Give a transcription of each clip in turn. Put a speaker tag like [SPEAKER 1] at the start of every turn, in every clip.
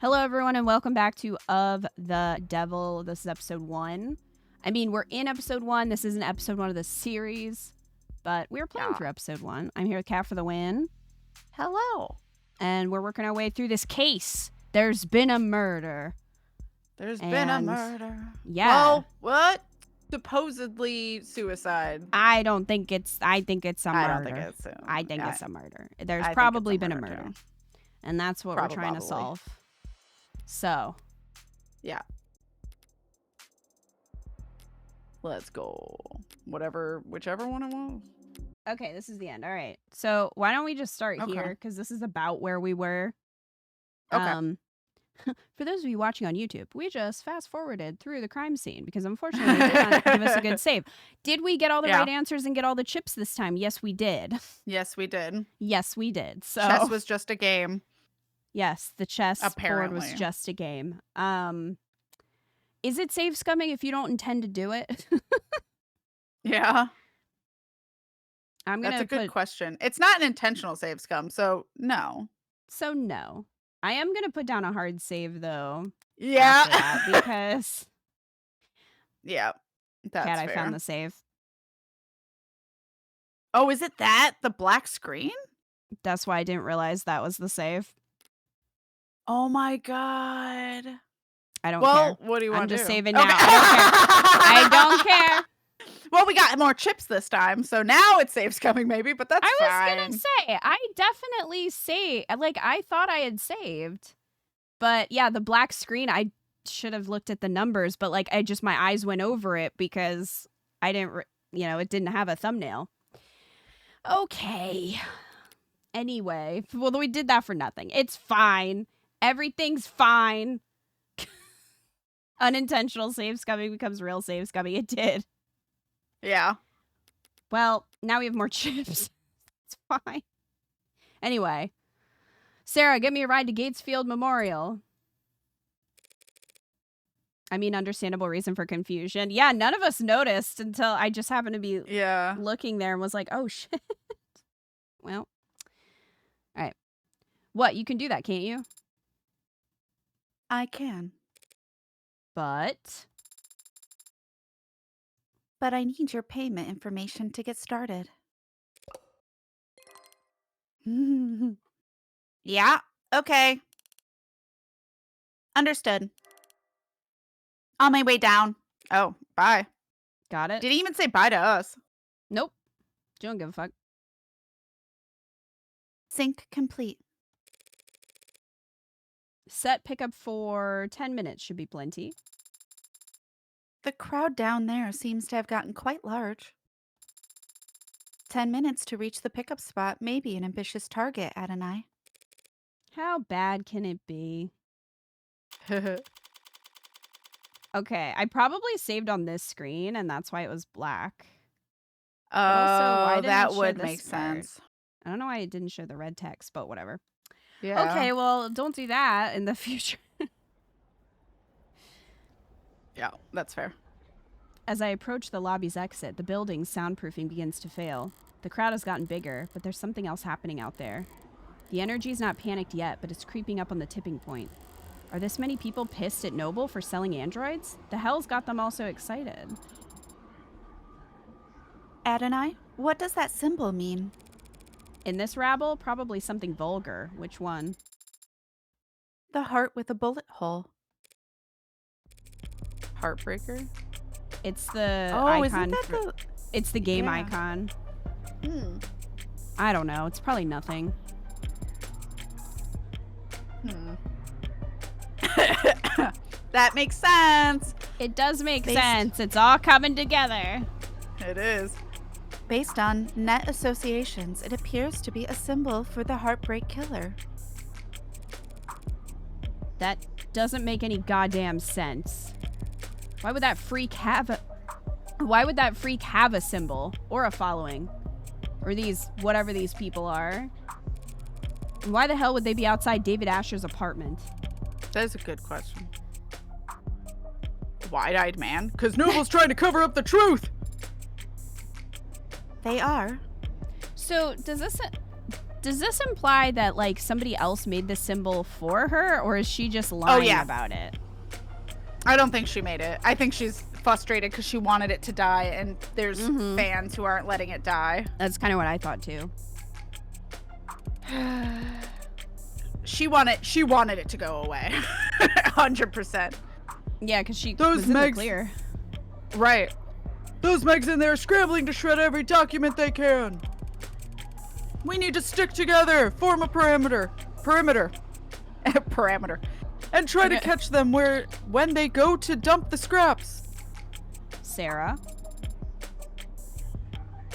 [SPEAKER 1] Hello, everyone, and welcome back to Of the Devil. This is episode 1. I mean, we're in episode 1. This isn't episode 1 of the series, but we're playing through episode 1. I'm here with KatFTWynn.
[SPEAKER 2] Hello.
[SPEAKER 1] And we're working our way through this case. There's been a murder.
[SPEAKER 2] There's been a murder.
[SPEAKER 1] Yeah.
[SPEAKER 2] Well, what? Supposedly suicide.
[SPEAKER 1] I think it's a murder.
[SPEAKER 2] I don't think it's
[SPEAKER 1] I think it's a murder. There's
[SPEAKER 2] I
[SPEAKER 1] probably
[SPEAKER 2] think it's
[SPEAKER 1] been a murder.
[SPEAKER 2] too.
[SPEAKER 1] And that's what we're trying to solve. So.
[SPEAKER 2] Yeah. Let's go. Whichever one it was.
[SPEAKER 1] Okay, this is the end. All right. So why don't we just start here? Because this is about where we were.
[SPEAKER 2] Okay.
[SPEAKER 1] For those of you watching on YouTube, we just fast forwarded through the crime scene because unfortunately it did not give us a good save. Did we get all the right answers and get all the chips this time? Yes, we did.
[SPEAKER 2] Yes, we did.
[SPEAKER 1] Yes, we did. So
[SPEAKER 2] chess was just a game.
[SPEAKER 1] Yes, the chess board was just a game. Is it save scumming if you don't intend to do it?
[SPEAKER 2] Yeah.
[SPEAKER 1] That's
[SPEAKER 2] a good question. It's not an intentional save scum, so no.
[SPEAKER 1] So no. I am going to put down a hard save, though.
[SPEAKER 2] Yeah.
[SPEAKER 1] Because...
[SPEAKER 2] yeah, that's fair.
[SPEAKER 1] I found the save.
[SPEAKER 2] Oh, is it that? The black screen?
[SPEAKER 1] That's why I didn't realize that was the save.
[SPEAKER 2] Oh my god.
[SPEAKER 1] I don't care.
[SPEAKER 2] What do you want to do?
[SPEAKER 1] I'm just saving now. I don't care.
[SPEAKER 2] Well, we got more chips this time, so now it saves coming maybe, but that's fine.
[SPEAKER 1] I was going to say, I definitely I thought I had saved. But yeah, the black screen, I should have looked at the numbers, but my eyes went over it because I didn't, it didn't have a thumbnail. Okay. Anyway, well, we did that for nothing. It's fine. Everything's fine. Unintentional save scumming becomes real save scumming. It did.
[SPEAKER 2] Yeah.
[SPEAKER 1] Well, now we have more chips. It's fine. Anyway. Sarah, get me a ride to Gatesfield Memorial. I mean, understandable reason for confusion. Yeah, none of us noticed until I just happened to be looking there and was like, oh, shit. Well. All right. What? You can do that, can't you?
[SPEAKER 2] I can.
[SPEAKER 1] But
[SPEAKER 2] I need your payment information to get started. Yeah, okay. Understood. On my way down. Oh, bye.
[SPEAKER 1] Got it.
[SPEAKER 2] Did he even say bye to us?
[SPEAKER 1] Nope. Don't give a fuck.
[SPEAKER 2] Sync complete.
[SPEAKER 1] Set pickup for 10 minutes should be plenty.
[SPEAKER 2] The crowd down there seems to have gotten quite large. 10 minutes to reach the pickup spot may be an ambitious target, Adonai.
[SPEAKER 1] How bad can it be? Okay, I probably saved on this screen, and that's why it was black.
[SPEAKER 2] Oh, that would make sense.
[SPEAKER 1] I don't know why it didn't show the red text, but whatever.
[SPEAKER 2] Yeah.
[SPEAKER 1] Okay, well, don't do that in the future.
[SPEAKER 2] Yeah, that's fair.
[SPEAKER 1] As I approach the lobby's exit, the building's soundproofing begins to fail. The crowd has gotten bigger, but there's something else happening out there. The energy's not panicked yet, but it's creeping up on the tipping point. Are this many people pissed at Noble for selling androids? The hell's got them all so excited?
[SPEAKER 2] Adonai, what does that symbol mean?
[SPEAKER 1] In this rabble, probably something vulgar. Which one?
[SPEAKER 2] The heart with a bullet hole. Heartbreaker?
[SPEAKER 1] It's the icon.
[SPEAKER 2] Isn't that
[SPEAKER 1] it's the game icon. I don't know. It's probably nothing.
[SPEAKER 2] That makes sense.
[SPEAKER 1] It does make sense. It's all coming together.
[SPEAKER 2] It is. Based on net associations, it appears to be a symbol for the Heartbreak Killer.
[SPEAKER 1] That doesn't make any goddamn sense. Why would that freak have a symbol or a following? Or these, whatever these people are. And why the hell would they be outside David Asher's apartment?
[SPEAKER 2] That is a good question. Wide-eyed man? Because Noble's trying to cover up the truth! They are.
[SPEAKER 1] So, Does this imply that, like, somebody else made this symbol for her, or is she just lying about it?
[SPEAKER 2] I don't think she made it. I think she's frustrated because she wanted it to die, and there's fans who aren't letting it die.
[SPEAKER 1] That's kind of what I thought, too.
[SPEAKER 2] She wanted it to go away. 100%.
[SPEAKER 1] Yeah, because she was in the clear.
[SPEAKER 2] Right. Those Megs in there are scrambling to shred every document they can. We need to stick together, form a perimeter, and try to catch them when they go to dump the scraps.
[SPEAKER 1] Sarah?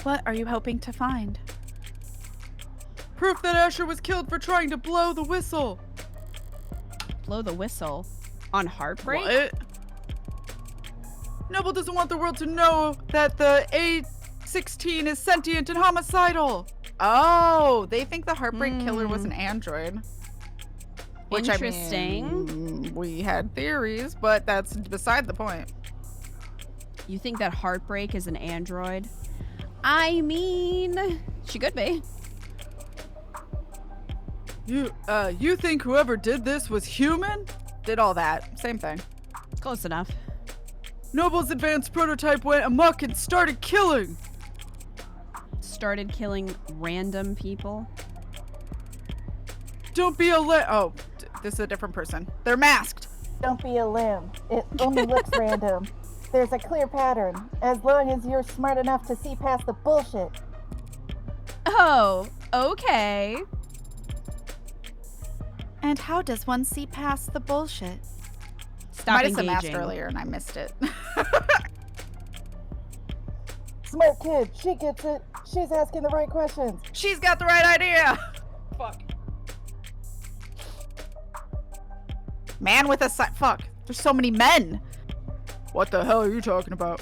[SPEAKER 2] What are you hoping to find?
[SPEAKER 3] Proof that Asher was killed for trying to blow the whistle.
[SPEAKER 1] Blow the whistle? On Heartbreak?
[SPEAKER 3] What? Noble doesn't want the world to know that the A16 is sentient and homicidal.
[SPEAKER 2] Oh, they think the Heartbreak Killer was an android. Which,
[SPEAKER 1] interesting.
[SPEAKER 2] I mean, we had theories, but that's beside the point.
[SPEAKER 1] You think that Heartbreak is an android? I mean, she could be.
[SPEAKER 3] You think whoever did this was human?
[SPEAKER 2] Did all that. Same thing.
[SPEAKER 1] Close enough.
[SPEAKER 3] Noble's advanced prototype went amok and started killing.
[SPEAKER 1] Started killing random people?
[SPEAKER 3] Don't be a
[SPEAKER 2] Oh, this is a different person. They're masked.
[SPEAKER 4] Don't be a limb. It only looks random. There's a clear pattern, as long as you're smart enough to see past the bullshit.
[SPEAKER 1] Oh, okay.
[SPEAKER 2] And how does one see past the bullshit?
[SPEAKER 1] Stop
[SPEAKER 2] Might have
[SPEAKER 1] engaging.
[SPEAKER 2] said masked earlier and I missed it.
[SPEAKER 4] Smart kid, she gets it. She's asking the right questions.
[SPEAKER 2] She's got the right idea. Fuck. Man with a fuck. There's so many men.
[SPEAKER 3] What the hell are you talking about?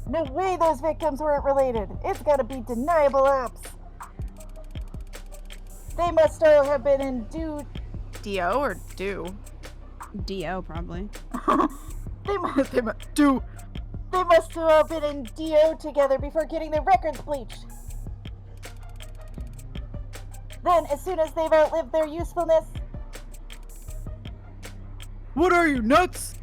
[SPEAKER 4] No way those victims weren't related. It's gotta be deniable ops. They must all have been in
[SPEAKER 2] D.O. or do?
[SPEAKER 1] D.O. probably.
[SPEAKER 4] They must have all been in D.O. together before getting their records bleached. Then, as soon as they've outlived their usefulness...
[SPEAKER 3] What are you, nuts?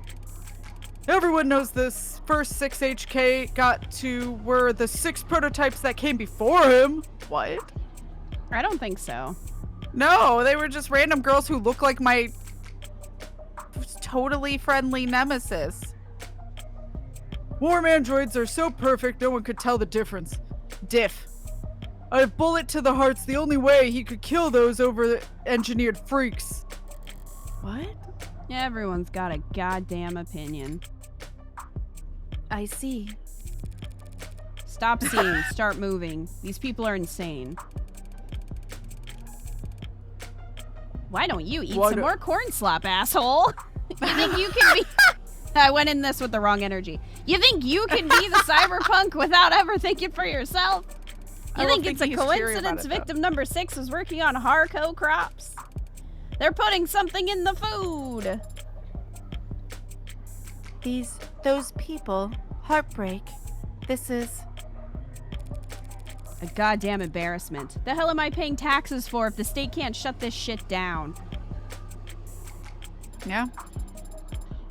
[SPEAKER 3] Everyone knows this first 6 HK got to were the 6 prototypes that came before him.
[SPEAKER 2] What?
[SPEAKER 1] I don't think so.
[SPEAKER 2] No, they were just random girls who look like my totally friendly nemesis.
[SPEAKER 3] Warm androids are so perfect no one could tell the difference.
[SPEAKER 2] Diff.
[SPEAKER 3] A bullet to the heart's the only way he could kill those over-engineered freaks.
[SPEAKER 2] What?
[SPEAKER 1] Everyone's got a goddamn opinion.
[SPEAKER 2] I see.
[SPEAKER 1] Stop seeing. Start moving. These people are insane. Why don't you eat some more corn slop, asshole? You think you can be... I went in this with the wrong energy. You think you can be the cyberpunk without ever thinking for yourself? You think it's a coincidence victim number 6 was working on Harco crops? They're putting something in the food.
[SPEAKER 2] Those people, Heartbreak. This is
[SPEAKER 1] a goddamn embarrassment. The hell am I paying taxes for if the state can't shut this shit down?
[SPEAKER 2] Yeah.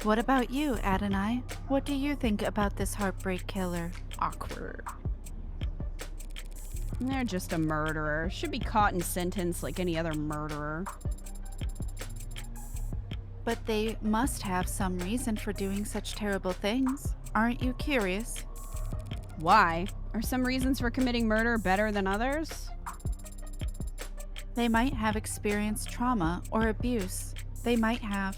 [SPEAKER 2] What about you, Adonai? What do you think about this Heartbreak Killer?
[SPEAKER 3] Awkward.
[SPEAKER 1] They're just a murderer. Should be caught and sentenced like any other murderer.
[SPEAKER 2] But they must have some reason for doing such terrible things. Aren't you curious?
[SPEAKER 1] Why? Are some reasons for committing murder better than others?
[SPEAKER 2] They might have experienced trauma or abuse. They might have.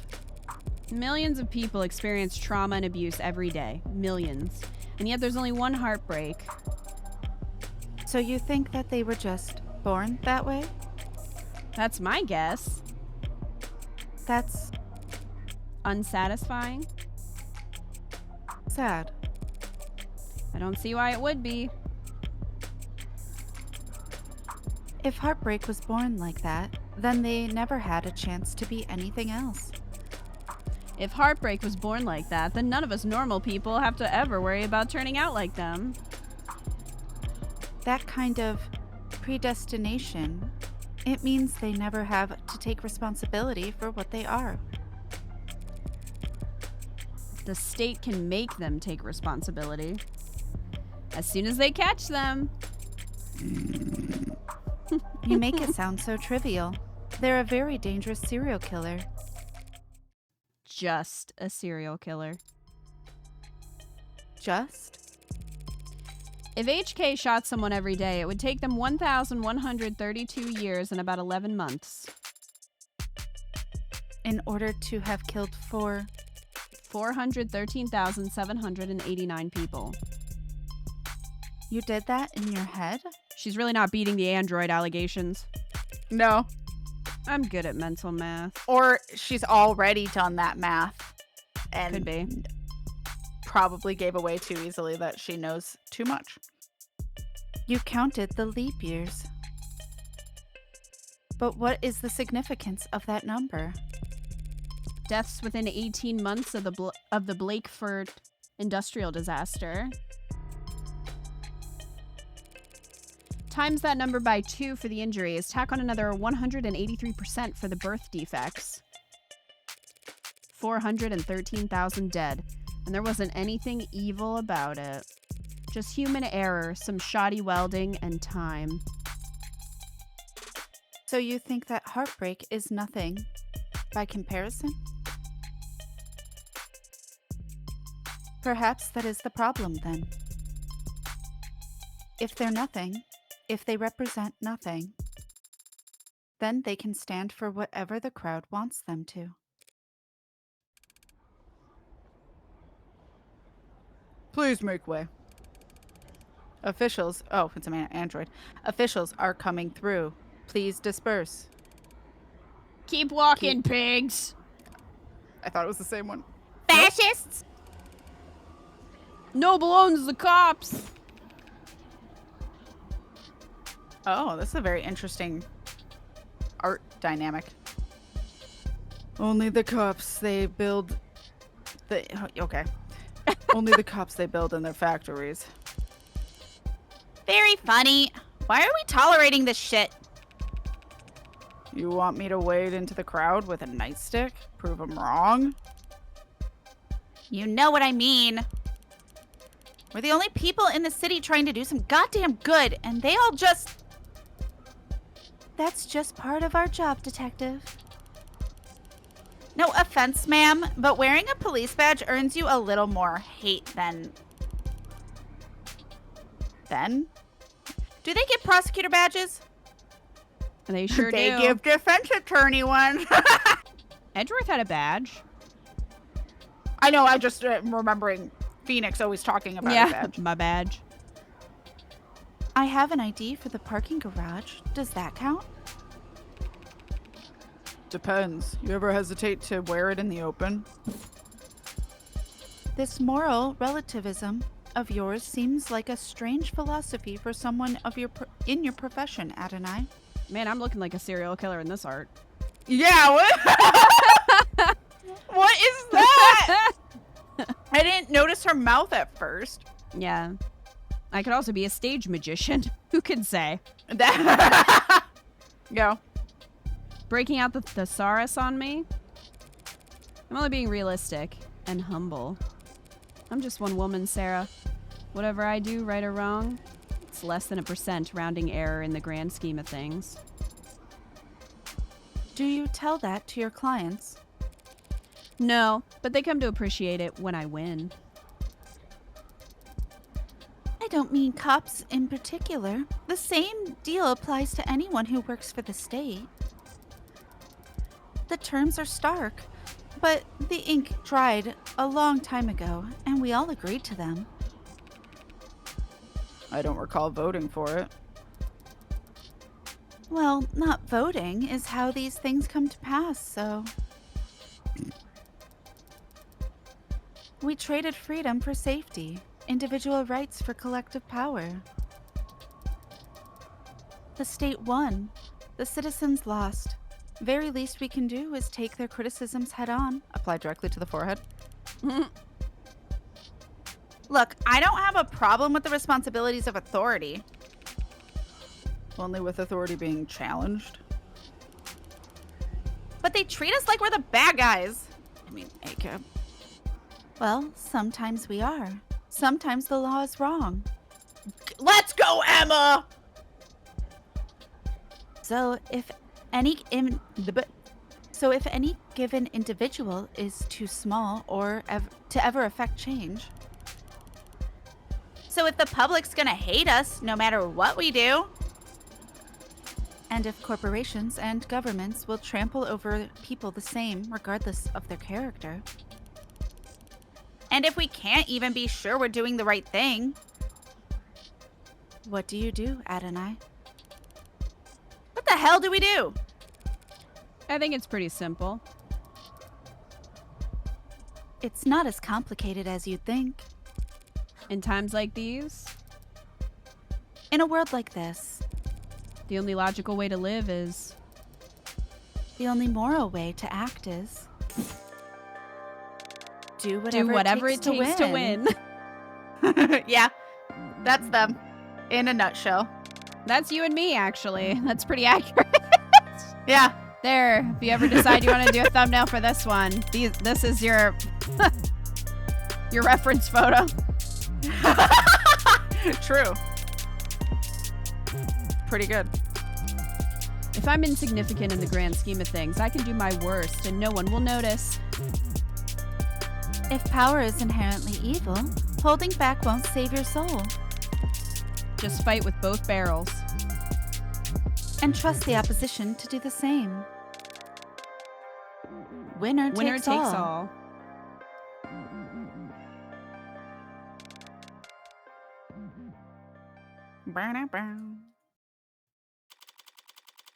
[SPEAKER 1] Millions of people experience trauma and abuse every day. Millions. And yet there's only one heartbreak.
[SPEAKER 2] So you think that they were just born that way?
[SPEAKER 1] That's my guess.
[SPEAKER 2] That's
[SPEAKER 1] unsatisfying.
[SPEAKER 2] Sad.
[SPEAKER 1] I don't see why it would be.
[SPEAKER 2] If Heartbreak was born like that, then they never had a chance to be anything else.
[SPEAKER 1] If Heartbreak was born like that, then none of us normal people have to ever worry about turning out like them.
[SPEAKER 2] That kind of predestination, it means they never have to take responsibility for what they are.
[SPEAKER 1] The state can make them take responsibility. As soon as they catch them.
[SPEAKER 2] You make it sound so trivial. They're a very dangerous serial killer.
[SPEAKER 1] Just a serial killer.
[SPEAKER 2] Just?
[SPEAKER 1] If HK shot someone every day, it would take them 1,132 years and about 11 months.
[SPEAKER 2] In order to have killed
[SPEAKER 1] 413,789 people.
[SPEAKER 2] You did that in your head?
[SPEAKER 1] She's really not beating the android allegations.
[SPEAKER 3] No.
[SPEAKER 1] I'm good at mental math.
[SPEAKER 3] Or she's already done that math. And
[SPEAKER 1] Could be.
[SPEAKER 3] probably gave away too easily that she knows too much.
[SPEAKER 2] You counted the leap years. But what is the significance of that number?
[SPEAKER 1] Deaths within 18 months of the Blakeford industrial disaster. Times that number by 2 for the injuries. Tack on another 183% for the birth defects. 413,000 dead. And there wasn't anything evil about it. Just human error, some shoddy welding, and time.
[SPEAKER 2] So you think that heartbreak is nothing by comparison? Perhaps that is the problem then. If they're nothing, if they represent nothing, then they can stand for whatever the crowd wants them to.
[SPEAKER 3] Please make way. Officials, oh, it's an android. Officials are coming through. Please disperse.
[SPEAKER 1] Keep walking, pigs!
[SPEAKER 3] I thought it was the same one.
[SPEAKER 2] Fascists!
[SPEAKER 1] Noble owns the cops!
[SPEAKER 3] Oh, this is a very interesting art dynamic. Only the cops they build okay. Only the cops they build in their factories.
[SPEAKER 2] Very funny. Why are we tolerating this shit?
[SPEAKER 3] You want me to wade into the crowd with a nightstick? Prove them wrong?
[SPEAKER 2] You know what I mean. We're the only people in the city trying to do some goddamn good, and they all just... That's just part of our job, detective. No offense, ma'am, but wearing a police badge earns you a little more hate than... Then? Do they get prosecutor badges?
[SPEAKER 1] They sure
[SPEAKER 3] They
[SPEAKER 1] do.
[SPEAKER 3] give defense attorney one.
[SPEAKER 1] Edgeworth had a badge.
[SPEAKER 3] I know, I just remembering Phoenix always talking about a badge.
[SPEAKER 1] My badge.
[SPEAKER 2] I have an ID for the parking garage. Does that count?
[SPEAKER 3] Depends. You ever hesitate to wear it in the open?
[SPEAKER 2] This moral relativism of yours seems like a strange philosophy for someone of your in your profession, Adonai.
[SPEAKER 1] Man, I'm looking like a serial killer in this art.
[SPEAKER 3] Yeah, what? What is that? I didn't notice her mouth at first.
[SPEAKER 1] Yeah. I could also be a stage magician. Who can say?
[SPEAKER 3] Go.
[SPEAKER 1] Breaking out the thesaurus on me? I'm only being realistic and humble. I'm just one woman, Sarah. Whatever I do, right or wrong, it's less than 1% rounding error in the grand scheme of things.
[SPEAKER 2] Do you tell that to your clients?
[SPEAKER 1] No, but they come to appreciate it when I win.
[SPEAKER 2] I don't mean cops in particular. The same deal applies to anyone who works for the state. The terms are stark, but the ink dried a long time ago, and we all agreed to them.
[SPEAKER 3] I don't recall voting for it.
[SPEAKER 2] Well, not voting is how these things come to pass, so... We traded freedom for safety, individual rights for collective power. The state won. The citizens lost. Very least we can do is take their criticisms head on.
[SPEAKER 3] Apply directly to the forehead.
[SPEAKER 2] Look, I don't have a problem with the responsibilities of authority.
[SPEAKER 3] Only with authority being challenged.
[SPEAKER 2] But they treat us like we're the bad guys. I mean, ACAB. Well, sometimes we are. Sometimes the law is wrong.
[SPEAKER 3] Let's go, Emma!
[SPEAKER 2] So if any given individual is too small or to ever affect change. So if the public's gonna hate us no matter what we do. And if corporations and governments will trample over people the same regardless of their character. And if we can't even be sure we're doing the right thing. What do you do, Adonai? What the hell do we do?
[SPEAKER 1] I think it's pretty simple.
[SPEAKER 2] It's not as complicated as you'd think.
[SPEAKER 1] In times like these,
[SPEAKER 2] In a world like this,
[SPEAKER 1] the only logical way to live is...
[SPEAKER 2] the only moral way to act is... do
[SPEAKER 1] do whatever it takes to win.
[SPEAKER 3] Yeah, that's them. In a nutshell.
[SPEAKER 1] That's you and me, actually. That's pretty accurate.
[SPEAKER 3] Yeah.
[SPEAKER 1] There, if you ever decide you want to do a thumbnail for this one, this is your your reference photo.
[SPEAKER 3] True. Pretty good.
[SPEAKER 1] If I'm insignificant in the grand scheme of things, I can do my worst and no one will notice.
[SPEAKER 2] If power is inherently evil, holding back won't save your soul.
[SPEAKER 1] Just fight with both barrels.
[SPEAKER 2] And trust the opposition to do the same. Winner takes all.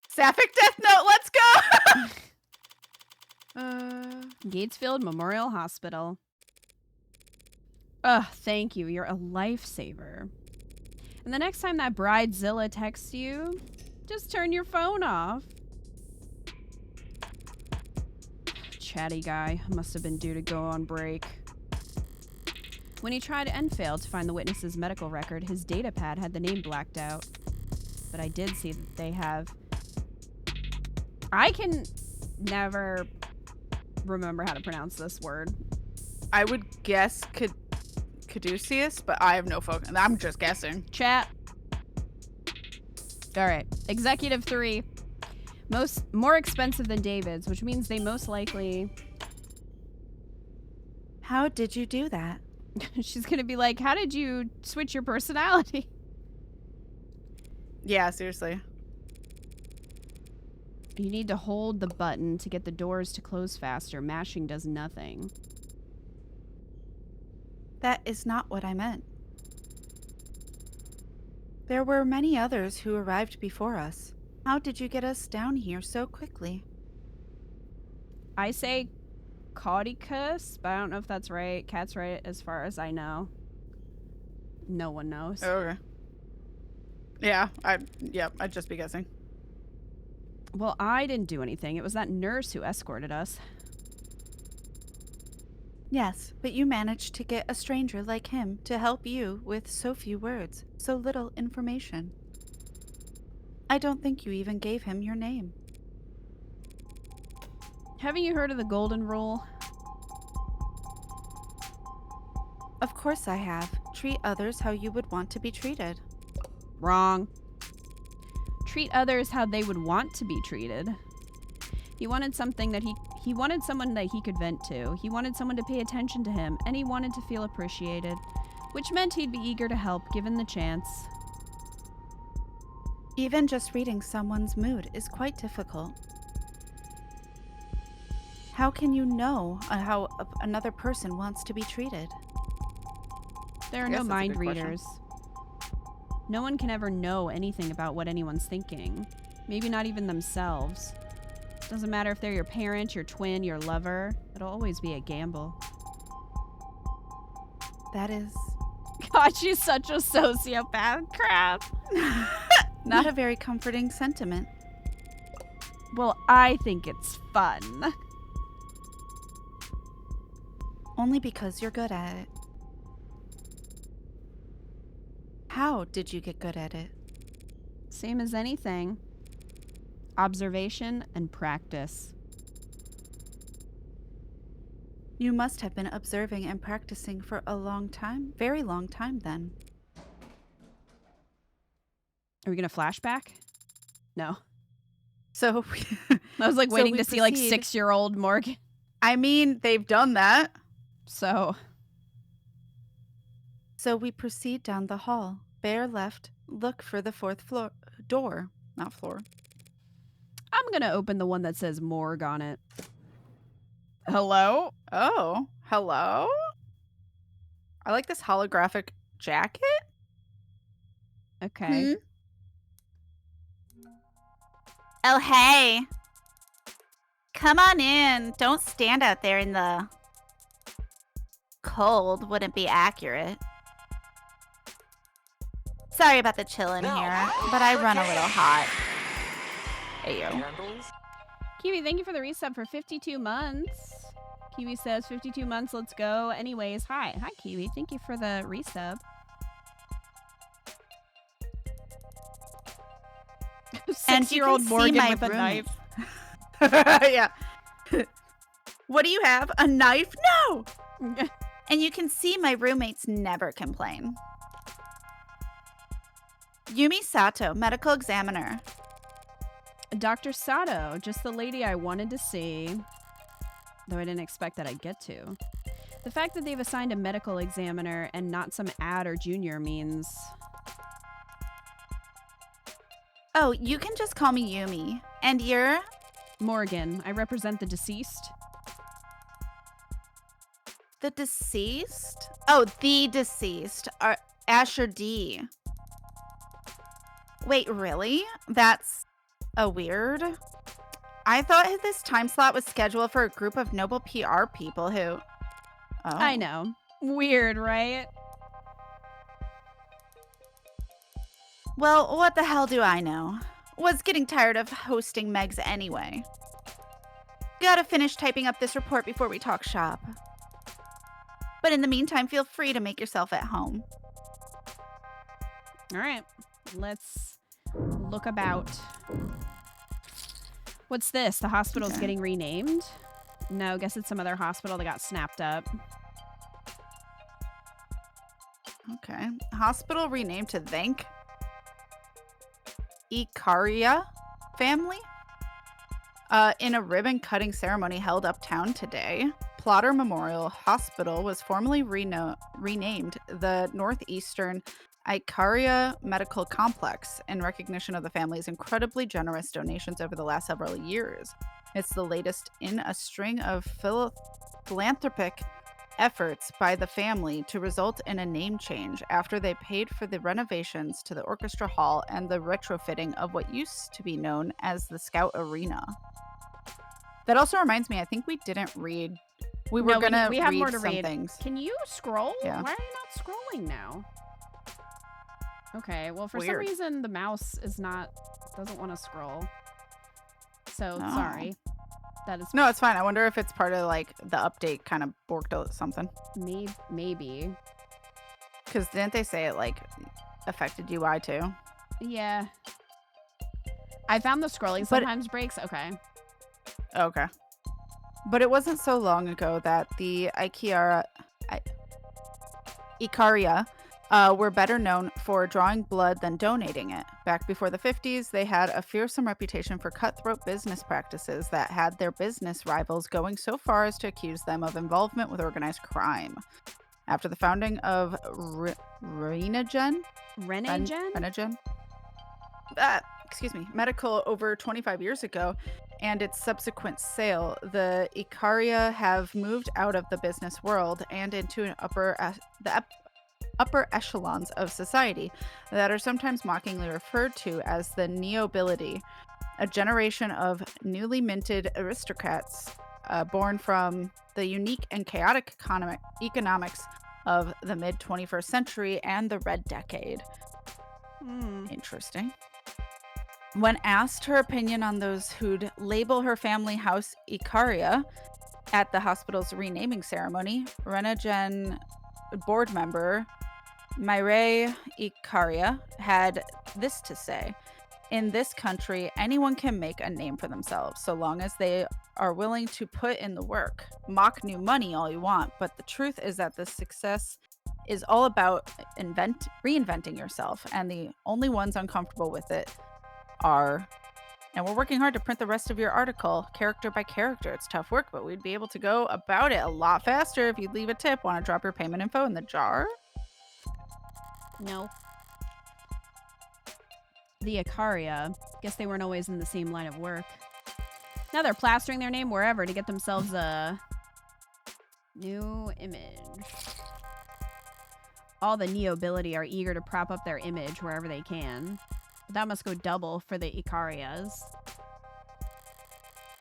[SPEAKER 3] Sapphic Death Note, let's go!
[SPEAKER 1] Gatesfield Memorial Hospital. Ugh, thank you. You're a lifesaver. And the next time that Bridezilla texts you, just turn your phone off. Chatty guy. Must have been due to go on break. When he tried and failed to find the witness's medical record, his data pad had the name blacked out. But I did see that they have... I can never remember how to pronounce this word.
[SPEAKER 3] I would guess Caduceus, but I have no focus. I'm just guessing.
[SPEAKER 1] Chat. Alright. Executive 3. More expensive than David's, which means they most likely...
[SPEAKER 2] How did you do that?
[SPEAKER 1] She's gonna be like, how did you switch your personality?
[SPEAKER 3] Yeah, seriously.
[SPEAKER 1] You need to hold the button to get the doors to close faster. Mashing does nothing.
[SPEAKER 2] That is not what I meant. There were many others who arrived before us. How did you get us down here so quickly?
[SPEAKER 1] I say Caudicus, but I don't know if that's right. Cat's right as far as I know. No one knows.
[SPEAKER 3] Okay. Yeah, I'd just be guessing.
[SPEAKER 1] Well, I didn't do anything. It was that nurse who escorted us.
[SPEAKER 2] Yes, but you managed to get a stranger like him to help you with so few words, so little information. I don't think you even gave him your name.
[SPEAKER 1] Haven't you heard of the golden rule?
[SPEAKER 2] Of course I have. Treat others how you would want to be treated.
[SPEAKER 1] Wrong. Treat others how they would want to be treated. He wanted something that he wanted someone that he could vent to. He wanted someone to pay attention to him, and he wanted to feel appreciated, which meant he'd be eager to help given the chance.
[SPEAKER 2] Even just reading someone's mood is quite difficult. How can you know how another person wants to be treated?
[SPEAKER 1] There are no mind readers. No one can ever know anything about what anyone's thinking. Maybe not even themselves. Doesn't matter if they're your parent, your twin, your lover. It'll always be a gamble.
[SPEAKER 2] That is...
[SPEAKER 1] God, she's such a sociopath. Crap.
[SPEAKER 2] not a very comforting sentiment.
[SPEAKER 1] Well, I think it's fun.
[SPEAKER 2] Only because you're good at it. How did you get good at it?
[SPEAKER 1] Same as anything. Observation and practice.
[SPEAKER 2] You must have been observing and practicing for a long time. Very long time, then.
[SPEAKER 1] Are we going to flashback? No.
[SPEAKER 2] So...
[SPEAKER 1] I was like waiting to see like
[SPEAKER 2] proceed.
[SPEAKER 1] 6-year-old Morgan.
[SPEAKER 3] I mean, they've done that.
[SPEAKER 1] So
[SPEAKER 2] we proceed down the hall. Bear left. Look for the 4th floor door. Not floor.
[SPEAKER 1] I'm going to open the one that says morgue on it. Hello?
[SPEAKER 3] Oh, hello? I like this holographic jacket.
[SPEAKER 1] Okay.
[SPEAKER 2] Oh, hey. Come on in. Don't stand out there in the cold. Wouldn't be accurate. Sorry about the chill in here, but I run a little hot. Hey, yo.
[SPEAKER 1] Kiwi, thank you for the resub for 52 months. Kiwi says 52 months, let's go. Anyways, hi. Hi, Kiwi. Thank you for the resub.
[SPEAKER 2] And you can
[SPEAKER 1] 6-year-old
[SPEAKER 2] see
[SPEAKER 1] Morgan
[SPEAKER 2] my
[SPEAKER 1] with a
[SPEAKER 2] roommate.
[SPEAKER 1] knife.
[SPEAKER 3] Yeah. What do you have? A knife? No!
[SPEAKER 2] And you can see my roommates never complain. Yumi Sato, medical examiner.
[SPEAKER 1] Dr. Sato, just the lady I wanted to see. Though I didn't expect that I'd get to. The fact that they've assigned a medical examiner and not some ad or junior means...
[SPEAKER 2] Oh, you can just call me Yumi. And you're?
[SPEAKER 1] Morgan, I represent the deceased.
[SPEAKER 2] The deceased? Oh, the deceased. Asher D. Wait, really? That's weird. I thought this time slot was scheduled for a group of noble PR people who... Oh.
[SPEAKER 1] I know. Weird, right?
[SPEAKER 2] Well, what the hell do I know? Was getting tired of hosting Megs anyway. Gotta finish typing up this report before we talk shop. But in the meantime, feel free to make yourself at home.
[SPEAKER 1] All right. Let's look about. What's this? The hospital's
[SPEAKER 2] Okay.
[SPEAKER 1] getting renamed? No, guess it's some other hospital that got snapped up.
[SPEAKER 3] Okay. Hospital renamed to thank Ikaria family in a ribbon cutting ceremony held uptown today. Plotter Memorial Hospital was formally renamed the Northeastern Ikaria Medical Complex in recognition of the family's incredibly generous donations over the last several years. It's the latest in a string of philanthropic efforts by the family to result in a name change after they paid for the renovations to the orchestra hall and the retrofitting of what used to be known as the Scout Arena. That also reminds me, I think we didn't read. We were gonna
[SPEAKER 1] we have
[SPEAKER 3] read
[SPEAKER 1] more to
[SPEAKER 3] some
[SPEAKER 1] read.
[SPEAKER 3] things.
[SPEAKER 1] Can you scroll?
[SPEAKER 3] Yeah.
[SPEAKER 1] Why are you not scrolling now? Okay, well, for some
[SPEAKER 3] Weird.
[SPEAKER 1] reason, the mouse doesn't want to scroll. So,
[SPEAKER 3] Oh.
[SPEAKER 1] sorry. That is
[SPEAKER 3] No, it's fine. I wonder if it's part of like the update kind of borked out something.
[SPEAKER 1] maybe.
[SPEAKER 3] Because didn't they say it like affected UI too?
[SPEAKER 1] Yeah. I found the scrolling
[SPEAKER 3] But-
[SPEAKER 1] sometimes breaks. Okay.
[SPEAKER 3] Okay. But it wasn't so long ago that the Ikaria were better known for drawing blood than donating it. Back before the 50s, they had a fearsome reputation for cutthroat business practices that had their business rivals going so far as to accuse them of involvement with organized crime. After the founding of Renagen? Medical over 25 years ago, and its subsequent sale, the Ikaria have moved out of the business world and into an upper echelons of society that are sometimes mockingly referred to as the neobility, a generation of newly minted aristocrats born from the unique and chaotic economics of the mid-21st century and the Red Decade. Interesting. When asked her opinion on those who'd label her family house Ikaria at the hospital's renaming ceremony, Renagen board member Myre Ikaria had this to say: in this country, anyone can make a name for themselves so long as they are willing to put in the work. Mock new money all you want, but the truth is that the success is all about reinventing yourself, and the only ones uncomfortable with it are... And we're working hard to print the rest of your article, character by character. It's tough work, but we'd be able to go about it a lot faster if you'd leave a tip. Want to drop your payment info in the jar?
[SPEAKER 1] No. The Icaria. Guess they weren't always in the same line of work. Now they're plastering their name wherever to get themselves a new image. All the Neobility are eager to prop up their image wherever they can. But that must go double for the Icarias.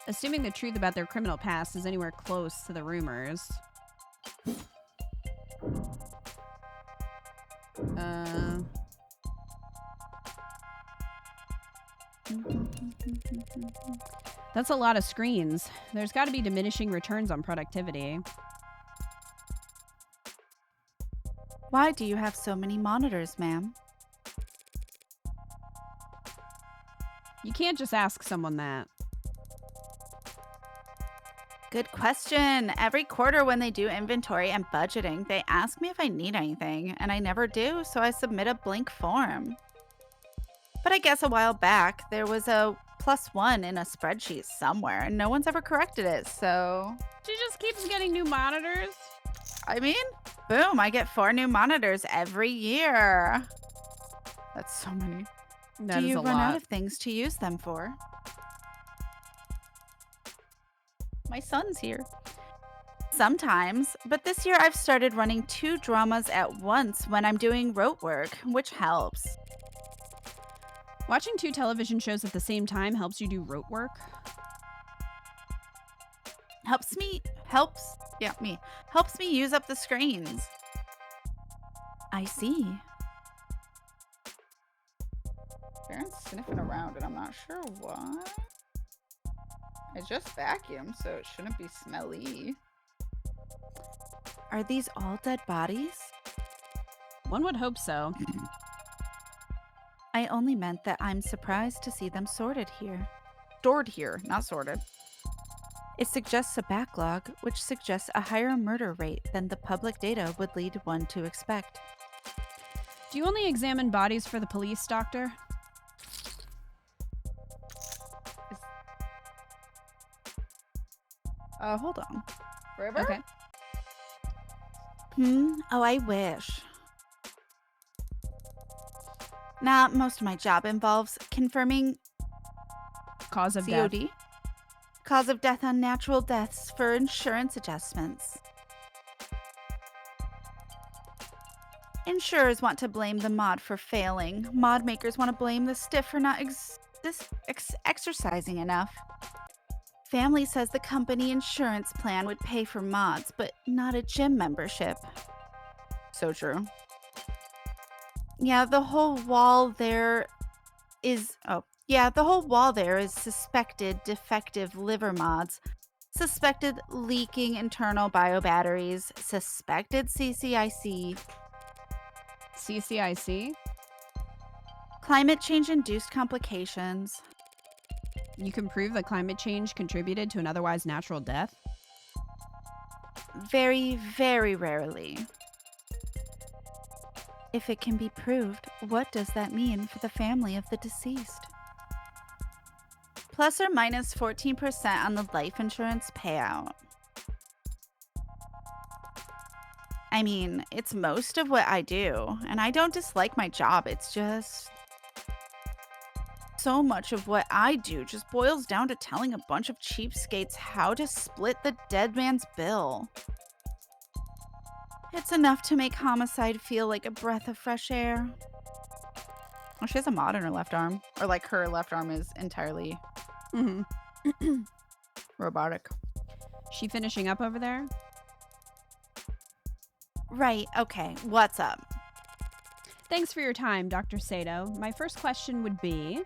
[SPEAKER 1] Assuming the truth about their criminal past is anywhere close to the rumors. That's a lot of screens. There's got to be diminishing returns on productivity.
[SPEAKER 2] Why do you have so many monitors, ma'am?
[SPEAKER 1] You can't just ask someone that.
[SPEAKER 2] Good question. Every quarter when they do inventory and budgeting, they ask me if I need anything, and I never do, so I submit a blank form. But I guess a while back, there was a +1 in a spreadsheet somewhere, and no one's ever corrected it, so...
[SPEAKER 1] She just keeps getting new monitors?
[SPEAKER 2] I mean, boom, I get 4 new monitors every year.
[SPEAKER 3] That's so many.
[SPEAKER 1] That
[SPEAKER 2] do
[SPEAKER 1] is
[SPEAKER 2] you
[SPEAKER 1] a
[SPEAKER 2] run
[SPEAKER 1] lot.
[SPEAKER 2] out of things to use them for?
[SPEAKER 3] My son's here.
[SPEAKER 2] Sometimes, but this year I've started running 2 dramas at once when I'm doing rote work, which helps.
[SPEAKER 1] Watching 2 television shows at the same time helps you do rote work?
[SPEAKER 2] Helps me use up the screens. I see.
[SPEAKER 3] Baron's sniffing around and I'm not sure why. I just vacuumed, so it shouldn't be smelly.
[SPEAKER 2] Are these all dead bodies?
[SPEAKER 1] One would hope so.
[SPEAKER 2] I only meant that I'm surprised to see them sorted here.
[SPEAKER 3] Stored here, not sorted.
[SPEAKER 2] It suggests a backlog, which suggests a higher murder rate than the public data would lead one to expect.
[SPEAKER 1] Do you only examine bodies for the police, Doctor?
[SPEAKER 3] Hold on. River?
[SPEAKER 1] Okay.
[SPEAKER 2] Oh, I wish. Nah, most of my job involves confirming
[SPEAKER 1] Cause of death.
[SPEAKER 2] COD. Cause of death on natural deaths for insurance adjustments. Insurers want to blame the mod for failing. Mod makers want to blame the stiff for not exercising enough. Family says the company insurance plan would pay for mods, but not a gym membership.
[SPEAKER 3] So true.
[SPEAKER 2] Yeah, the whole wall there is... the whole wall there is suspected defective liver mods, suspected leaking internal biobatteries, suspected CCIC,
[SPEAKER 1] CCIC?
[SPEAKER 2] climate change-induced complications.
[SPEAKER 1] You can prove that climate change contributed to an otherwise natural death?
[SPEAKER 2] Very, very rarely. If it can be proved, what does that mean for the family of the deceased? Plus or minus 14% on the life insurance payout. I mean, it's most of what I do, and I don't dislike my job. It's just... so much of what I do just boils down to telling a bunch of cheapskates how to split the dead man's bill. It's enough to make homicide feel like a breath of fresh air.
[SPEAKER 3] Oh, she has a mod in her left arm. Or like her left arm is entirely robotic.
[SPEAKER 1] She finishing up over there?
[SPEAKER 2] Right, okay, what's up?
[SPEAKER 1] Thanks for your time, Dr. Sato. My first question would be...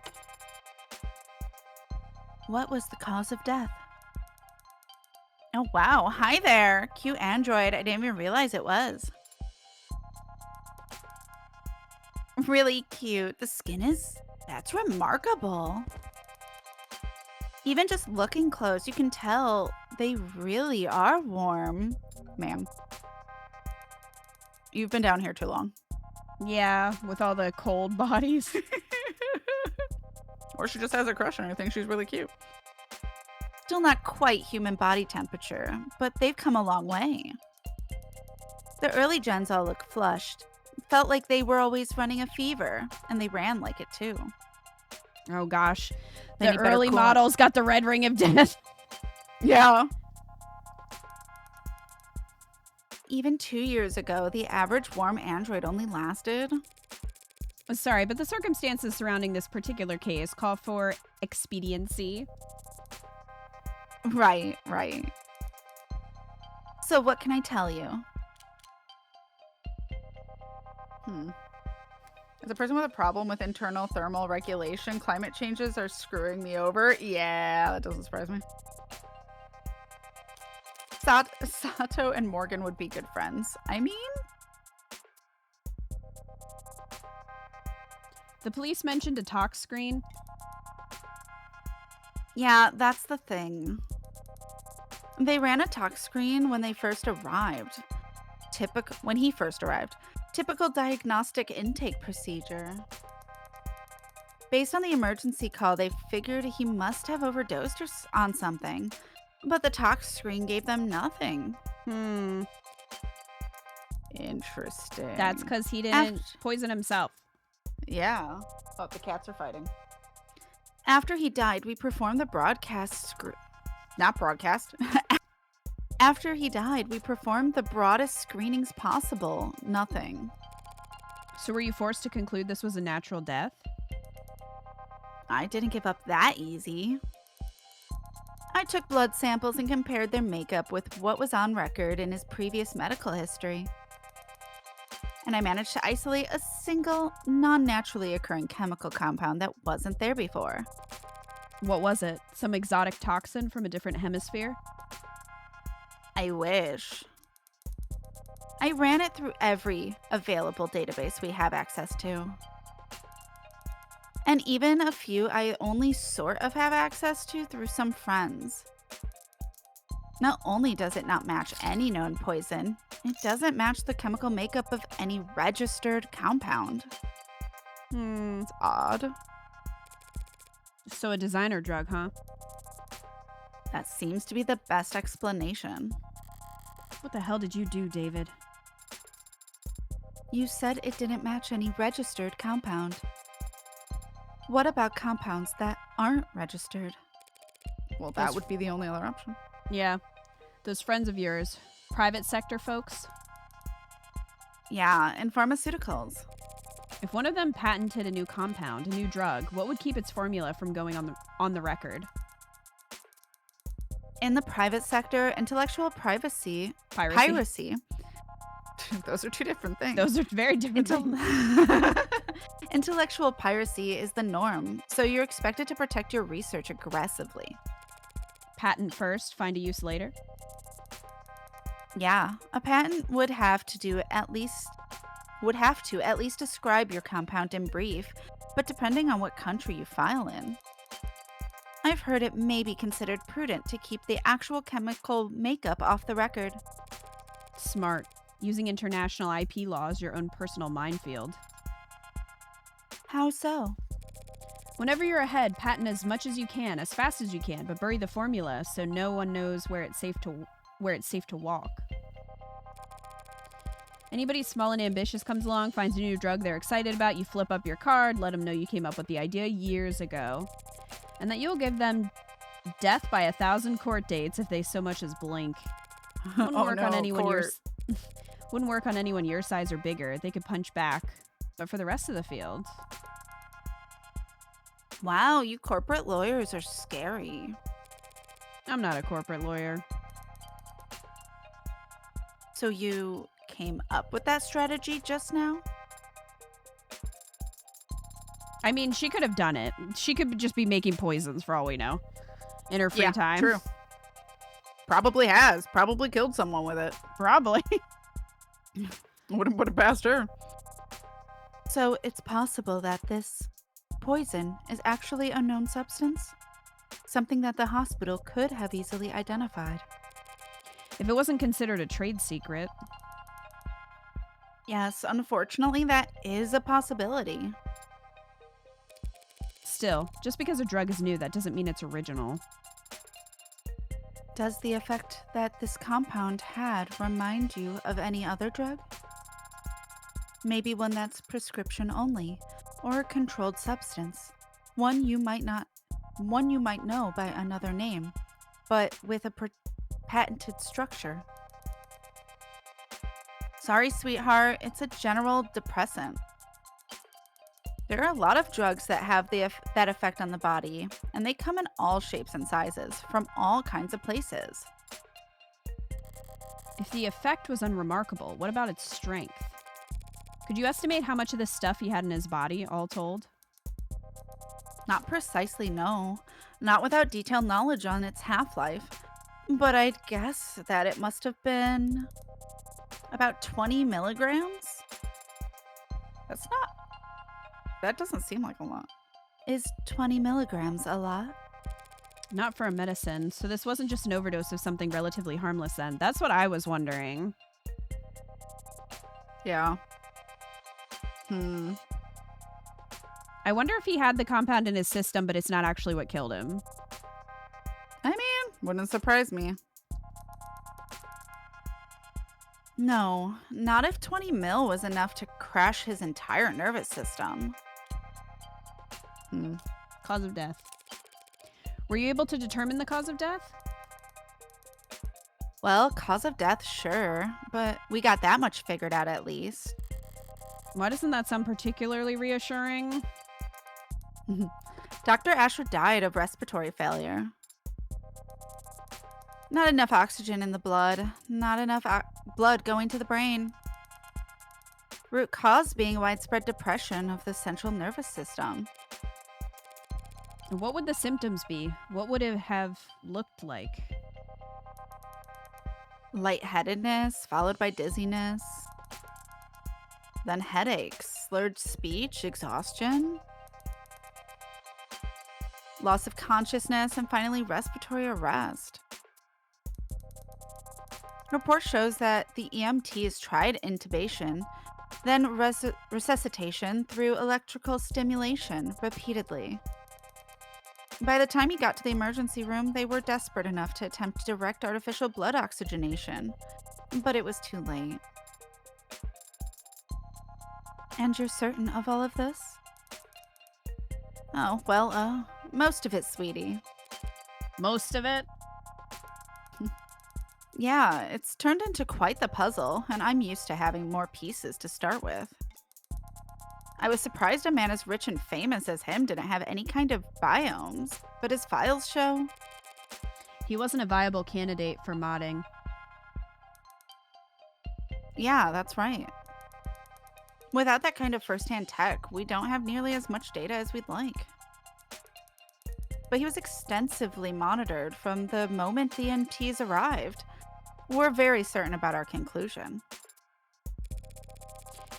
[SPEAKER 2] What was the cause of death? Oh wow, hi there! Cute android, I didn't even realize it was. Really cute. The skin is That's remarkable. Even just looking close, you can tell they really are warm.
[SPEAKER 3] Ma'am. You've been down here too long.
[SPEAKER 1] Yeah, with all the cold bodies.
[SPEAKER 3] Or she just has a crush on her, thinks she's really cute.
[SPEAKER 2] Still not quite human body temperature, but they've come a long way. The early gens all look flushed. Felt like they were always running a fever, and they ran like it too.
[SPEAKER 1] Oh gosh.
[SPEAKER 2] Then
[SPEAKER 1] The
[SPEAKER 2] you better
[SPEAKER 1] early
[SPEAKER 2] cool it.
[SPEAKER 1] models got the red ring of death.
[SPEAKER 3] Yeah.
[SPEAKER 2] Even 2 years ago, the average warm android only lasted.
[SPEAKER 1] Sorry, but the circumstances surrounding this particular case call for expediency.
[SPEAKER 2] Right. So what can I tell you?
[SPEAKER 3] As a person with a problem with internal thermal regulation, climate changes are screwing me over. Yeah, that doesn't surprise me. Sato and Morgan would be good friends. I mean,
[SPEAKER 1] The police mentioned a talk screen.
[SPEAKER 2] Yeah, that's the thing. They ran a talk screen when they first arrived. When he first arrived. Typical diagnostic intake procedure. Based on the emergency call, they figured he must have overdosed on something. But the talk screen gave them nothing.
[SPEAKER 3] interesting.
[SPEAKER 1] That's because he didn't poison himself.
[SPEAKER 3] Yeah. Thought the cats are fighting.
[SPEAKER 2] After he died, we performed the broadcast
[SPEAKER 3] Not broadcast.
[SPEAKER 2] After he died, we performed the broadest screenings possible. Nothing.
[SPEAKER 1] So were you forced to conclude this was a natural death?
[SPEAKER 2] I didn't give up that easy. I took blood samples and compared their makeup with what was on record in his previous medical history. And I managed to isolate a single, non-naturally occurring chemical compound that wasn't there before.
[SPEAKER 1] What was it? Some exotic toxin from a different hemisphere?
[SPEAKER 2] I wish. I ran it through every available database we have access to. And even a few I only sort of have access to through some friends. Not only does it not match any known poison, it doesn't match the chemical makeup of any registered compound.
[SPEAKER 3] It's odd.
[SPEAKER 1] So a designer drug, huh?
[SPEAKER 2] That seems to be the best explanation.
[SPEAKER 1] What the hell did you do, David?
[SPEAKER 2] You said it didn't match any registered compound. What about compounds that aren't registered?
[SPEAKER 3] Well, that would be the only other option.
[SPEAKER 1] Yeah. Those friends of yours, private sector folks?
[SPEAKER 2] Yeah, in pharmaceuticals.
[SPEAKER 1] If one of them patented a new compound, a new drug, what would keep its formula from going on the record?
[SPEAKER 2] In the private sector, intellectual privacy...
[SPEAKER 1] Piracy.
[SPEAKER 3] Those are two different things.
[SPEAKER 1] Those are very different things.
[SPEAKER 2] Intellectual piracy is the norm, so you're expected to protect your research aggressively.
[SPEAKER 1] Patent first, find a use later?
[SPEAKER 2] Yeah, a patent would have to at least describe your compound in brief, but depending on what country you file in. I've heard it may be considered prudent to keep the actual chemical makeup off the record.
[SPEAKER 1] Smart. Using international IP law is your own personal minefield.
[SPEAKER 2] How so?
[SPEAKER 1] Whenever you're ahead, patent as much as you can, as fast as you can, but bury the formula so no one knows where it's safe to walk. Anybody small and ambitious comes along, finds a new drug they're excited about, you flip up your card, let them know you came up with the idea years ago, and that you'll give them death by 1,000 court dates if they so much as blink. Wouldn't work on anyone wouldn't work on anyone your size or bigger. They could punch back, but for the rest of the field.
[SPEAKER 2] Wow, you corporate lawyers are scary.
[SPEAKER 1] I'm not a corporate lawyer.
[SPEAKER 2] So you came up with that strategy just now?
[SPEAKER 1] I mean, she could have done it. She could just be making poisons for all we know. In her free time.
[SPEAKER 3] True. Probably has. Probably killed someone with it.
[SPEAKER 1] Probably.
[SPEAKER 3] Would have passed her.
[SPEAKER 2] So it's possible that this poison is actually a known substance? Something that the hospital could have easily identified.
[SPEAKER 1] If it wasn't considered a trade secret.
[SPEAKER 2] Yes, unfortunately, that is a possibility.
[SPEAKER 1] Still, just because a drug is new, that doesn't mean it's original.
[SPEAKER 2] Does the effect that this compound had remind you of any other drug? Maybe one that's prescription only, or a controlled substance. One you might know by another name, but with a patented structure. Sorry, sweetheart, it's a general depressant. There are a lot of drugs that have that effect on the body, and they come in all shapes and sizes, from all kinds of places.
[SPEAKER 1] If the effect was unremarkable, what about its strength? Could you estimate how much of this stuff he had in his body, all told?
[SPEAKER 2] Not precisely, no. Not without detailed knowledge on its half-life. But I'd guess that it must have been about 20 milligrams? That doesn't seem like a lot. Is 20 milligrams a lot?
[SPEAKER 1] Not for a medicine, so this wasn't just an overdose of something relatively harmless then. That's what I was wondering.
[SPEAKER 3] Yeah.
[SPEAKER 1] I wonder if he had the compound in his system, but it's not actually what killed him.
[SPEAKER 3] I mean, wouldn't surprise me.
[SPEAKER 2] No, not if 20 mil was enough to crash his entire nervous system.
[SPEAKER 1] Cause of death. Were you able to determine the cause of death?
[SPEAKER 2] Well, cause of death, sure, but we got that much figured out at least.
[SPEAKER 1] Why doesn't that sound particularly reassuring?
[SPEAKER 2] Dr. Asher died of respiratory failure. Not enough oxygen in the blood. Not enough blood going to the brain. Root cause being widespread depression of the central nervous system.
[SPEAKER 1] What would the symptoms be? What would it have looked like?
[SPEAKER 2] Lightheadedness, followed by dizziness. Then headaches, slurred speech, exhaustion. Loss of consciousness, and finally respiratory arrest. Report shows that the EMTs tried intubation, then resuscitation through electrical stimulation repeatedly. By the time he got to the emergency room, they were desperate enough to attempt direct artificial blood oxygenation, but it was too late. And you're certain of all of this? Oh, well, most of it, sweetie.
[SPEAKER 1] Most of it?
[SPEAKER 2] Yeah, it's turned into quite the puzzle, and I'm used to having more pieces to start with. I was surprised a man as rich and famous as him didn't have any kind of biomes, but his files show.
[SPEAKER 1] He wasn't a viable candidate for modding.
[SPEAKER 2] Yeah, that's right. Without that kind of first-hand tech, we don't have nearly as much data as we'd like. But he was extensively monitored from the moment the EMTs arrived. We're very certain about our conclusion.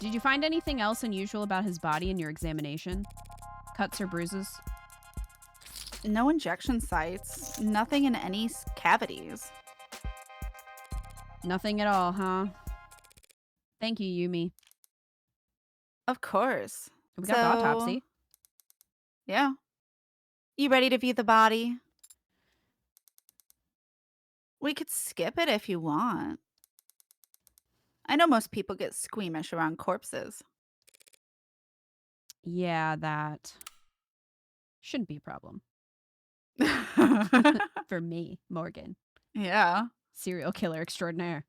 [SPEAKER 1] Did you find anything else unusual about his body in your examination? Cuts or bruises?
[SPEAKER 2] No injection sites, nothing in any cavities.
[SPEAKER 1] Nothing at all, huh? Thank you, Yumi.
[SPEAKER 2] Of course.
[SPEAKER 1] We got the autopsy.
[SPEAKER 2] Yeah. You ready to view the body? We could skip it if you want. I know most people get squeamish around corpses.
[SPEAKER 1] Yeah, that shouldn't be a problem. For me, Morgan.
[SPEAKER 3] Yeah.
[SPEAKER 1] Serial killer extraordinaire.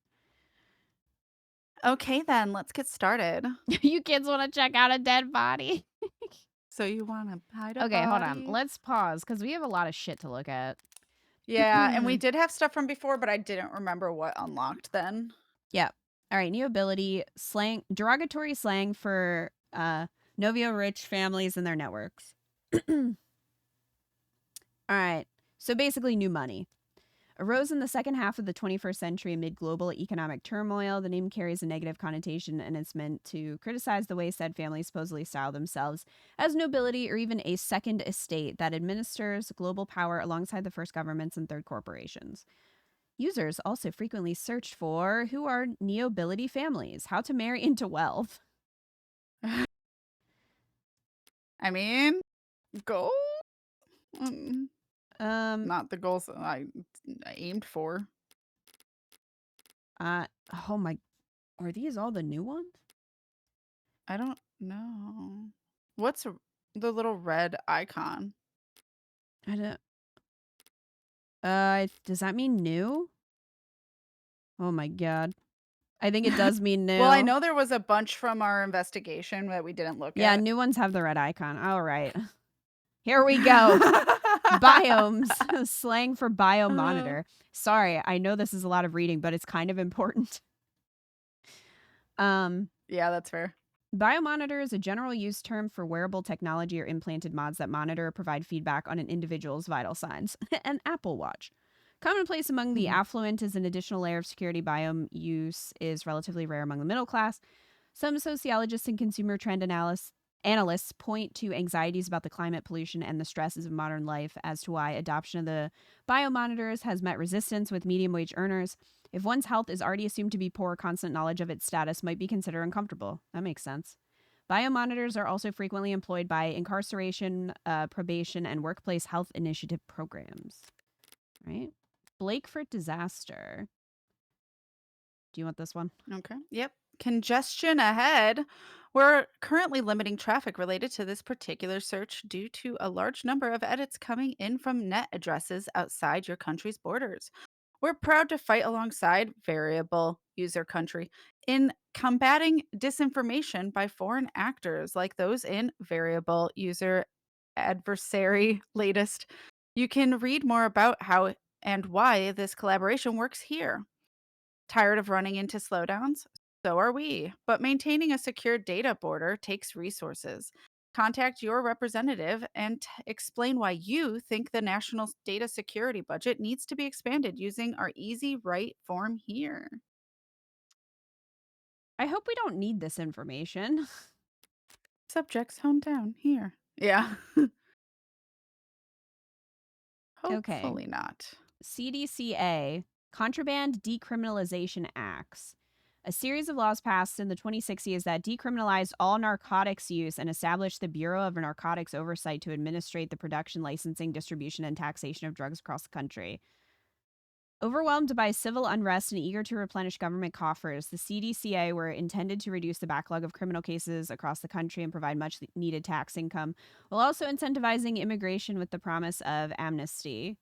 [SPEAKER 2] Okay, then, let's get started.
[SPEAKER 1] You kids want to check out a dead body?
[SPEAKER 3] So you want to hide a
[SPEAKER 1] Okay, hold on.
[SPEAKER 3] body?
[SPEAKER 1] Let's pause because we have a lot of shit to look at.
[SPEAKER 3] Yeah, and we did have stuff from before, but I didn't remember what unlocked then.
[SPEAKER 1] Yep. All right, new ability, slang, derogatory slang for Novio rich families and their networks. All right, so basically new money. Arose in the second half of the 21st century amid global economic turmoil. The name carries a negative connotation and it's meant to criticize the way said families supposedly style themselves as nobility or even a second estate that administers global power alongside the first governments and third corporations. Users also frequently searched for who are neobility families, how to marry into wealth.
[SPEAKER 3] I mean, goal? Not the goals I aimed for.
[SPEAKER 1] Oh my, are these all the new ones?
[SPEAKER 3] I don't know. What's the little red icon?
[SPEAKER 1] I don't. Does that mean new? Oh my god. I think it does mean new.
[SPEAKER 3] Well, I know there was a bunch from our investigation that we didn't look at.
[SPEAKER 1] Yeah, new ones have the red icon. All right. Here we go. Biomes. Slang for biomonitor. Sorry, I know this is a lot of reading, but it's kind of important.
[SPEAKER 3] Yeah, that's fair.
[SPEAKER 1] Biomonitor is a general use term for wearable technology or implanted mods that monitor or provide feedback on an individual's vital signs. An Apple Watch. Commonplace among the affluent is an additional layer of security. Biome use is relatively rare among the middle class. Some sociologists and consumer trend analysts point to anxieties about the climate pollution and the stresses of modern life as to why adoption of the biomonitors has met resistance with medium wage earners. If one's health is already assumed to be poor, constant knowledge of its status might be considered uncomfortable. That makes sense. Biomonitors are also frequently employed by incarceration, probation, and workplace health initiative programs. Right? Blakeford disaster. Do you want this one?
[SPEAKER 3] Okay. Yep. Congestion ahead. We're currently limiting traffic related to this particular search due to a large number of edits coming in from net addresses outside your country's borders. We're proud to fight alongside variable user country in combating disinformation by foreign actors like those in variable user adversary latest. You can read more about how and why this collaboration works here. Tired of running into slowdowns? So are we. But maintaining a secure data border takes resources. Contact your representative and explain why you think the national data security budget needs to be expanded using our easy right form here.
[SPEAKER 1] I hope we don't need this information.
[SPEAKER 3] Subject's hometown here. Yeah. Hopefully not.
[SPEAKER 1] CDCA, Contraband Decriminalization Acts. A series of laws passed in the 2060s that decriminalized all narcotics use and established the Bureau of Narcotics Oversight to administrate the production, licensing, distribution, and taxation of drugs across the country. Overwhelmed by civil unrest and eager to replenish government coffers, the CDCA were intended to reduce the backlog of criminal cases across the country and provide much needed tax income, while also incentivizing immigration with the promise of amnesty.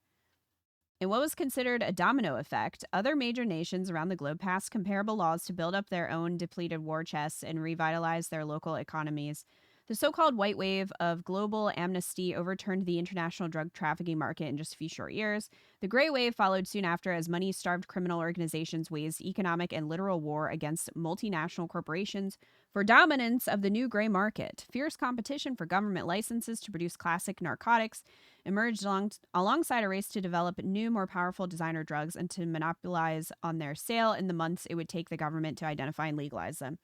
[SPEAKER 1] In what was considered a domino effect, other major nations around the globe passed comparable laws to build up their own depleted war chests and revitalize their local economies. The so-called white wave of global amnesty overturned the international drug trafficking market in just a few short years. The gray wave followed soon after as money-starved criminal organizations waged economic and literal war against multinational corporations for dominance of the new gray market. Fierce competition for government licenses to produce classic narcotics emerged alongside a race to develop new, more powerful designer drugs and to monopolize on their sale in the months it would take the government to identify and legalize them.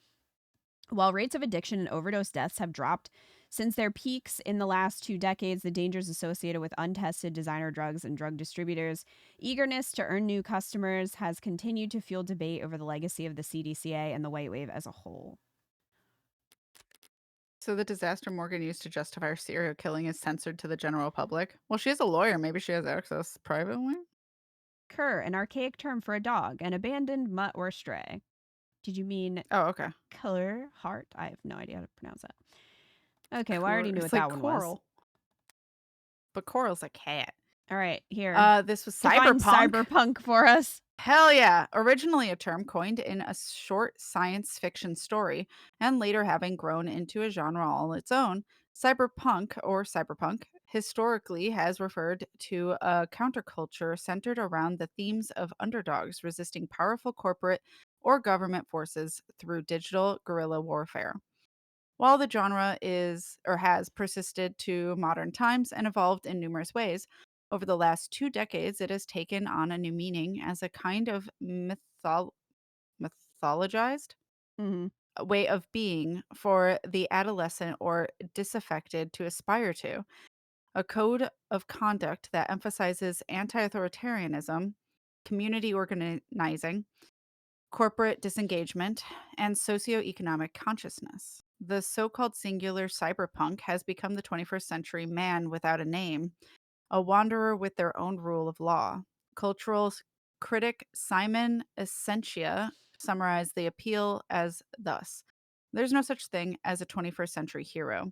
[SPEAKER 1] While rates of addiction and overdose deaths have dropped since their peaks in the last 2 decades, the dangers associated with untested designer drugs and drug distributors' eagerness to earn new customers has continued to fuel debate over the legacy of the CDCA and the white wave as a whole.
[SPEAKER 3] So the disaster Morgan used to justify her serial killing is censored to the general public? Well, she is a lawyer. Maybe she has access privately?
[SPEAKER 1] Cur, an archaic term for a dog, an abandoned mutt or stray. Did you mean
[SPEAKER 3] Oh, okay.
[SPEAKER 1] color, heart? I have no idea how to pronounce that. Okay, well, I already knew
[SPEAKER 3] It's
[SPEAKER 1] what
[SPEAKER 3] like
[SPEAKER 1] that one
[SPEAKER 3] coral.
[SPEAKER 1] was.
[SPEAKER 3] But coral's a cat.
[SPEAKER 1] All right, here.
[SPEAKER 3] This was
[SPEAKER 1] Define
[SPEAKER 3] cyberpunk.
[SPEAKER 1] cyberpunk for us.
[SPEAKER 3] Hell yeah. Originally a term coined in a short science fiction story, and later having grown into a genre all its own, cyberpunk or cyberpunk historically has referred to a counterculture centered around the themes of underdogs resisting powerful corporate or government forces through digital guerrilla warfare. While the genre is or has persisted to modern times and evolved in numerous ways, Over the last 2 decades, it has taken on a new meaning as a kind of mythologized
[SPEAKER 1] Mm-hmm.
[SPEAKER 3] way of being for the adolescent or disaffected to aspire to. A code of conduct that emphasizes anti authoritarianism, community organizing, corporate disengagement, and socioeconomic consciousness. The so called singular cyberpunk has become the 21st century man without a name, a wanderer with their own rule of law. Cultural critic Simon Essentia summarized the appeal as thus: there's no such thing as a 21st century hero.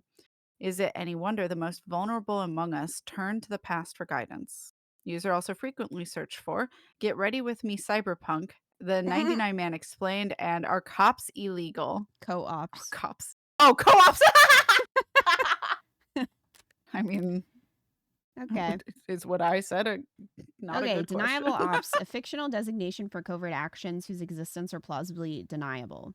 [SPEAKER 3] Is it any wonder the most vulnerable among us turn to the past for guidance? User also frequently search for "Get ready with me, cyberpunk," "The 99 Man Explained," and "Are cops illegal?" Are
[SPEAKER 1] Co-ops.
[SPEAKER 3] cops? Oh, co-ops! I mean,
[SPEAKER 1] Okay.
[SPEAKER 3] is what I said not a
[SPEAKER 1] Okay,
[SPEAKER 3] good question?
[SPEAKER 1] deniable ops, a fictional designation for covert actions whose existence are plausibly deniable.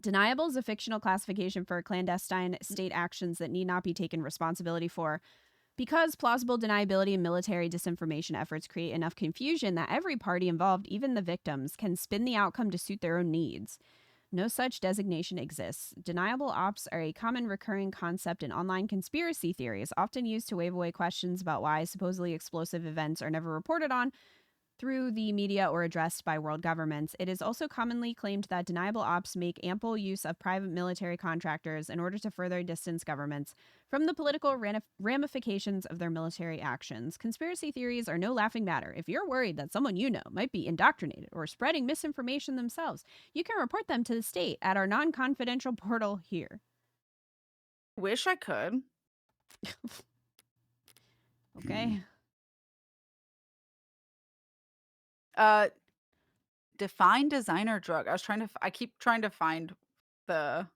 [SPEAKER 1] Deniable is a fictional classification for clandestine state actions that need not be taken responsibility for, because plausible deniability and military disinformation efforts create enough confusion that every party involved, even the victims, can spin the outcome to suit their own needs. No such designation exists. Deniable ops are a common recurring concept in online conspiracy theories, often used to wave away questions about why supposedly explosive events are never reported on through the media or addressed by world governments. It is also commonly claimed that deniable ops make ample use of private military contractors in order to further distance governments from the political ramifications of their military actions. Conspiracy theories are no laughing matter. If you're worried that someone you know might be indoctrinated or spreading misinformation themselves, you can report them to the state at our non-confidential portal here.
[SPEAKER 3] Wish I could.
[SPEAKER 1] Okay.
[SPEAKER 3] Define designer drug. I keep trying to find the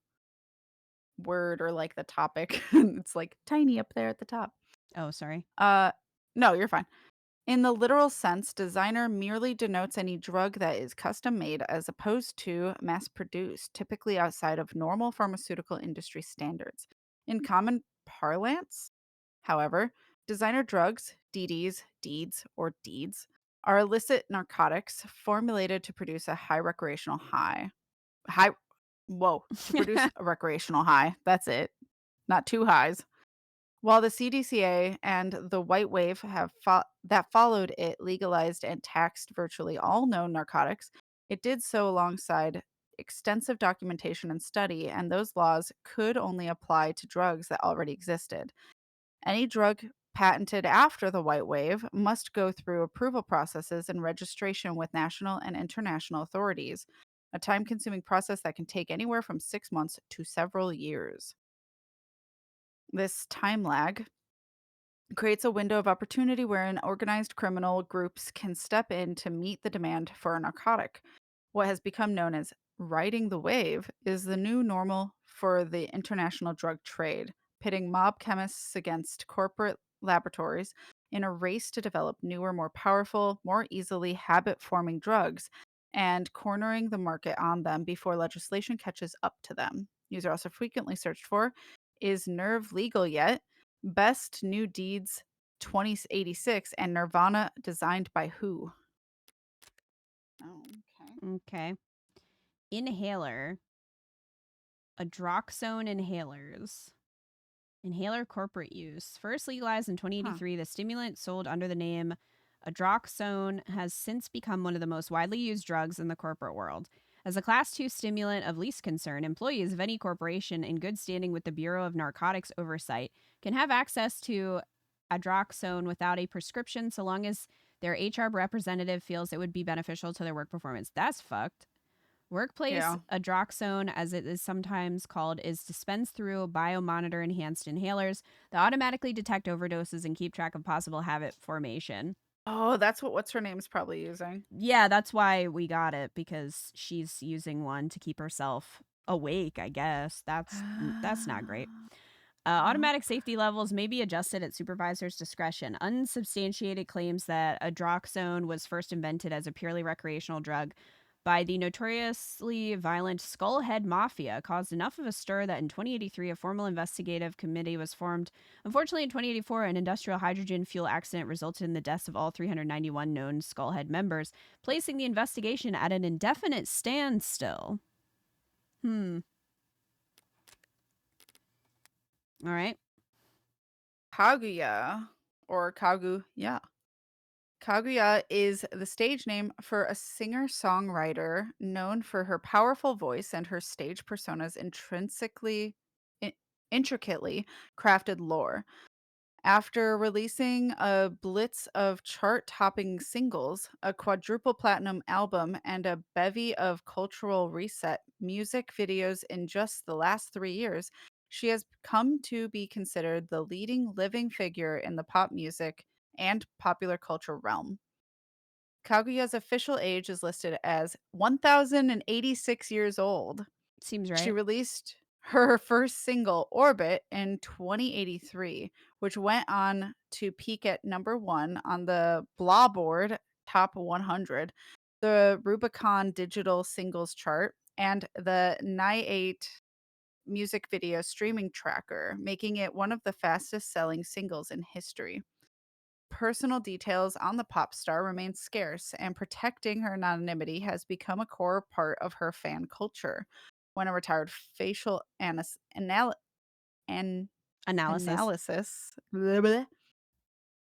[SPEAKER 3] word or like the topic. It's like tiny up there at the top.
[SPEAKER 1] Oh, sorry.
[SPEAKER 3] No, you're fine. In the literal sense, designer merely denotes any drug that is custom made as opposed to mass produced, typically outside of normal pharmaceutical industry standards. In common parlance, however, designer drugs, DDs, deeds, or deeds, are illicit narcotics formulated to produce a high recreational high. To produce a recreational high. That's it. Not two highs. While the CDCA and the White Wave that followed it legalized and taxed virtually all known narcotics, it did so alongside extensive documentation and study, and those laws could only apply to drugs that already existed. Any drug patented after the White Wave must go through approval processes and registration with national and international authorities, a time-consuming process that can take anywhere from 6 months to several years. This time lag creates a window of opportunity wherein organized criminal groups can step in to meet the demand for a narcotic. What has become known as riding the wave is the new normal for the international drug trade, pitting mob chemists against corporate laboratories in a race to develop newer, more powerful, more easily habit-forming drugs, and cornering the market on them before legislation catches up to them. User also frequently searched for, "Is Nerve legal yet?" "Best New Deeds 2086," and "Nirvana designed by who?" Oh, okay.
[SPEAKER 1] Okay. Inhaler. Adroxone inhalers. Inhaler corporate use. First legalized in 2083, the stimulant sold under the name Adroxone has since become one of the most widely used drugs in the corporate world. As a Class 2 stimulant of least concern, employees of any corporation in good standing with the Bureau of Narcotics Oversight can have access to Adroxone without a prescription so long as their HR representative feels it would be beneficial to their work performance. That's fucked. Workplace Adroxone, as it is sometimes called, is dispensed through biomonitor enhanced inhalers that automatically detect overdoses and keep track of possible habit formation.
[SPEAKER 3] Oh, that's what what's her name's probably using.
[SPEAKER 1] Yeah, that's why we got it, because she's using one to keep herself awake, I guess. That's not great. Automatic safety levels may be adjusted at supervisor's discretion. Unsubstantiated claims that Adroxone was first invented as a purely recreational drug by the notoriously violent Skullhead Mafia caused enough of a stir that in 2083 a formal investigative committee was formed. Unfortunately, in 2084, an industrial hydrogen fuel accident resulted in the deaths of all 391 known Skullhead members, placing the investigation at an indefinite standstill. All right.
[SPEAKER 3] Kaguya, or Kaguya. Kaguya is the stage name for a singer-songwriter known for her powerful voice and her stage persona's intricately crafted lore. After releasing a blitz of chart-topping singles, a quadruple platinum album, and a bevy of cultural reset music videos in just the last 3 years, she has come to be considered the leading living figure in the pop music and popular culture realm. Kaguya's official age is listed as 1,086 years old.
[SPEAKER 1] Seems
[SPEAKER 3] She
[SPEAKER 1] right.
[SPEAKER 3] released her first single, Orbit, in 2083, which went on to peak at #1 on the Blawboard Top 100, the Rubicon Digital Singles Chart, and the Ni8 music video streaming tracker, making it one of the fastest selling singles in history. Personal details on the pop star remain scarce, and protecting her anonymity has become a core part of her fan culture. When a retired facial
[SPEAKER 1] Analysis.
[SPEAKER 3] blah, blah,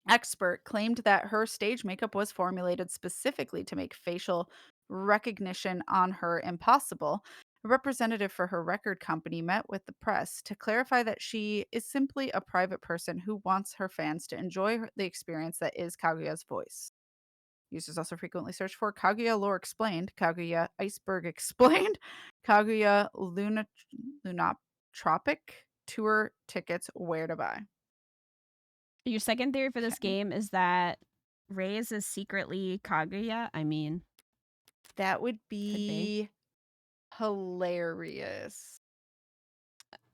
[SPEAKER 3] expert claimed that her stage makeup was formulated specifically to make facial recognition on her impossible, a representative for her record company met with the press to clarify that she is simply a private person who wants her fans to enjoy the experience that is Kaguya's voice. Users also frequently search for Kaguya Lore Explained, Kaguya Iceberg Explained, Kaguya Lunatropic Tour tickets, where to buy.
[SPEAKER 1] Your second theory for this
[SPEAKER 3] Okay.
[SPEAKER 1] game is that Reyes is secretly Kaguya. I mean,
[SPEAKER 3] That would
[SPEAKER 1] could be.
[SPEAKER 3] be hilarious.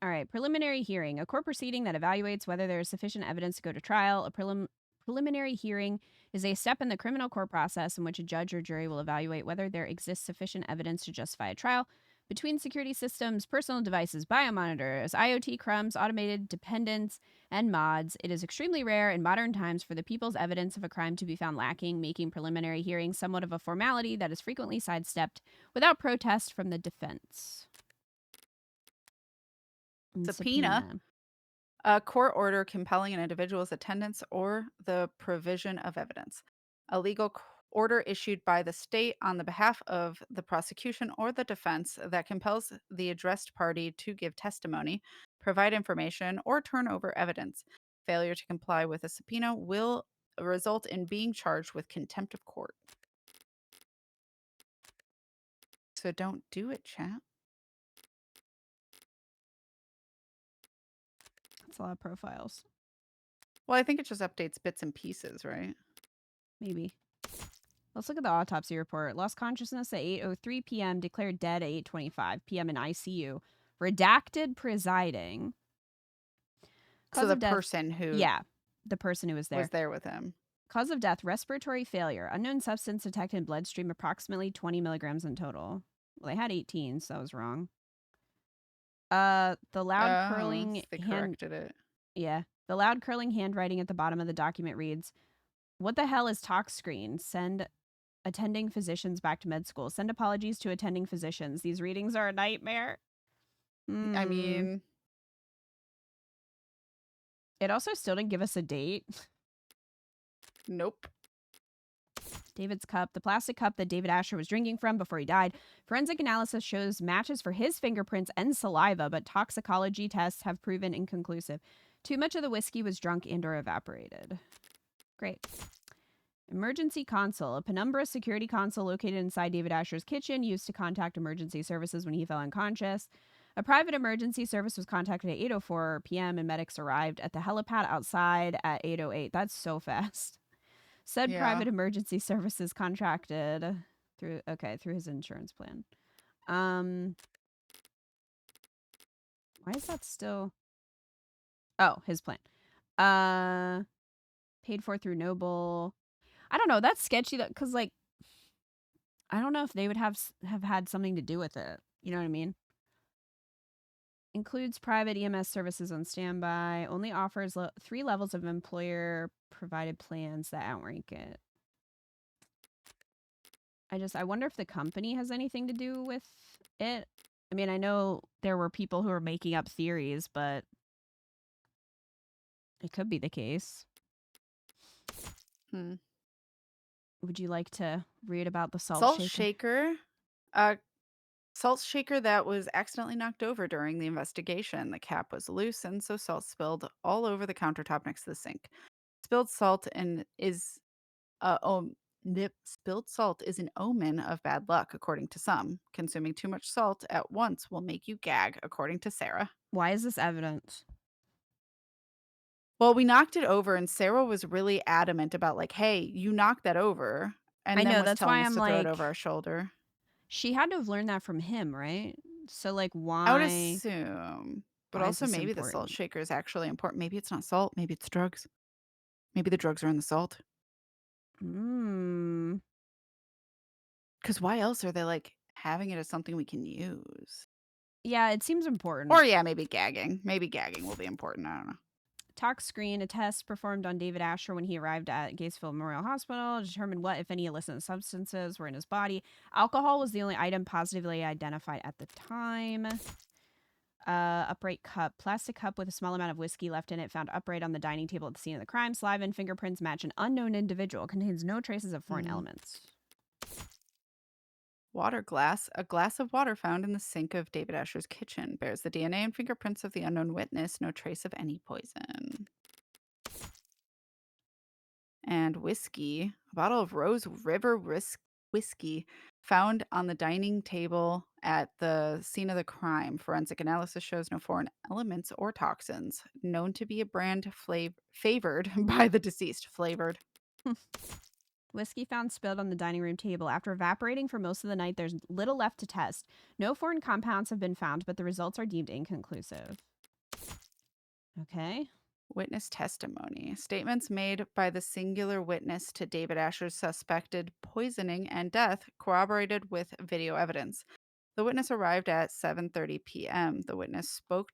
[SPEAKER 1] All right. Preliminary hearing. A court proceeding that evaluates whether there is sufficient evidence to go to trial. A preliminary hearing is a step in the criminal court process in which a judge or jury will evaluate whether there exists sufficient evidence to justify a trial. Between security systems, personal devices, biomonitors, IoT crumbs, automated dependents, and mods, it is extremely rare in modern times for the people's evidence of a crime to be found lacking, making preliminary hearings somewhat of a formality that is frequently sidestepped without protest from the defense.
[SPEAKER 3] Subpoena. A court order compelling an individual's attendance or the provision of evidence. A legal order issued by the state on the behalf of the prosecution or the defense that compels the addressed party to give testimony, provide information, or turn over evidence. Failure to comply with a subpoena will result in being charged with contempt of court. So don't do it, chat.
[SPEAKER 1] That's a lot of profiles.
[SPEAKER 3] Well, I think it just updates bits and pieces, right?
[SPEAKER 1] Maybe. Let's look at the autopsy report. Lost consciousness at 8:03 p.m. Declared dead at 8:25 p.m. in ICU. Redacted presiding. Cause
[SPEAKER 3] So the
[SPEAKER 1] of death,
[SPEAKER 3] person who
[SPEAKER 1] the person who was there.
[SPEAKER 3] was there with him.
[SPEAKER 1] Cause of death, respiratory failure. Unknown substance detected in bloodstream, approximately 20 milligrams in total. Well, they had 18, so that was wrong. The loud curling
[SPEAKER 3] They corrected it.
[SPEAKER 1] Yeah. The loud curling handwriting at the bottom of the document reads, "What the hell is talk screen? Send attending physicians back to med school. Send apologies to attending physicians. These readings are a nightmare."
[SPEAKER 3] I mean,
[SPEAKER 1] it also still didn't give us a date.
[SPEAKER 3] nope.
[SPEAKER 1] David's cup, the plastic cup that David Asher was drinking from before he died. Forensic analysis shows matches for his fingerprints and saliva, but toxicology tests have proven inconclusive. Too much of the whiskey was drunk and or evaporated. Great. Emergency console, a penumbra security console located inside David Asher's kitchen, used to contact emergency services when he fell unconscious. A private emergency service was contacted at 8:04 p.m. and medics arrived at the helipad outside at 8:08. That's so fast. Said private emergency services contracted through his insurance plan. Why is that still? Oh, his plan. Paid for through Noble. I don't know. That's sketchy because, like, I don't know if they would have had something to do with it. You know what I mean? Includes private EMS services on standby. Only offers 3 levels of employer provided plans that outrank it. I wonder if the company has anything to do with it. I mean, I know there were people who were making up theories, but it could be the case. Would you like to read about the salt shaker?
[SPEAKER 3] Salt shaker that was accidentally knocked over during the investigation. The cap was loose, and so salt spilled all over the countertop next to the sink. Spilled salt is spilled salt is an omen of bad luck, according to some. Consuming too much salt at once will make you gag, according to Sarah.
[SPEAKER 1] Why is this evidence?
[SPEAKER 3] Well, we knocked it over, and Sarah was really adamant about, like, hey, you knocked that over. And
[SPEAKER 1] I
[SPEAKER 3] then
[SPEAKER 1] know,
[SPEAKER 3] was
[SPEAKER 1] that's
[SPEAKER 3] telling
[SPEAKER 1] why
[SPEAKER 3] us
[SPEAKER 1] I'm
[SPEAKER 3] to throw it
[SPEAKER 1] like,
[SPEAKER 3] over our shoulder.
[SPEAKER 1] she had to have learned that from him, right? So, like, why?
[SPEAKER 3] I would assume. But
[SPEAKER 1] why is
[SPEAKER 3] also,
[SPEAKER 1] this
[SPEAKER 3] maybe the salt
[SPEAKER 1] important?
[SPEAKER 3] shaker is actually important. Maybe it's not salt. Maybe it's drugs. Maybe the drugs are in the salt.
[SPEAKER 1] Hmm.
[SPEAKER 3] Because why else are they, like, having it as something we can use?
[SPEAKER 1] Yeah, it seems important.
[SPEAKER 3] Or, yeah, maybe gagging. Maybe gagging will be important. I don't know.
[SPEAKER 1] Tox screen, a test performed on David Asher when he arrived at Gatesville Memorial Hospital determined what, if any, illicit substances were in his body. Alcohol was the only item positively identified at the time. Upright cup. Plastic cup with a small amount of whiskey left in it, found upright on the dining table at the scene of the crime. Saliva and fingerprints match an unknown individual. Contains no traces of foreign elements.
[SPEAKER 3] Water glass. A glass of water found in the sink of David Asher's kitchen bears the DNA and fingerprints of the unknown witness. No trace of any poison. And whiskey. A bottle of Rose River whiskey found on the dining table at the scene of the crime. Forensic analysis shows no foreign elements or toxins. Known to be a brand favored by the deceased. Flavored.
[SPEAKER 1] Whiskey found spilled on the dining room table. After evaporating for most of the night, there's little left to test. No foreign compounds have been found, but the results are deemed inconclusive. Okay.
[SPEAKER 3] Witness testimony. Statements made by the singular witness to David Asher's suspected poisoning and death corroborated with video evidence. The witness arrived at 7:30 p.m. The witness spoke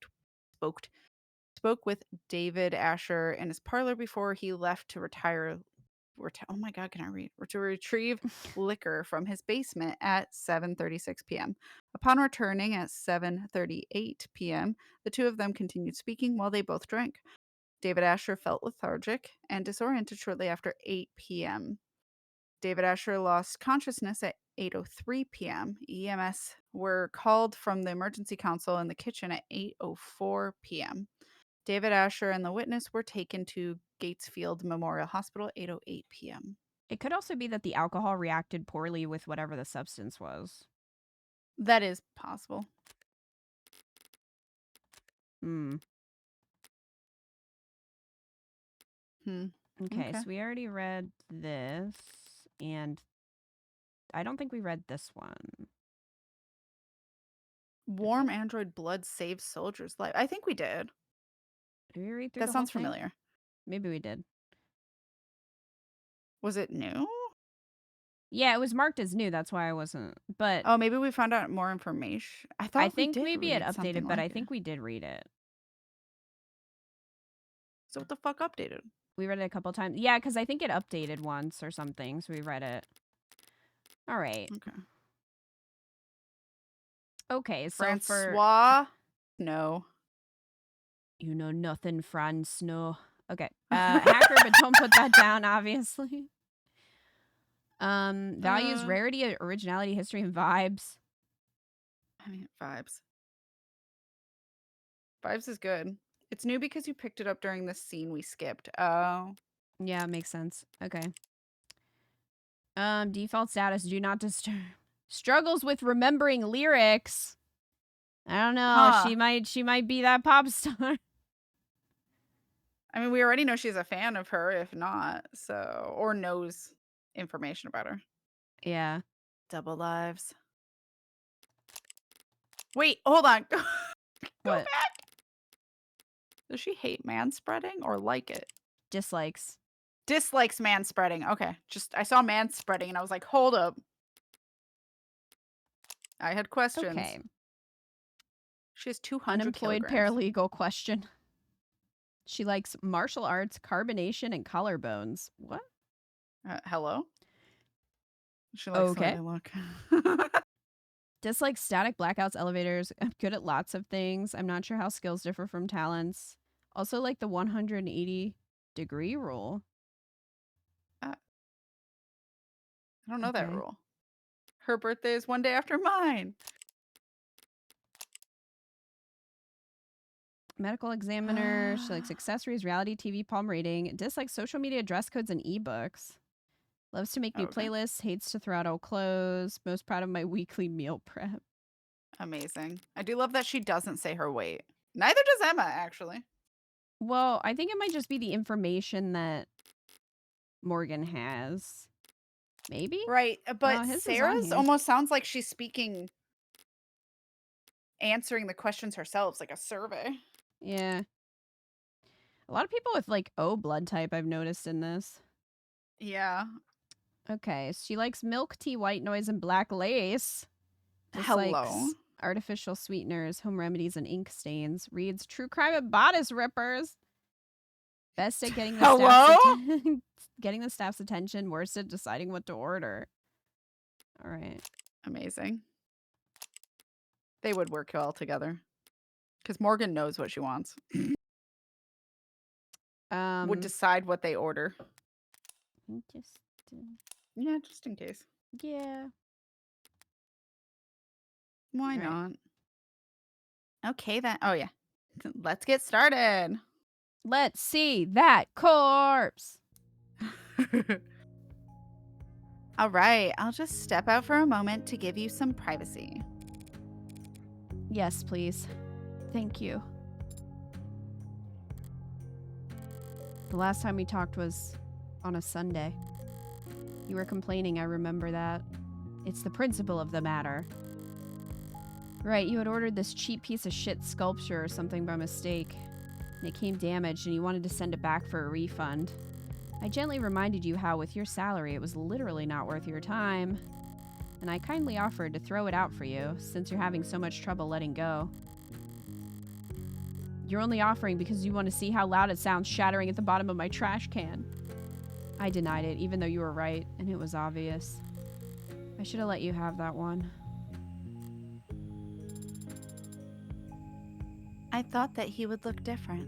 [SPEAKER 3] with David Asher in his parlor before he left to oh my God, can I read? To retrieve liquor from his basement at 7:36 p.m. Upon returning at 7:38 p.m., the two of them continued speaking while they both drank. David Asher felt lethargic and disoriented shortly after 8 p.m. David Asher lost consciousness at 8:03 p.m. EMS were called from the emergency console in the kitchen at 8:04 p.m. David Asher and the witness were taken to Gatesfield Memorial Hospital at 8:08 p.m.
[SPEAKER 1] It could also be that the alcohol reacted poorly with whatever the substance was.
[SPEAKER 3] That is possible.
[SPEAKER 1] Okay, so we already read this, and I don't think we read this one.
[SPEAKER 3] Warm android blood saves soldiers' life. I think we did.
[SPEAKER 1] Did we read through
[SPEAKER 3] that
[SPEAKER 1] the
[SPEAKER 3] sounds
[SPEAKER 1] whole thing?
[SPEAKER 3] familiar.
[SPEAKER 1] Maybe we did.
[SPEAKER 3] Was it new?
[SPEAKER 1] Yeah, it was marked as new. That's why I wasn't. But
[SPEAKER 3] oh, maybe we found out more information. I think
[SPEAKER 1] maybe it updated, but I think we did read it.
[SPEAKER 3] So what the fuck updated?
[SPEAKER 1] We read it a couple times. Yeah, because I think it updated once or something, so we read it. All right. Okay, so
[SPEAKER 3] Francois? No.
[SPEAKER 1] You know nothing, Franz. No. Okay. Hacker, but don't put that down, obviously. Values, rarity, originality, history, and vibes.
[SPEAKER 3] I mean, vibes. Vibes is good. It's new because you picked it up during the scene we skipped. Oh.
[SPEAKER 1] Yeah, makes sense. Okay. Default status, do not disturb. Struggles with remembering lyrics. I don't know. Huh. She might be that pop star.
[SPEAKER 3] I mean, we already know she's a fan of her, if not, so, or knows information about her.
[SPEAKER 1] Yeah.
[SPEAKER 3] Double lives. Wait, hold on. Go
[SPEAKER 1] what?
[SPEAKER 3] back. Does she hate manspreading or like it?
[SPEAKER 1] Dislikes.
[SPEAKER 3] Dislikes manspreading. Okay. I saw manspreading and I was like, hold up. I had questions.
[SPEAKER 1] Okay.
[SPEAKER 3] She has 200
[SPEAKER 1] Unemployed
[SPEAKER 3] kilograms.
[SPEAKER 1] paralegal question. She likes martial arts, carbonation, and collarbones. What?
[SPEAKER 3] Hello? She likes
[SPEAKER 1] Okay.
[SPEAKER 3] the way I look.
[SPEAKER 1] Dislikes static blackouts, elevators. I'm good at lots of things. I'm not sure how skills differ from talents. Also like the 180-degree rule.
[SPEAKER 3] I don't know that
[SPEAKER 1] Okay.
[SPEAKER 3] rule. Her birthday is one day after mine.
[SPEAKER 1] Medical examiner. She likes accessories, reality TV, palm reading. Dislikes social media, dress codes, and ebooks. Loves to make new
[SPEAKER 3] Okay.
[SPEAKER 1] playlists. Hates to throw out old clothes. Most proud of my weekly meal prep.
[SPEAKER 3] Amazing. I do love that she doesn't say her weight. Neither does Emma, actually.
[SPEAKER 1] Well, I think it might just be the information that Morgan has. Maybe?
[SPEAKER 3] Right, but
[SPEAKER 1] Well, his is on
[SPEAKER 3] Sarah's
[SPEAKER 1] here.
[SPEAKER 3] almost sounds like she's speaking, answering the questions herself, like a survey.
[SPEAKER 1] Yeah. A lot of people with like O blood type I've noticed in this.
[SPEAKER 3] Yeah.
[SPEAKER 1] Okay, she likes milk tea, white noise, and black lace.
[SPEAKER 3] Hello.
[SPEAKER 1] Dislikes artificial sweeteners, home remedies, and ink stains. Reads true crime and bodice rippers. Best at getting the
[SPEAKER 3] Hello?
[SPEAKER 1] getting the staff's attention. Worst at deciding what to order. All right.
[SPEAKER 3] Amazing. They would work well together. Because Morgan knows what she wants. Would decide what they order.
[SPEAKER 1] Just,
[SPEAKER 3] Yeah, just in case.
[SPEAKER 1] yeah.
[SPEAKER 3] Why
[SPEAKER 1] Right.
[SPEAKER 3] not? Okay, then. Oh, yeah. Let's get started.
[SPEAKER 1] Let's see that corpse.
[SPEAKER 2] All right, I'll just step out for a moment to give you some privacy.
[SPEAKER 1] Yes, please. Thank you. The last time we talked was on a Sunday. You were complaining, I remember that. It's the principle of the matter. Right, you had ordered this cheap piece of shit sculpture or something by mistake. And it came damaged and you wanted to send it back for a refund. I gently reminded you how with your salary it was literally not worth your time. And I kindly offered to throw it out for you, since you're having so much trouble letting go. You're only offering because you want to see how loud it sounds shattering at the bottom of my trash can. I denied it, even though you were right, and it was obvious. I should have let you have that one.
[SPEAKER 2] I thought that he would look different.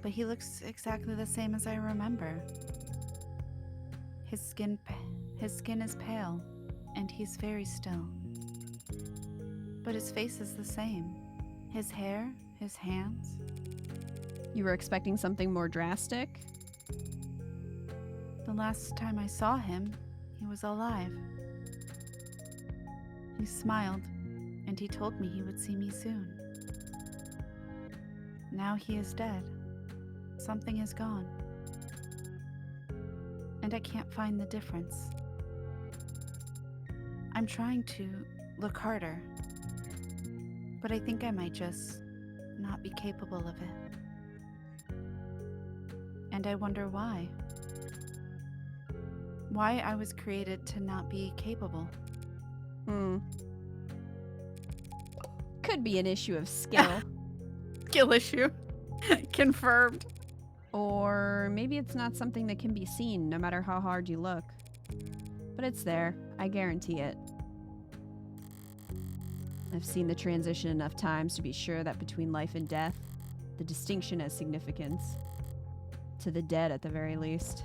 [SPEAKER 2] But he looks exactly the same as I remember. His skin is pale, and he's very still. But his face is the same. His hair, his hands.
[SPEAKER 1] You were expecting something more drastic?
[SPEAKER 2] The last time I saw him, he was alive. He smiled, and he told me he would see me soon. Now he is dead. Something is gone. And I can't find the difference. I'm trying to look harder, but I think I might just not be capable of it. And I wonder why. Why I was created to not be capable.
[SPEAKER 1] Could be an issue of skill.
[SPEAKER 3] Skill issue. Confirmed.
[SPEAKER 1] Or maybe it's not something that can be seen, no matter how hard you look. But it's there. I guarantee it. I've seen the transition enough times to be sure that between life and death, the distinction has significance. To the dead, at the very least.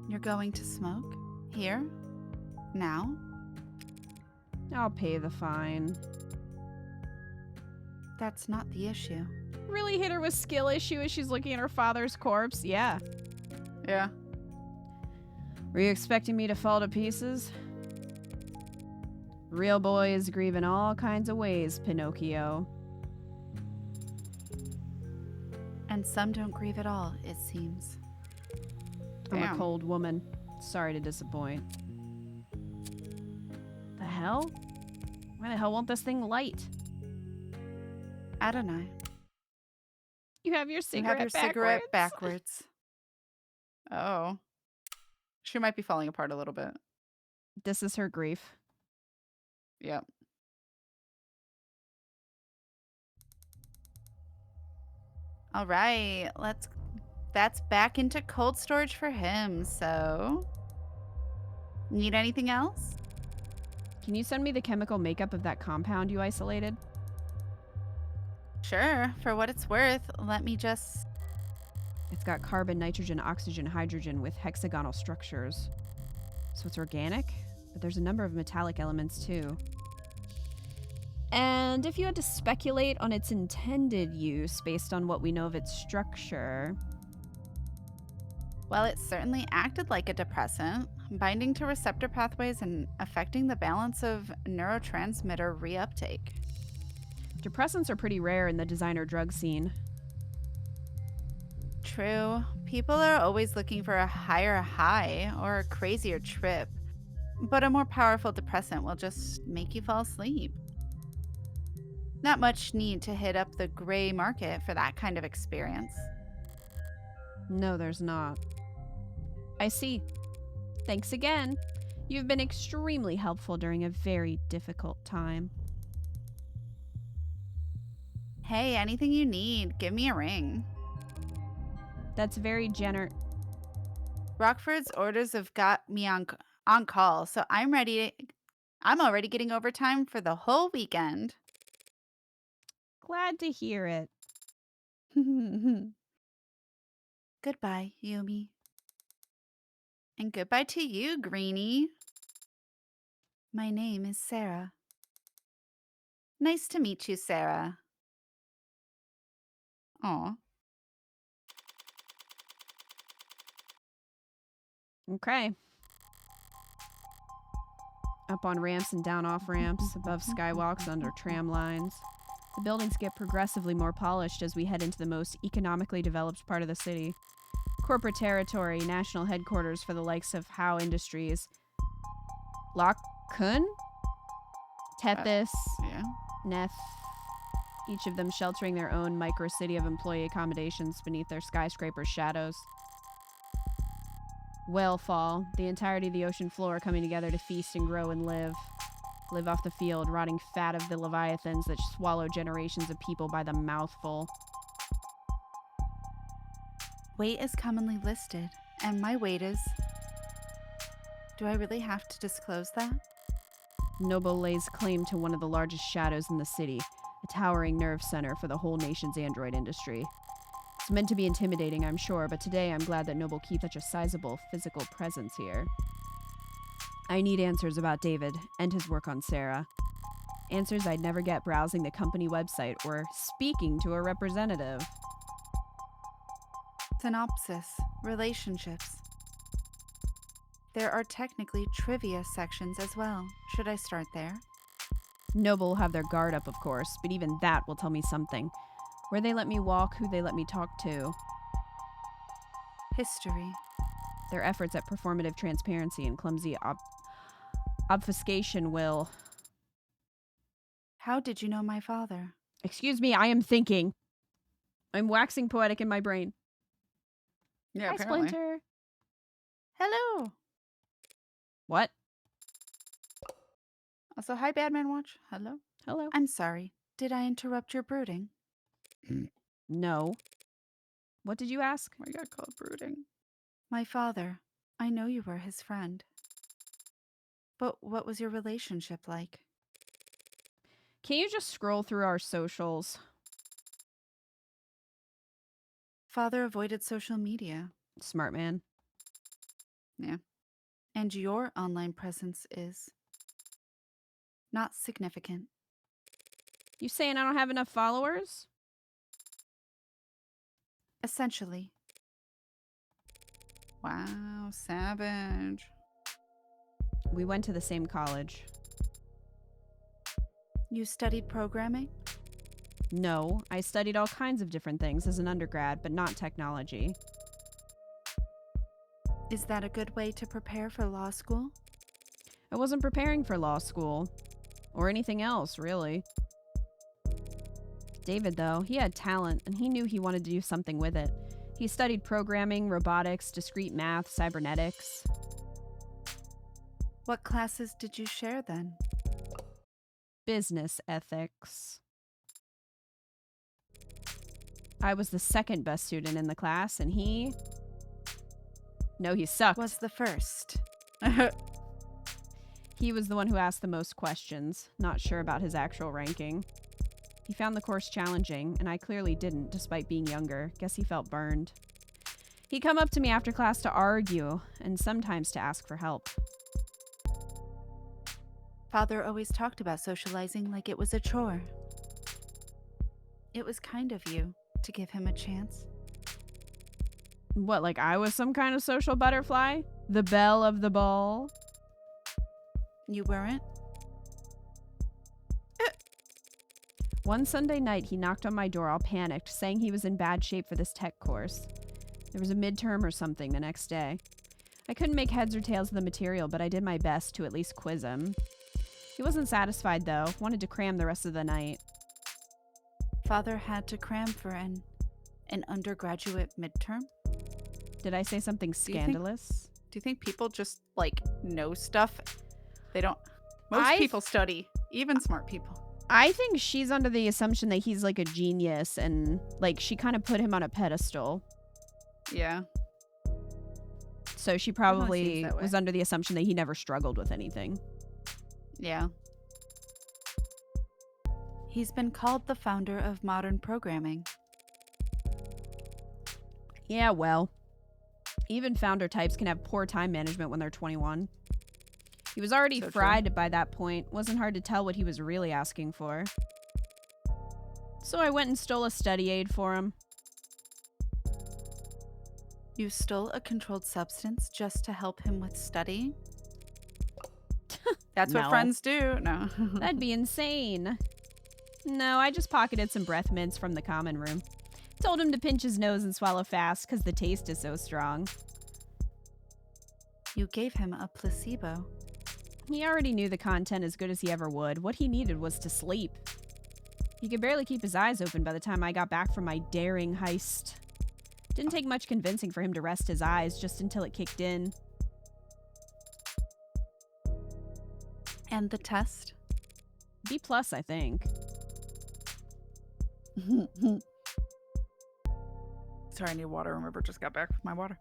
[SPEAKER 2] You're going to smoke? Here? Now?
[SPEAKER 1] I'll pay the fine.
[SPEAKER 2] That's not the issue.
[SPEAKER 1] Really hit her with skill issue as she's looking at her father's corpse? Yeah.
[SPEAKER 3] Yeah.
[SPEAKER 1] Were you expecting me to fall to pieces? Real boys grieve in all kinds of ways, Pinocchio.
[SPEAKER 2] And some don't grieve at all, it seems.
[SPEAKER 1] I'm a
[SPEAKER 3] Damn.
[SPEAKER 1] cold woman. Sorry to disappoint. The hell? Why the hell won't this thing light?
[SPEAKER 2] Adonai,
[SPEAKER 1] You have your
[SPEAKER 2] you
[SPEAKER 1] cigarette
[SPEAKER 2] have your cigarette backwards.
[SPEAKER 3] Oh. She might be falling apart a little bit.
[SPEAKER 1] This is her grief.
[SPEAKER 3] Yep. All right, that's back into cold storage for him, so need anything else?
[SPEAKER 1] Can you send me the chemical makeup of that compound you isolated?
[SPEAKER 3] Sure, for what it's worth. Let me just...
[SPEAKER 1] It's got carbon, nitrogen, oxygen, hydrogen with hexagonal structures. So it's organic, but there's a number of metallic elements too. And if you had to speculate on its intended use based on what we know of its structure...
[SPEAKER 3] Well, it certainly acted like a depressant, binding to receptor pathways and affecting the balance of neurotransmitter reuptake.
[SPEAKER 1] Depressants are pretty rare in the designer drug scene.
[SPEAKER 3] True. People are always looking for a higher high or a crazier trip, but a more powerful depressant will just make you fall asleep. Not much need to hit up the gray market for that kind of experience.
[SPEAKER 1] No, there's not. I see. Thanks again. You've been extremely helpful during a very difficult time.
[SPEAKER 3] Hey, anything you need, give me a ring.
[SPEAKER 1] That's very
[SPEAKER 3] Rockford's orders have got me on call, so I'm already getting overtime for the whole weekend.
[SPEAKER 1] Glad to hear it.
[SPEAKER 3] Goodbye, Yumi. And goodbye to you, Greenie. My name is Sarah. Nice to meet you, Sarah. Aw.
[SPEAKER 1] Okay. Up on ramps and down off ramps, above skywalks, under tram lines. The buildings get progressively more polished as we head into the most economically developed part of the city. Corporate territory, national headquarters for the likes of Howe Industries. Kun? Tethys,
[SPEAKER 3] Yeah.
[SPEAKER 1] Neth, each of them sheltering their own micro-city of employee accommodations beneath their skyscraper shadows. Whalefall, the entirety of the ocean floor coming together to feast and grow and live. Live off the field, rotting fat of the leviathans that swallow generations of people by the mouthful.
[SPEAKER 3] Weight is commonly listed, and my weight is... Do I really have to disclose that?
[SPEAKER 1] Noble lays claim to one of the largest shadows in the city, a towering nerve center for the whole nation's android industry. It's meant to be intimidating, I'm sure, but today I'm glad that Noble keeps such a sizable physical presence here. I need answers about David and his work on Sarah. Answers I'd never get browsing the company website or speaking to a representative.
[SPEAKER 3] Synopsis. Relationships. There are technically trivia sections as well. Should I start there?
[SPEAKER 1] Noble will have their guard up, of course, but even that will tell me something. Where they let me walk, who they let me talk to.
[SPEAKER 3] History.
[SPEAKER 1] Their efforts at performative transparency and clumsy obfuscation will...
[SPEAKER 3] How did you know my father?
[SPEAKER 1] Excuse me, I am thinking. I'm waxing poetic in my brain.
[SPEAKER 3] Yeah,
[SPEAKER 1] Hi,
[SPEAKER 3] apparently.
[SPEAKER 1] Splinter.
[SPEAKER 3] Hello.
[SPEAKER 1] What?
[SPEAKER 3] Also, hi, Badman Watch. Hello.
[SPEAKER 1] Hello.
[SPEAKER 3] I'm sorry. Did I interrupt your brooding?
[SPEAKER 1] No. What did you ask?
[SPEAKER 3] Why you got called brooding? My father. I know you were his friend. But what was your relationship like?
[SPEAKER 1] Can you just scroll through our socials?
[SPEAKER 3] Father avoided social media.
[SPEAKER 1] Smart man.
[SPEAKER 3] Yeah. And your online presence is not significant.
[SPEAKER 1] You saying I don't have enough followers?
[SPEAKER 3] Essentially. Wow, savage.
[SPEAKER 1] We went to the same college.
[SPEAKER 3] You studied programming?
[SPEAKER 1] No, I studied all kinds of different things as an undergrad, but not technology.
[SPEAKER 3] Is that a good way to prepare for law school?
[SPEAKER 1] I wasn't preparing for law school. Or anything else, really. David, though, he had talent, and he knew he wanted to do something with it. He studied programming, robotics, discrete math, cybernetics.
[SPEAKER 2] What classes did you share then?
[SPEAKER 1] Business ethics. I was the second best student in the class, and he... No, he sucked.
[SPEAKER 2] Was the first.
[SPEAKER 1] He was the one who asked the most questions, not sure about his actual ranking. He found the course challenging, and I clearly didn't, despite being younger. Guess he felt burned. He'd come up to me after class to argue, and sometimes to ask for help.
[SPEAKER 2] Father always talked about socializing like it was a chore. It was kind of you to give him a chance.
[SPEAKER 1] What, like I was some kind of social butterfly? The belle of the ball?
[SPEAKER 2] You weren't?
[SPEAKER 1] One Sunday night, he knocked on my door all panicked, saying he was in bad shape for this tech course. There was a midterm or something the next day. I couldn't make heads or tails of the material, but I did my best to at least quiz him. He wasn't satisfied, though, wanted to cram the rest of the night.
[SPEAKER 2] Father had to cram for an undergraduate midterm?
[SPEAKER 1] Did I say something scandalous?
[SPEAKER 3] Do you think people just, like, know stuff? They don't... Most people study, even smart people.
[SPEAKER 1] I think she's under the assumption that he's, like, a genius, and, like, she kind of put him on a pedestal.
[SPEAKER 3] Yeah.
[SPEAKER 1] So she
[SPEAKER 3] Definitely
[SPEAKER 1] probably
[SPEAKER 3] seems that way.
[SPEAKER 1] was under the assumption that he never struggled with anything.
[SPEAKER 3] Yeah.
[SPEAKER 2] He's been called the founder of modern programming.
[SPEAKER 1] Yeah, well. Even founder types can have poor time management when they're 21. He was already
[SPEAKER 3] So true.
[SPEAKER 1] fried by that point. Wasn't hard to tell what he was really asking for. So I went and stole a study aid for him.
[SPEAKER 2] You stole a controlled substance just to help him with studying?
[SPEAKER 3] That's
[SPEAKER 1] No.
[SPEAKER 3] what friends do. No.
[SPEAKER 1] That'd be insane. No, I just pocketed some breath mints from the common room. Told him to pinch his nose and swallow fast because the taste is so strong.
[SPEAKER 2] You gave him a placebo.
[SPEAKER 1] He already knew the content as good as he ever would. What he needed was to sleep. He could barely keep his eyes open by the time I got back from my daring heist. Didn't take much convincing for him to rest his eyes just until it kicked in.
[SPEAKER 2] And the test?
[SPEAKER 1] B+, I think.
[SPEAKER 3] Sorry, I need water. Remember, just got back with my water.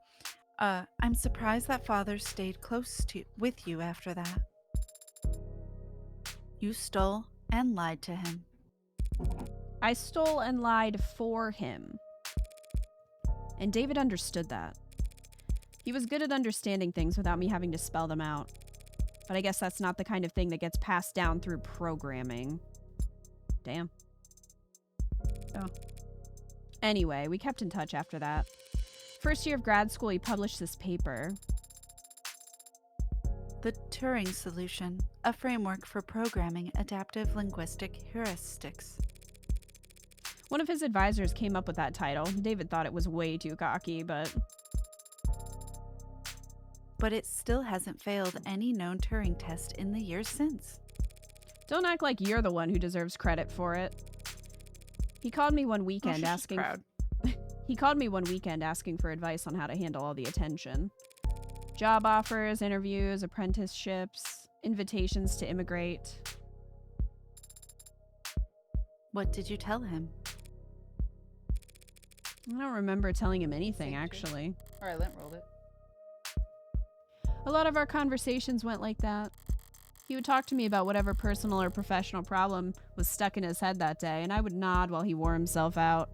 [SPEAKER 2] I'm surprised that Father stayed with you after that. You stole and lied to him.
[SPEAKER 1] I stole and lied for him. And David understood that. He was good at understanding things without me having to spell them out. But I guess that's not the kind of thing that gets passed down through programming. Damn.
[SPEAKER 3] Oh.
[SPEAKER 1] Anyway, we kept in touch after that. First year of grad school, he published this paper.
[SPEAKER 2] The Turing Solution, a framework for programming adaptive linguistic heuristics.
[SPEAKER 1] One of his advisors came up with that title. David thought it was way too cocky, but
[SPEAKER 2] But it still hasn't failed any known Turing test in the years since.
[SPEAKER 1] don't act like you're the one who deserves credit for it. He called me one weekend
[SPEAKER 3] she's just
[SPEAKER 1] asking
[SPEAKER 3] proud.
[SPEAKER 1] He called me one weekend asking for advice on how to handle all the attention. Job offers, interviews, apprenticeships, invitations to immigrate.
[SPEAKER 2] What did you tell him?
[SPEAKER 1] I don't remember telling him anything,
[SPEAKER 3] Thank you.
[SPEAKER 1] actually.
[SPEAKER 3] All right, lint rolled it.
[SPEAKER 1] A lot of our conversations went like that. He would talk to me about whatever personal or professional problem was stuck in his head that day, and I would nod while he wore himself out.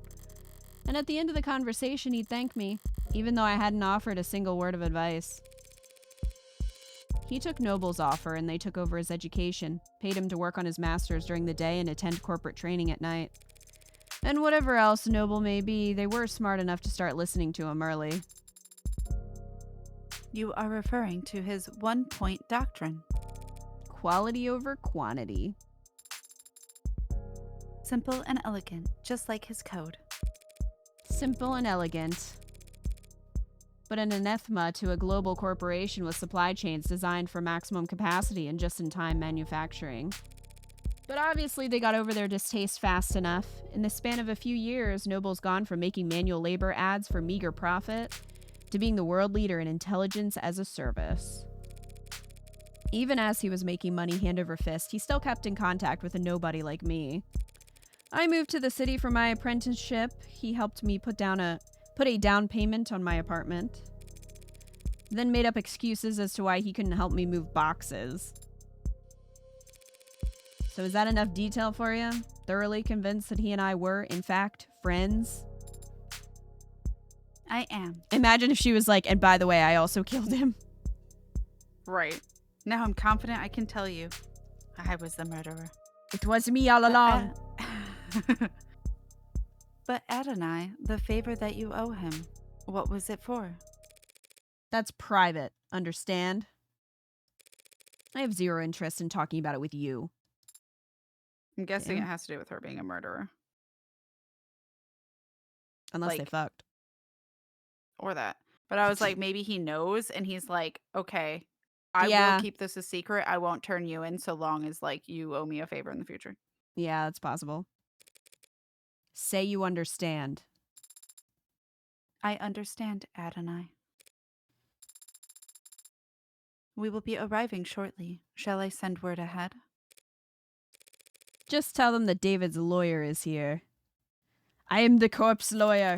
[SPEAKER 1] And at the end of the conversation, he'd thank me, even though I hadn't offered a single word of advice. He took Noble's offer, and they took over his education, paid him to work on his master's during the day and attend corporate training at night. And whatever else Noble may be, they were smart enough to start listening to him early.
[SPEAKER 2] You are referring to his one-point doctrine.
[SPEAKER 1] Quality over quantity.
[SPEAKER 2] Simple and elegant, just like his code.
[SPEAKER 1] Simple and elegant. But an anathema to a global corporation with supply chains designed for maximum capacity and just-in-time manufacturing. But obviously they got over their distaste fast enough. In the span of a few years, Noble's gone from making manual labor ads for meager profit to being the world leader in intelligence as a service. Even as he was making money hand over fist, he still kept in contact with a nobody like me. I moved to the city for my apprenticeship. He helped me put a down payment on my apartment. Then made up excuses as to why he couldn't help me move boxes. So is that enough detail for you? Thoroughly convinced that he and I were, in fact, friends?
[SPEAKER 2] I am.
[SPEAKER 1] Imagine if she was like, and by the way, I also killed him.
[SPEAKER 3] Right. Now I'm confident I can tell you I was the murderer.
[SPEAKER 1] It was me all along.
[SPEAKER 2] But Adonai, the favor that you owe him, what was it for?
[SPEAKER 1] That's private, understand? I have zero interest in talking about it with you.
[SPEAKER 3] I'm guessing
[SPEAKER 1] Yeah.
[SPEAKER 3] it has to do with her being a murderer.
[SPEAKER 1] Unless they
[SPEAKER 3] Like-
[SPEAKER 1] fucked.
[SPEAKER 3] Or that. But I was like, maybe he knows and he's like, okay, I
[SPEAKER 1] Yeah.
[SPEAKER 3] will keep this a secret. I won't turn you in so long as like you owe me a favor in the future.
[SPEAKER 1] Yeah, that's possible. Say you understand.
[SPEAKER 2] I understand, Adonai. We will be arriving shortly. Shall I send word ahead?
[SPEAKER 1] Just tell them that David's lawyer is here. I am the corpse lawyer.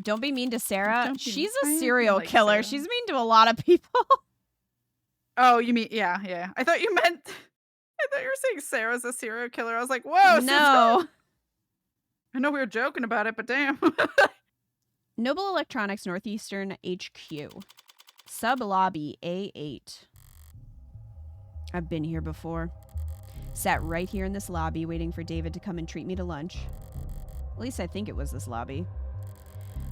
[SPEAKER 1] Don't be mean to Sarah.
[SPEAKER 3] Don't be-
[SPEAKER 1] She's
[SPEAKER 3] I
[SPEAKER 1] a
[SPEAKER 3] don't
[SPEAKER 1] serial
[SPEAKER 3] like
[SPEAKER 1] killer.
[SPEAKER 3] Sarah.
[SPEAKER 1] She's mean to a lot of people.
[SPEAKER 3] Oh, you mean, yeah. I thought you meant, I thought you were saying Sarah's a serial killer. I was like, whoa.
[SPEAKER 1] No.
[SPEAKER 3] I know we were joking about it, but damn.
[SPEAKER 1] Noble Electronics Northeastern HQ. Sub-lobby A8. I've been here before. Sat right here in this lobby waiting for David to come and treat me to lunch. At least I think it was this lobby.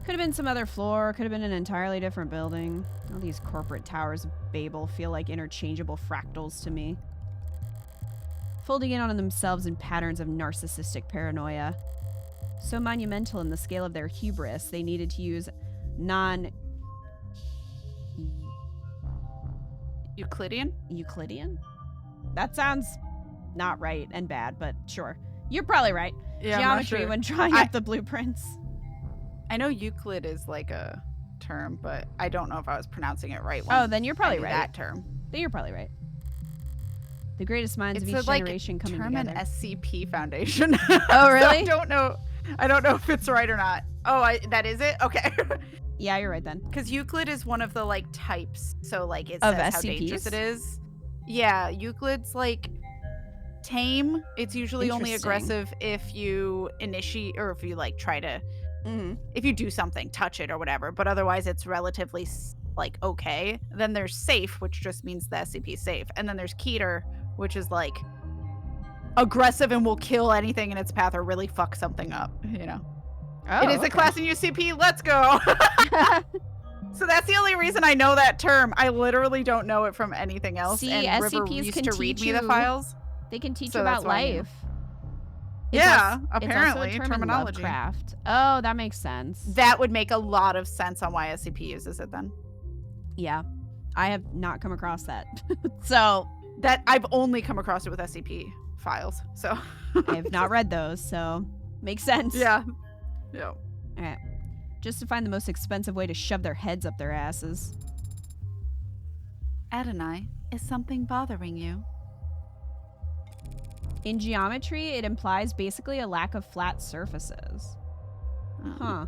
[SPEAKER 1] Could have been some other floor, could have been an entirely different building. All these corporate towers of Babel feel like interchangeable fractals to me. Folding in on themselves in patterns of narcissistic paranoia. So monumental in the scale of their hubris, they needed to use
[SPEAKER 3] Euclidean?
[SPEAKER 1] Euclidean? That sounds not right and bad, but sure. You're probably right.
[SPEAKER 3] Yeah, I'm not
[SPEAKER 1] Geometry
[SPEAKER 3] sure.
[SPEAKER 1] when drawing up the blueprints.
[SPEAKER 3] I know Euclid is like a term, but I don't know if I was pronouncing it right.
[SPEAKER 1] Oh, then you're
[SPEAKER 3] I
[SPEAKER 1] probably
[SPEAKER 3] knew
[SPEAKER 1] right.
[SPEAKER 3] that term.
[SPEAKER 1] Then you're probably right. The greatest minds
[SPEAKER 3] It's
[SPEAKER 1] of each
[SPEAKER 3] a, like,
[SPEAKER 1] generation coming
[SPEAKER 3] term in
[SPEAKER 1] together.
[SPEAKER 3] SCP Foundation.
[SPEAKER 1] Oh,
[SPEAKER 3] So
[SPEAKER 1] really?
[SPEAKER 3] I don't know if it's right or not. Oh, that is it? Okay.
[SPEAKER 1] Yeah, you're right then.
[SPEAKER 3] Because Euclid is one of the like types. So like it
[SPEAKER 1] Of
[SPEAKER 3] says how dangerous
[SPEAKER 1] SCPs?
[SPEAKER 3] it is. Yeah, Euclid's like tame. It's usually only
[SPEAKER 1] Interesting.
[SPEAKER 3] aggressive if you initiate or if you like try to if you do something, touch it or whatever. But otherwise it's relatively like okay. Then there's safe, which just means the SCP is safe. And then there's Keter, which is like aggressive and will kill anything in its path or really fuck something up, you know.
[SPEAKER 1] Oh,
[SPEAKER 3] It is a class in UCP. Let's go. So that's the only reason I know that term. I literally don't know it from anything else.
[SPEAKER 1] See,
[SPEAKER 3] and River
[SPEAKER 1] SCPs
[SPEAKER 3] used
[SPEAKER 1] can
[SPEAKER 3] to read
[SPEAKER 1] teach
[SPEAKER 3] me the
[SPEAKER 1] you-
[SPEAKER 3] files.
[SPEAKER 1] They can teach
[SPEAKER 3] So
[SPEAKER 1] you about
[SPEAKER 3] that's why I knew.
[SPEAKER 1] life.
[SPEAKER 3] Yeah,
[SPEAKER 1] It's also
[SPEAKER 3] apparently
[SPEAKER 1] a term in
[SPEAKER 3] terminology.
[SPEAKER 1] Lovecraft. Oh, that makes sense.
[SPEAKER 3] That would make a lot of sense on why SCP uses it then.
[SPEAKER 1] Yeah. I have not come across that. So,
[SPEAKER 3] That I've only come across it with SCP files. So
[SPEAKER 1] I have not read those, so makes sense.
[SPEAKER 3] yeah.
[SPEAKER 1] All right. Just to find the most expensive way to shove their heads up their asses.
[SPEAKER 2] Adonai, is something bothering you?
[SPEAKER 1] In geometry, it implies basically a lack of flat surfaces. Huh.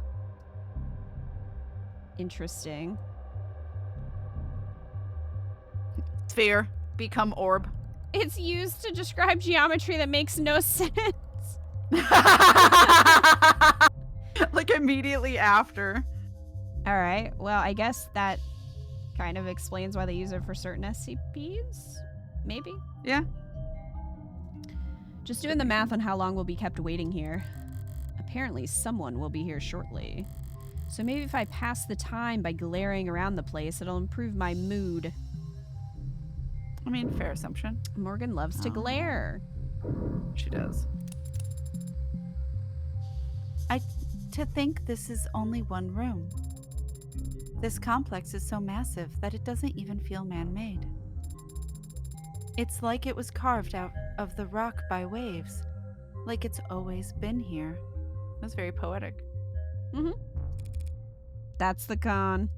[SPEAKER 1] Interesting.
[SPEAKER 3] Sphere. Become orb.
[SPEAKER 1] It's used to describe geometry that makes no sense.
[SPEAKER 3] Like immediately after.
[SPEAKER 1] All right. Well, I guess that kind of explains why they use it for certain SCPs. Maybe.
[SPEAKER 3] Yeah.
[SPEAKER 1] Just doing the math on how long we'll be kept waiting here. Apparently, someone will be here shortly. So maybe if I pass the time by glaring around the place, it'll improve my mood.
[SPEAKER 3] I mean, fair assumption.
[SPEAKER 1] Morgan loves to glare.
[SPEAKER 3] She does.
[SPEAKER 2] To think this is only one room. This complex is so massive that it doesn't even feel man-made. It's like it was carved out of the rock by waves, like it's always been here.
[SPEAKER 3] That's very poetic.
[SPEAKER 1] That's the con.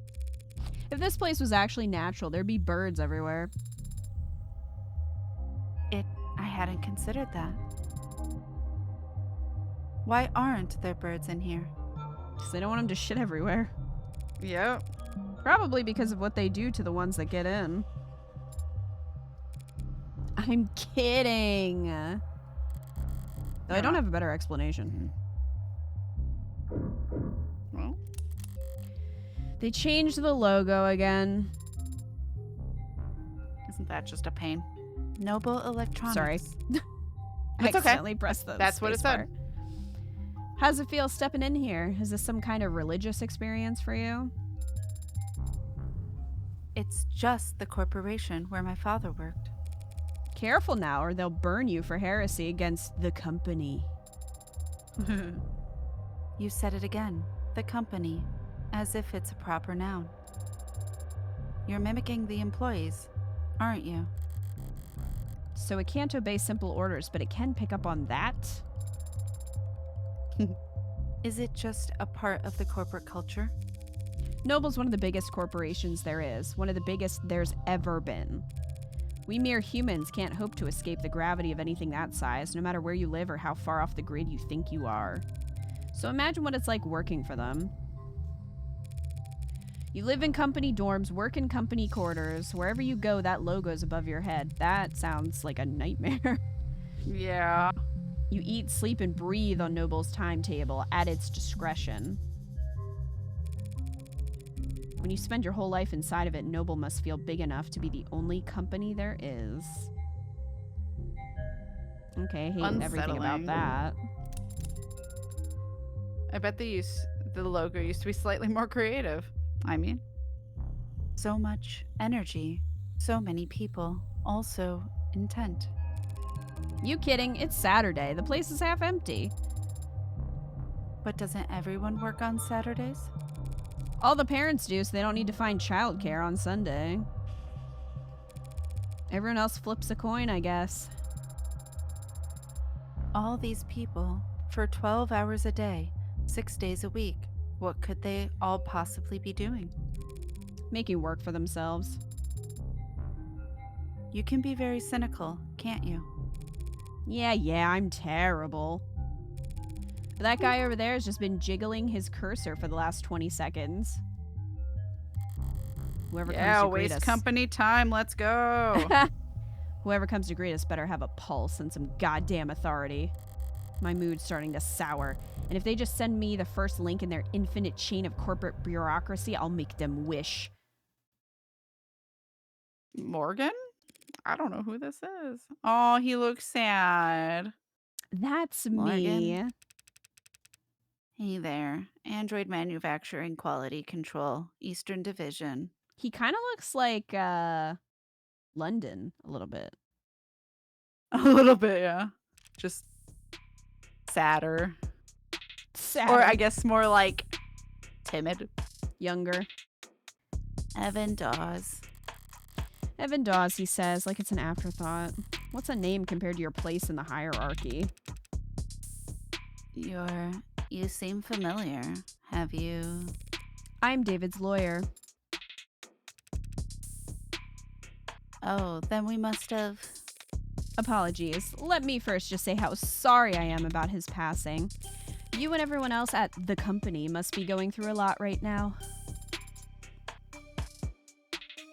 [SPEAKER 1] If this place was actually natural, there'd be birds everywhere.
[SPEAKER 2] I hadn't considered that. Why aren't there birds in here?
[SPEAKER 1] Because they don't want them to shit everywhere.
[SPEAKER 3] Yep.
[SPEAKER 1] Probably because of what they do to the ones that get in. I'm kidding. Though I don't have a better explanation.
[SPEAKER 3] Well,
[SPEAKER 1] They changed the logo again.
[SPEAKER 3] isn't that just a pain?
[SPEAKER 2] Noble Electronics.
[SPEAKER 1] Sorry. I
[SPEAKER 3] It's okay.
[SPEAKER 1] accidentally pressed the
[SPEAKER 3] That's what it
[SPEAKER 1] space
[SPEAKER 3] said.
[SPEAKER 1] bar. How's it feel stepping in here? Is this some kind of religious experience for you?
[SPEAKER 2] It's just the corporation where my father worked.
[SPEAKER 1] Careful now, or they'll burn you for heresy against the company.
[SPEAKER 2] You said it again. The company. As if it's a proper noun. You're mimicking the employees, aren't you?
[SPEAKER 1] So it can't obey simple orders, but it can pick up on that?
[SPEAKER 2] Is it just a part of the corporate culture?
[SPEAKER 1] Noble's one of the biggest corporations there is, one of the biggest there's ever been. We mere humans can't hope to escape the gravity of anything that size, no matter where you live or how far off the grid you think you are. So imagine what it's like working for them. You live in company dorms, work in company quarters. Wherever you go, that logo's above your head. That sounds like a nightmare.
[SPEAKER 3] Yeah.
[SPEAKER 1] You eat, sleep, and breathe on Noble's timetable at its discretion. When you spend your whole life inside of it, Noble must feel big enough to be the only company there is. Okay, hating everything about
[SPEAKER 3] Unsettling.
[SPEAKER 1] that.
[SPEAKER 3] I bet the logo used to be slightly more creative. I mean,
[SPEAKER 2] So much energy. So many people. Also intent.
[SPEAKER 1] You kidding? It's Saturday. The place is half empty.
[SPEAKER 2] But doesn't everyone work on Saturdays?
[SPEAKER 1] All the parents do, so they don't need to find childcare on Sunday. Everyone else flips a coin, I guess.
[SPEAKER 2] All these people, for 12 hours a day, 6 days a week, what could they all possibly be doing?
[SPEAKER 1] Making work for themselves.
[SPEAKER 2] You can be very cynical, can't you?
[SPEAKER 1] Yeah, I'm terrible. But that guy over there has just been jiggling his cursor for the last 20 seconds. Whoever comes to greet
[SPEAKER 3] waste
[SPEAKER 1] us.
[SPEAKER 3] company time. Let's go.
[SPEAKER 1] Whoever comes to greet us better have a pulse and some goddamn authority. My mood's starting to sour. And if they just send me the first link in their infinite chain of corporate bureaucracy, I'll make them wish.
[SPEAKER 3] Morgan? I don't know who this is. Oh, he looks sad.
[SPEAKER 1] That's me.
[SPEAKER 2] Morgan. Hey there. Android Manufacturing Quality Control, Eastern Division.
[SPEAKER 1] He kind of looks like London a little bit.
[SPEAKER 3] A little bit, yeah. Just sadder.
[SPEAKER 1] Sad.
[SPEAKER 3] Or I guess more like timid.
[SPEAKER 1] Younger.
[SPEAKER 2] Evan Dawes.
[SPEAKER 1] Evan Dawes, he says, like it's an afterthought. What's a name compared to your place in the hierarchy?
[SPEAKER 2] You seem familiar. Have you?
[SPEAKER 1] I'm David's lawyer.
[SPEAKER 2] Oh, then we must have.
[SPEAKER 1] Apologies. Let me first just say how sorry I am about his passing. You and everyone else at the company must be going through a lot right now.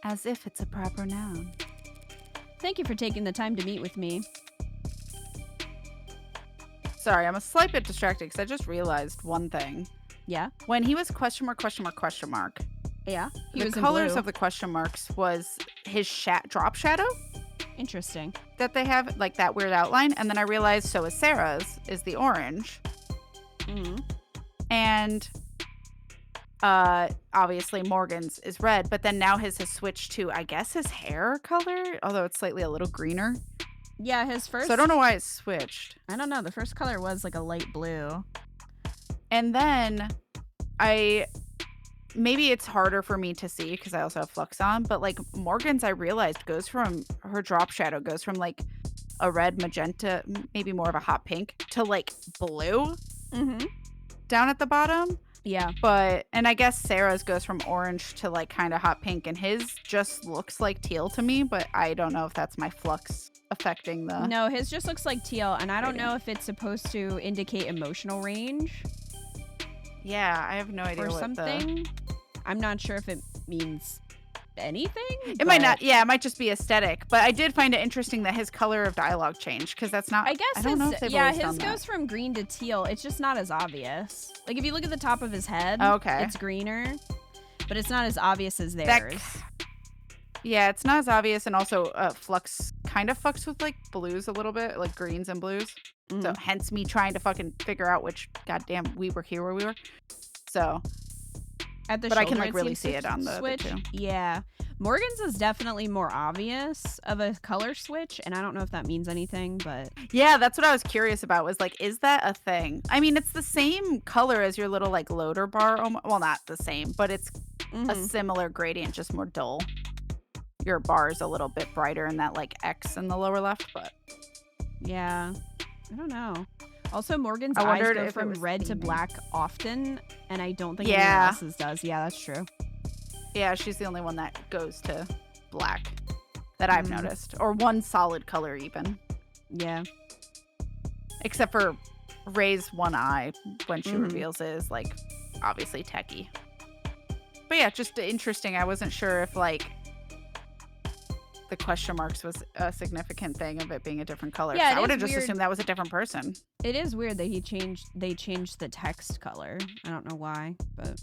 [SPEAKER 2] As if it's a proper noun.
[SPEAKER 1] Thank you for taking the time to meet with me.
[SPEAKER 3] Sorry, I'm a slight bit distracted because I just realized one thing.
[SPEAKER 1] Yeah?
[SPEAKER 3] When he was question mark, question mark, question mark,
[SPEAKER 1] Yeah? He
[SPEAKER 3] the
[SPEAKER 1] was in
[SPEAKER 3] colors
[SPEAKER 1] blue.
[SPEAKER 3] of the question marks was his drop shadow
[SPEAKER 1] Interesting.
[SPEAKER 3] that they have, like that weird outline. And then I realized so is Sarah's, is the orange.
[SPEAKER 1] Mm-hmm.
[SPEAKER 3] And obviously Morgan's is red, but then now his has switched to, I guess, his hair color, although it's slightly a little greener.
[SPEAKER 1] Yeah, his first...
[SPEAKER 3] So I don't know why it switched.
[SPEAKER 1] I don't know. The first color was like a light blue.
[SPEAKER 3] And then maybe it's harder for me to see because I also have flux on, but like Morgan's, I realized goes from, her drop shadow goes from like a red, magenta, maybe more of a hot pink, to like blue
[SPEAKER 1] Mm-hmm.
[SPEAKER 3] down at the bottom.
[SPEAKER 1] Yeah.
[SPEAKER 3] and I guess Sarah's goes from orange to like kind of hot pink, and his just looks like teal to me, but I don't know if that's my flux affecting the.
[SPEAKER 1] No, his just looks like teal, and I don't
[SPEAKER 3] gradient.
[SPEAKER 1] know if it's supposed to indicate emotional range
[SPEAKER 3] Yeah, I have no idea
[SPEAKER 1] or
[SPEAKER 3] what
[SPEAKER 1] something. I'm not sure if it means anything.
[SPEAKER 3] It might not. Yeah, it might just be aesthetic. But I did find it interesting that his color of dialogue changed, because that's not.
[SPEAKER 1] I guess
[SPEAKER 3] I don't know if they've
[SPEAKER 1] yeah,
[SPEAKER 3] always
[SPEAKER 1] his
[SPEAKER 3] done
[SPEAKER 1] goes
[SPEAKER 3] that.
[SPEAKER 1] from green to teal. It's just not as obvious. Like if you look at the top of his head,
[SPEAKER 3] Okay.
[SPEAKER 1] it's greener, but it's not as obvious as theirs.
[SPEAKER 3] Yeah, it's not as obvious, and also flux kind of fucks with like blues a little bit, like greens and blues.
[SPEAKER 1] Mhm.
[SPEAKER 3] So hence me trying to fucking figure out which goddamn we were here where we were. So,
[SPEAKER 1] At the
[SPEAKER 3] but I can
[SPEAKER 1] shoulder,
[SPEAKER 3] like really
[SPEAKER 1] seems
[SPEAKER 3] see
[SPEAKER 1] to
[SPEAKER 3] it on the
[SPEAKER 1] switch.
[SPEAKER 3] two.
[SPEAKER 1] Yeah, Morgan's is definitely more obvious of a color switch, and I don't know if that means anything, but
[SPEAKER 3] Yeah, that's what I was curious about. Was like, is that a thing? I mean, it's the same color as your little like loader bar. Well, not the same, but it's a similar gradient, just more dull. Your bar is a little bit brighter in that like X in the lower left, but
[SPEAKER 1] yeah, I don't know. Also, Morgan's
[SPEAKER 3] I
[SPEAKER 1] eyes
[SPEAKER 3] wondered
[SPEAKER 1] go
[SPEAKER 3] if it
[SPEAKER 1] from
[SPEAKER 3] was
[SPEAKER 1] red to
[SPEAKER 3] theming.
[SPEAKER 1] black often, and I don't think anyone
[SPEAKER 3] Yeah.
[SPEAKER 1] else's does. Yeah, that's true.
[SPEAKER 3] Yeah, she's the only one that goes to black that I've noticed, or one solid color even,
[SPEAKER 1] Yeah.
[SPEAKER 3] except for Ray's one eye when she reveals it is like obviously techie. But yeah, just interesting. I wasn't sure if like the question marks was a significant thing of it being a different color.
[SPEAKER 1] Yeah, it
[SPEAKER 3] I would
[SPEAKER 1] is
[SPEAKER 3] have just
[SPEAKER 1] weird.
[SPEAKER 3] assumed that was a different person.
[SPEAKER 1] It is weird that they changed the text color. I don't know why, but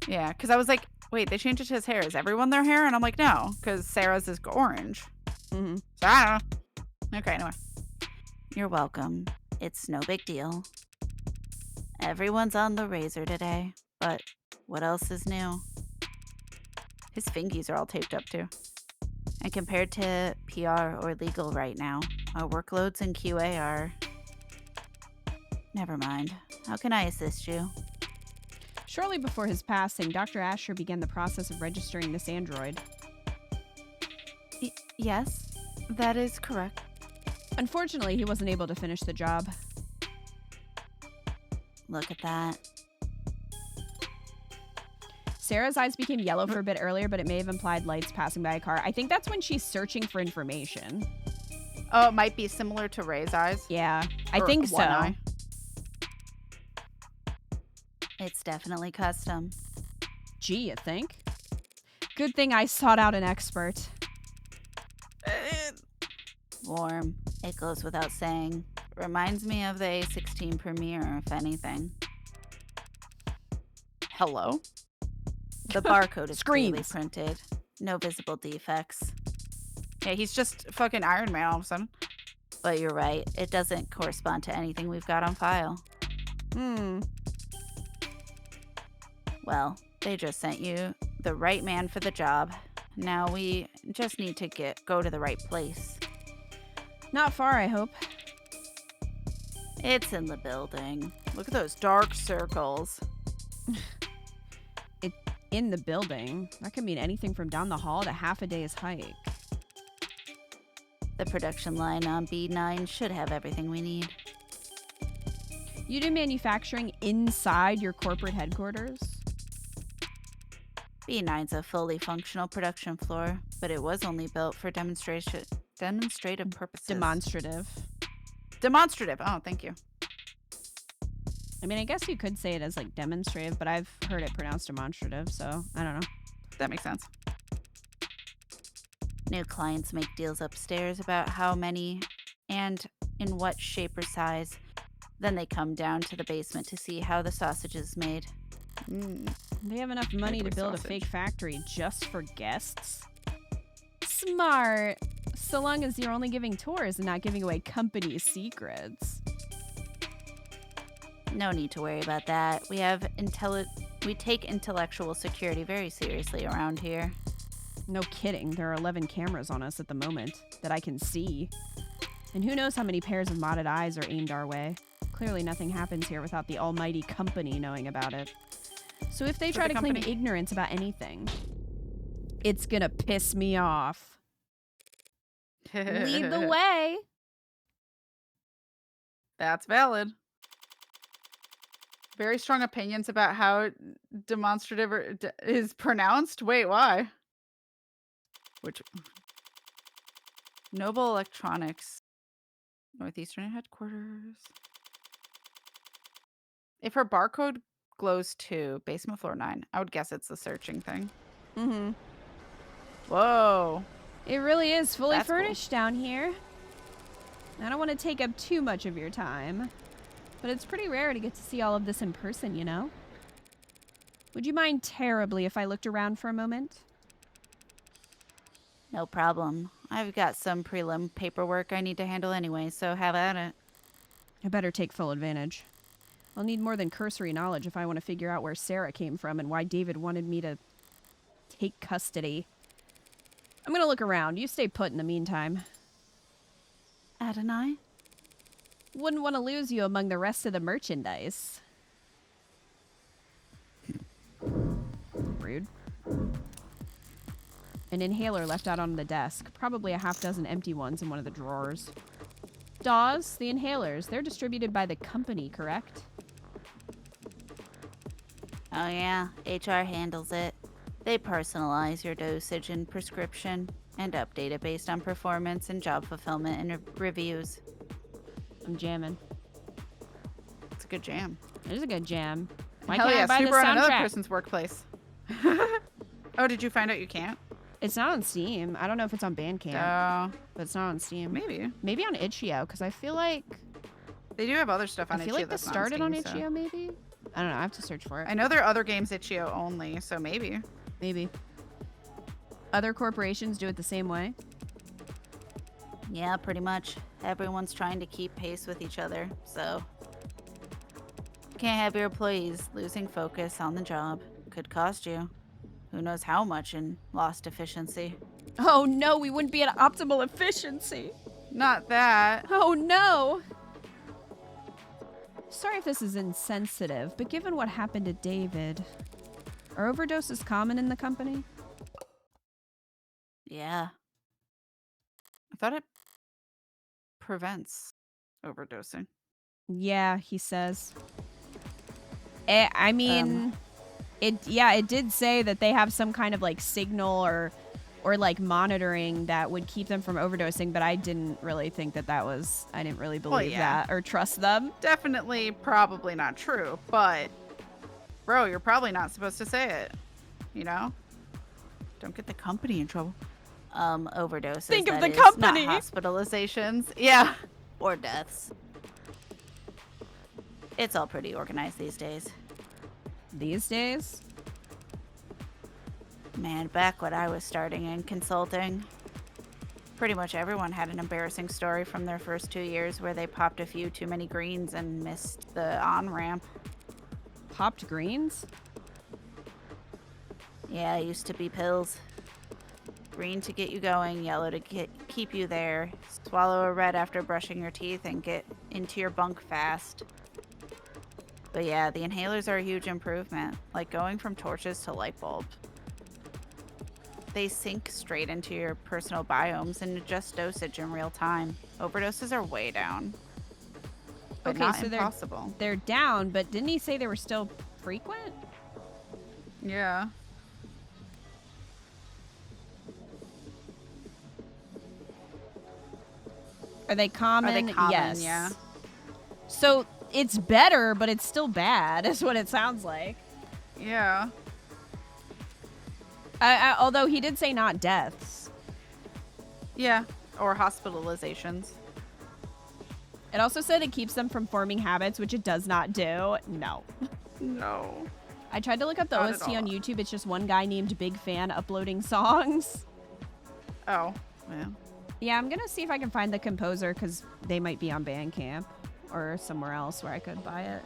[SPEAKER 3] Yeah, because I was like, wait, they changed it to his hair. Is everyone their hair? And I'm like, no, because Sarah's is orange.
[SPEAKER 1] mhm.
[SPEAKER 3] So I don't know. Okay, anyway. You're welcome. It's no big deal. Everyone's on the razor today, but what else is new? His fingies are all taped up too. And compared to PR or legal right now, our workloads in QA are... Never mind. How can I assist you?
[SPEAKER 1] Shortly before his passing, Dr. Asher began the process of registering this android.
[SPEAKER 3] Yes, that is correct.
[SPEAKER 1] Unfortunately, he wasn't able to finish the job.
[SPEAKER 3] Look at that.
[SPEAKER 1] Sarah's eyes became yellow for a bit earlier, but it may have implied lights passing by a car. I think that's when she's searching for information.
[SPEAKER 3] Oh, it might be similar to Ray's eyes.
[SPEAKER 1] Yeah, I
[SPEAKER 3] Or
[SPEAKER 1] think so.
[SPEAKER 3] one eye. It's definitely custom.
[SPEAKER 1] Gee, you think? Good thing I sought out an expert.
[SPEAKER 3] Warm. It goes without saying. Reminds me of the A16 Premiere, if anything. Hello? The barcode is clearly
[SPEAKER 1] Screams.
[SPEAKER 3] printed. No visible defects. Yeah, he's just fucking Iron Man all of a sudden. But you're right. It doesn't correspond to anything we've got on file. Well, they just sent you the right man for the job. Now we just need to go to the right place.
[SPEAKER 1] Not far, I hope.
[SPEAKER 3] It's in the building. Look at those dark circles.
[SPEAKER 1] In the building. That could mean anything from down the hall to half a day's hike.
[SPEAKER 3] The production line on B9 should have everything we need.
[SPEAKER 1] You do manufacturing inside your corporate headquarters?
[SPEAKER 3] B9's a fully functional production floor, but it was only built for demonstrative purposes. Demonstrative. Oh, thank you.
[SPEAKER 1] I mean, I guess you could say it as like demonstrative, but I've heard it pronounced demonstrative, so I don't know.
[SPEAKER 3] That makes sense. New clients make deals upstairs about how many and in what shape or size. Then they come down to the basement to see how the sausage is made.
[SPEAKER 1] They have enough money to
[SPEAKER 3] Ugly
[SPEAKER 1] build
[SPEAKER 3] sausage.
[SPEAKER 1] a fake factory just for guests? Smart. So long as you're only giving tours and not giving away company secrets.
[SPEAKER 3] No need to worry about that. We take intellectual security very seriously around here.
[SPEAKER 1] No kidding. There are 11 cameras on us at the moment that I can see. And who knows how many pairs of modded eyes are aimed our way. Clearly nothing happens here without the almighty company knowing about it. So if they try to claim ignorance about anything, it's gonna piss me off. Lead the way.
[SPEAKER 3] That's valid. very strong opinions about how demonstrative is pronounced. Wait, why? Which Noble Electronics, Northeastern headquarters. If her barcode glows too, basement floor 9. I would guess it's the searching thing.
[SPEAKER 1] Mm-hmm.
[SPEAKER 3] Whoa.
[SPEAKER 1] It really is fully
[SPEAKER 3] That's cool.
[SPEAKER 1] furnished down here. I don't want to take up too much of your time, but it's pretty rare to get to see all of this in person, you know? Would you mind terribly if I looked around for a moment?
[SPEAKER 2] No problem. I've got some prelim paperwork I need to handle anyway, so have at it.
[SPEAKER 1] I better take full advantage. I'll need more than cursory knowledge if I want to figure out where Sarah came from and why David wanted me to take custody. I'm gonna look around. You stay put in the meantime.
[SPEAKER 2] Adonai?
[SPEAKER 1] Wouldn't want to lose you among the rest of the merchandise. Rude. An inhaler left out on the desk. Probably a half-dozen empty ones in one of the drawers. Dawes, the inhalers, they're distributed by the company, correct?
[SPEAKER 2] Oh yeah, HR handles it. They personalize your dosage and prescription and update it based on performance and job fulfillment and reviews.
[SPEAKER 1] I'm jamming.
[SPEAKER 3] It's a good jam.
[SPEAKER 1] It is a good jam. Why
[SPEAKER 3] Hell
[SPEAKER 1] can't
[SPEAKER 3] yeah,
[SPEAKER 1] I buy the
[SPEAKER 3] super on another
[SPEAKER 1] soundtrack?
[SPEAKER 3] person's workplace. Oh, did you find out you can't?
[SPEAKER 1] It's not on Steam. I don't know if it's on Bandcamp,
[SPEAKER 3] Oh,
[SPEAKER 1] but it's not on Steam.
[SPEAKER 3] maybe.
[SPEAKER 1] Maybe on Itch.io, because I feel like
[SPEAKER 3] They do have other stuff on
[SPEAKER 1] I
[SPEAKER 3] Itch.io
[SPEAKER 1] feel like this
[SPEAKER 3] that's not
[SPEAKER 1] started on
[SPEAKER 3] Steam, so-
[SPEAKER 1] Itch.io, maybe? I don't know. I have to search for it.
[SPEAKER 3] I know there are other games Itch.io only, so maybe.
[SPEAKER 1] Maybe. Other corporations do it the same way.
[SPEAKER 2] Yeah, pretty much. Everyone's trying to keep pace with each other, so... Can't have your employees losing focus on the job. Could cost you. Who knows how much in lost efficiency.
[SPEAKER 1] Oh no, we wouldn't be at optimal efficiency.
[SPEAKER 3] Not that.
[SPEAKER 1] Oh no. Sorry if this is insensitive, but given what happened to David, are overdoses common in the company?
[SPEAKER 2] Yeah.
[SPEAKER 3] I thought it prevents overdosing.
[SPEAKER 1] Yeah, he says. I mean, it did say that they have some kind of like signal or like monitoring that would keep them from overdosing, but I didn't really think that was, I didn't really believe
[SPEAKER 3] yeah.
[SPEAKER 1] that or trust them.
[SPEAKER 3] Definitely probably not true, but bro, you're probably not supposed to say it. You know? Don't get the company in trouble.
[SPEAKER 2] Overdoses.
[SPEAKER 1] Think of
[SPEAKER 2] that
[SPEAKER 1] the
[SPEAKER 2] is,
[SPEAKER 1] company.
[SPEAKER 3] Not hospitalizations. Yeah.
[SPEAKER 2] or deaths. It's all pretty organized these days.
[SPEAKER 1] These days?
[SPEAKER 2] Man, back when I was starting in consulting, pretty much everyone had an embarrassing story from their first 2 years where they popped a few too many greens and missed the on-ramp.
[SPEAKER 1] Popped greens?
[SPEAKER 2] Yeah, it used to be pills. Green to get you going, yellow to keep you there. Swallow a red after brushing your teeth and get into your bunk fast. But yeah, the inhalers are a huge improvement, like going from torches to light bulb. They sink straight into your personal biomes and adjust dosage in real time. Overdoses are way down. But
[SPEAKER 1] Okay,
[SPEAKER 2] not
[SPEAKER 1] so
[SPEAKER 2] impossible.
[SPEAKER 1] They're down, but didn't he say they were still frequent?
[SPEAKER 3] Yeah.
[SPEAKER 1] Are they common?
[SPEAKER 3] Are they common?
[SPEAKER 1] Yes.
[SPEAKER 3] Yeah.
[SPEAKER 1] So it's better, but it's still bad, is what it sounds like.
[SPEAKER 3] Yeah.
[SPEAKER 1] Although he did say not deaths.
[SPEAKER 3] Yeah. Or hospitalizations.
[SPEAKER 1] It also said it keeps them from forming habits, which it does not do. No.
[SPEAKER 3] No.
[SPEAKER 1] I tried to look up the
[SPEAKER 3] Not at
[SPEAKER 1] OST on
[SPEAKER 3] all.
[SPEAKER 1] YouTube. It's just one guy named Big Fan uploading songs.
[SPEAKER 3] Oh. Yeah.
[SPEAKER 1] Yeah, I'm gonna see if I can find the composer because they might be on Bandcamp or somewhere else where I could buy it.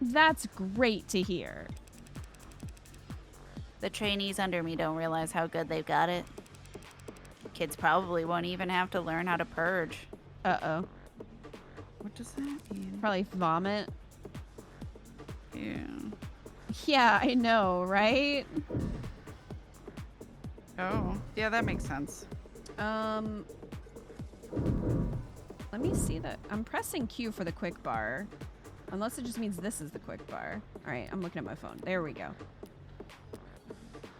[SPEAKER 1] That's great to hear.
[SPEAKER 2] The trainees under me don't realize how good they've got it. Kids probably won't even have to learn how to purge.
[SPEAKER 1] Uh-oh.
[SPEAKER 3] What does that mean?
[SPEAKER 1] Probably vomit.
[SPEAKER 3] Yeah.
[SPEAKER 1] Yeah, I know, right?
[SPEAKER 3] Oh. Yeah, that makes sense.
[SPEAKER 1] Let me see that. I'm pressing Q for the quick bar. Unless it just means this is the quick bar. All right, I'm looking at my phone. There we go.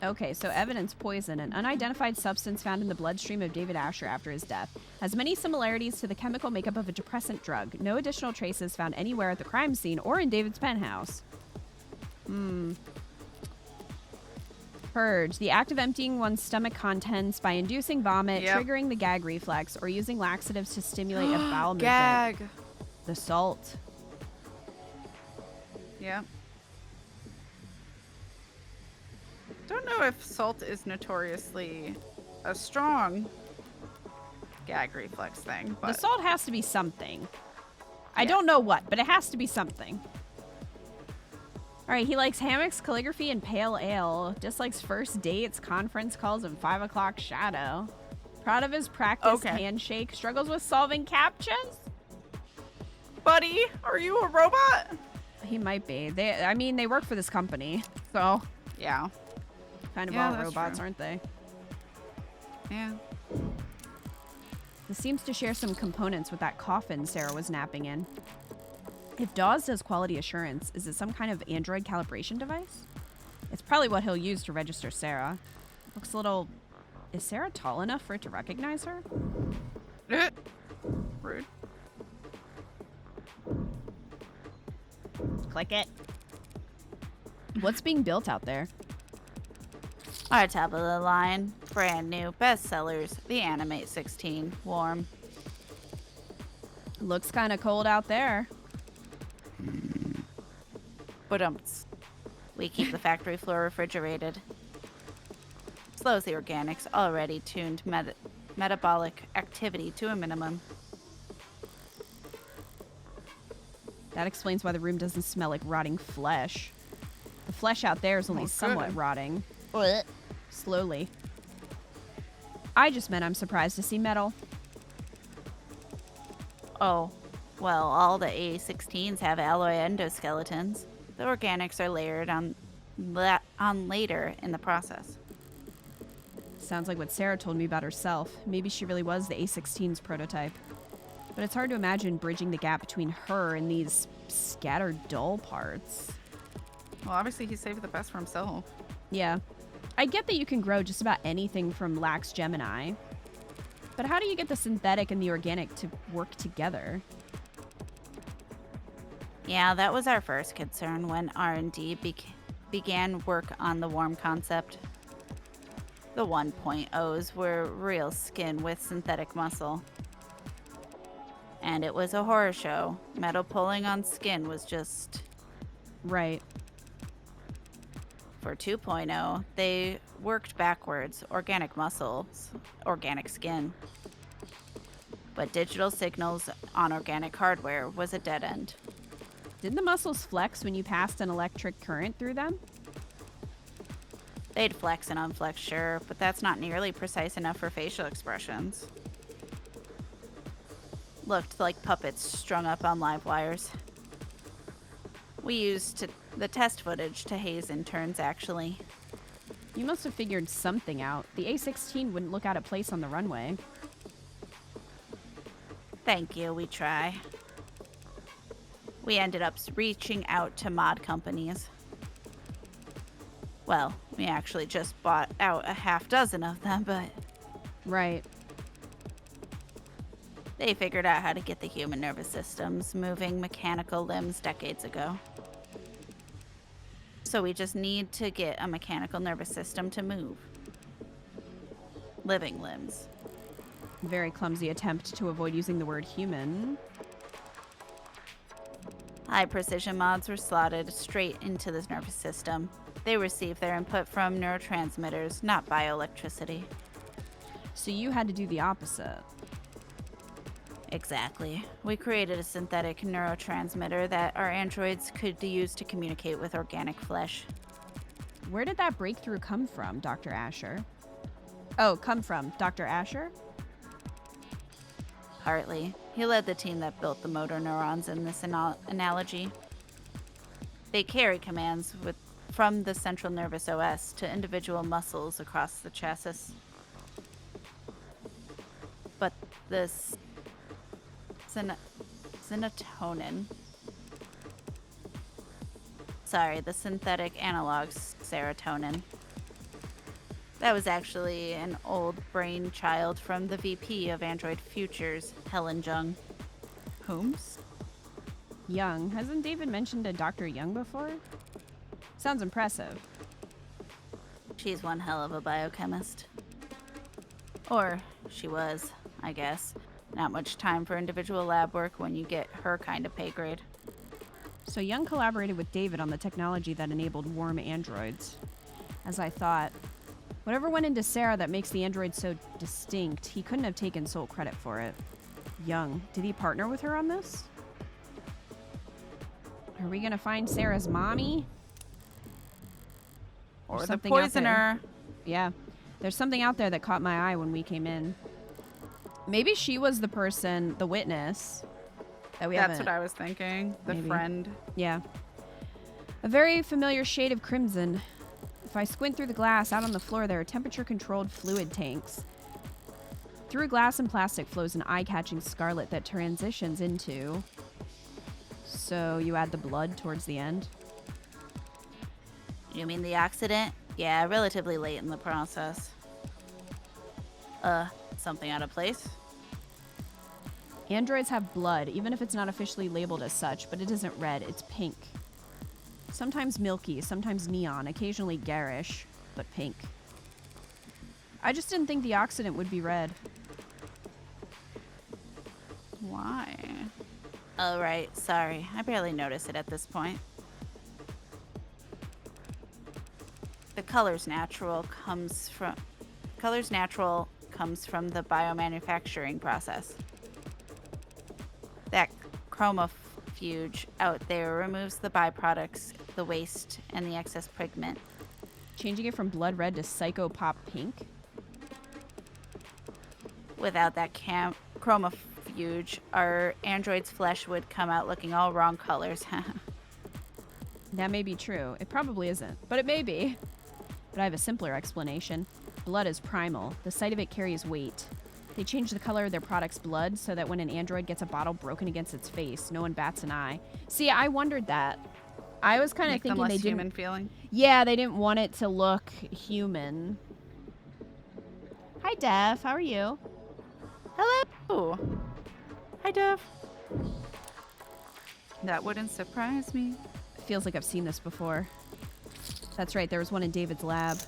[SPEAKER 1] Okay, so evidence: poison, an unidentified substance found in the bloodstream of David Asher after his death, has many similarities to the chemical makeup of a depressant drug. No additional traces found anywhere at the crime scene or in David's penthouse. Purge: the act of emptying one's stomach contents by inducing vomit, triggering the gag reflex, or using laxatives to stimulate a bowel movement.
[SPEAKER 3] Gag.
[SPEAKER 1] The salt.
[SPEAKER 3] Yeah. Don't know if salt is notoriously a strong gag reflex thing, but
[SPEAKER 1] The salt has to be something. I don't know what, but it has to be something. All right, he likes hammocks, calligraphy, and pale ale. Dislikes first dates, conference calls, and 5 o'clock shadow. Proud of his practice handshake. Struggles with solving captchas.
[SPEAKER 3] buddy, are you a robot?
[SPEAKER 1] He might be. They work for this company, so
[SPEAKER 3] Yeah.
[SPEAKER 1] kind of
[SPEAKER 3] Yeah,
[SPEAKER 1] all
[SPEAKER 3] that's
[SPEAKER 1] robots,
[SPEAKER 3] true.
[SPEAKER 1] aren't they?
[SPEAKER 3] Yeah.
[SPEAKER 1] This seems to share some components with that coffin Sarah was napping in. If Dawes does quality assurance, is it some kind of android calibration device? It's probably what he'll use to register Sarah. Looks a little... Is Sarah tall enough for it to recognize her?
[SPEAKER 3] Rude.
[SPEAKER 1] Click it. What's being built out there?
[SPEAKER 2] Our top of the line, brand new bestsellers, the Animate 16, warm.
[SPEAKER 1] Looks kind of cold out there.
[SPEAKER 3] But
[SPEAKER 2] We keep the factory floor refrigerated. Slows the organics already tuned metabolic activity to a minimum.
[SPEAKER 1] That explains why the room doesn't smell like rotting flesh. The flesh out there is only somewhat
[SPEAKER 3] good.
[SPEAKER 1] rotting. Slowly. I just meant I'm surprised to see metal.
[SPEAKER 2] Oh, well, all the A16s have alloy endoskeletons. The organics are layered on later in the process.
[SPEAKER 1] Sounds like what Sarah told me about herself. Maybe she really was the A16's prototype. But it's hard to imagine bridging the gap between her and these scattered dull parts.
[SPEAKER 3] well, obviously he saved the best for himself.
[SPEAKER 1] Yeah. I get that you can grow just about anything from lax Gemini. But how do you get the synthetic and the organic to work together?
[SPEAKER 2] Yeah, that was our first concern when R&D began work on the warm concept. The 1.0s were real skin with synthetic muscle. And it was a horror show. Metal pulling on skin was just...
[SPEAKER 1] Right.
[SPEAKER 2] For 2.0, they worked backwards. Organic muscles, organic skin. But digital signals on organic hardware was a dead end.
[SPEAKER 1] Did the muscles flex when you passed an electric current through them?
[SPEAKER 2] They'd flex and unflex, sure, but that's not nearly precise enough for facial expressions. Looked like puppets strung up on live wires. We used the test footage to haze interns, actually.
[SPEAKER 1] You must have figured something out. The A16 wouldn't look out of place on the runway.
[SPEAKER 2] Thank you, we try. We ended up reaching out to mod companies. Well, we actually just bought out a half dozen of them, but
[SPEAKER 1] Right.
[SPEAKER 2] they figured out how to get the human nervous systems moving mechanical limbs decades ago. So we just need to get a mechanical nervous system to move. Living limbs.
[SPEAKER 1] Very clumsy attempt to avoid using the word human.
[SPEAKER 2] High precision mods were slotted straight into the nervous system. They receive their input from neurotransmitters, not bioelectricity.
[SPEAKER 1] So you had to do the opposite.
[SPEAKER 2] Exactly. We created a synthetic neurotransmitter that our androids could use to communicate with organic flesh.
[SPEAKER 1] Where did that breakthrough come from, Dr. Asher? Oh, come from Dr. Asher?
[SPEAKER 2] Partly. He led the team that built the motor neurons in this analogy. They carry commands from the central nervous OS to individual muscles across the chassis. But this Serotonin. Sorry, the synthetic analogs serotonin. That was actually an old brainchild from the VP of Android Futures, Helen Jung. Whom's?
[SPEAKER 1] Young. Hasn't David mentioned a Dr. Young before? Sounds impressive.
[SPEAKER 2] She's one hell of a biochemist. Or she was, I guess. Not much time for individual lab work when you get her kind of pay grade.
[SPEAKER 1] So Young collaborated with David on the technology that enabled warm androids. As I thought, whatever went into Sarah that makes the android so distinct, he couldn't have taken sole credit for it. Young, did he partner with her on this? Are we gonna find Sarah's mommy?
[SPEAKER 2] Or
[SPEAKER 1] There's
[SPEAKER 2] the
[SPEAKER 1] something out there.
[SPEAKER 2] poisoner.
[SPEAKER 1] Yeah. There's something out there that caught my eye when we came in. Maybe she was the person, the witness, that we
[SPEAKER 3] That's
[SPEAKER 1] haven't...
[SPEAKER 3] what I was thinking. The
[SPEAKER 1] Maybe.
[SPEAKER 3] friend.
[SPEAKER 1] Yeah. A very familiar shade of crimson. If I squint through the glass, out on the floor there are temperature-controlled fluid tanks. Through glass and plastic flows an eye-catching scarlet that transitions into... So you add the blood towards the end?
[SPEAKER 2] You mean the accident? Yeah, relatively late in the process. Something out of place?
[SPEAKER 1] Androids have blood, even if it's not officially labeled as such, but it isn't red, it's pink. Sometimes milky, sometimes neon, occasionally garish, but pink. I just didn't think the accident would be red.
[SPEAKER 3] Why?
[SPEAKER 2] Oh, right. Sorry. I barely noticed it at this point. The color's natural comes from the biomanufacturing process. That chromofuge out there removes the byproducts, the waste, and the excess pigment.
[SPEAKER 1] Changing it from blood red to psycho pop pink?
[SPEAKER 2] Without that chromofuge, our android's flesh would come out looking all wrong colors.
[SPEAKER 1] That may be true. It probably isn't, but it may be. But I have a simpler explanation. Blood is primal. The sight of it carries weight. They change the color of their product's blood so that when an android gets a bottle broken against its face, no one bats an eye. See, I wondered that. I was kind of thinking
[SPEAKER 3] less
[SPEAKER 1] they didn't...
[SPEAKER 3] human feeling.
[SPEAKER 1] Yeah, they didn't want it to look human. Hi, Dev. How are you?
[SPEAKER 2] Hello!
[SPEAKER 3] Hi, Dev. That wouldn't surprise me.
[SPEAKER 1] Feels like I've seen this before. That's right, there was one in David's lab.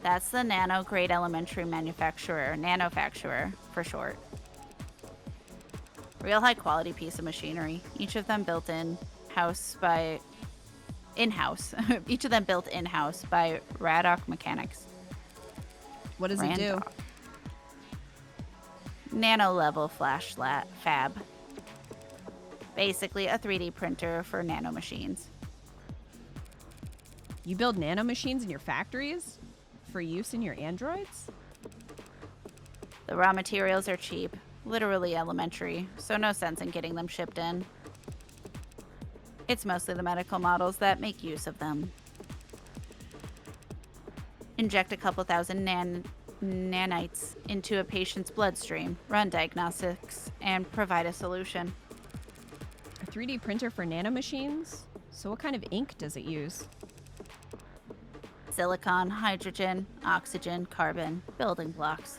[SPEAKER 2] That's the nano-grade elementary nanofacturer for short. Real high-quality piece of machinery. Each of them built in-house by Radok Mechanics.
[SPEAKER 1] What does it do?
[SPEAKER 2] Nano-level flash fab. Basically a 3D printer for nanomachines.
[SPEAKER 1] You build nanomachines in your factories? For use in your androids?
[SPEAKER 2] The raw materials are cheap, literally elementary, so no sense in getting them shipped in. It's mostly the medical models that make use of them. Inject a couple thousand nanites into a patient's bloodstream, run diagnostics, and provide a solution.
[SPEAKER 1] A 3D printer for nanomachines? So what kind of ink does it use?
[SPEAKER 2] Silicon, hydrogen, oxygen, carbon, building blocks.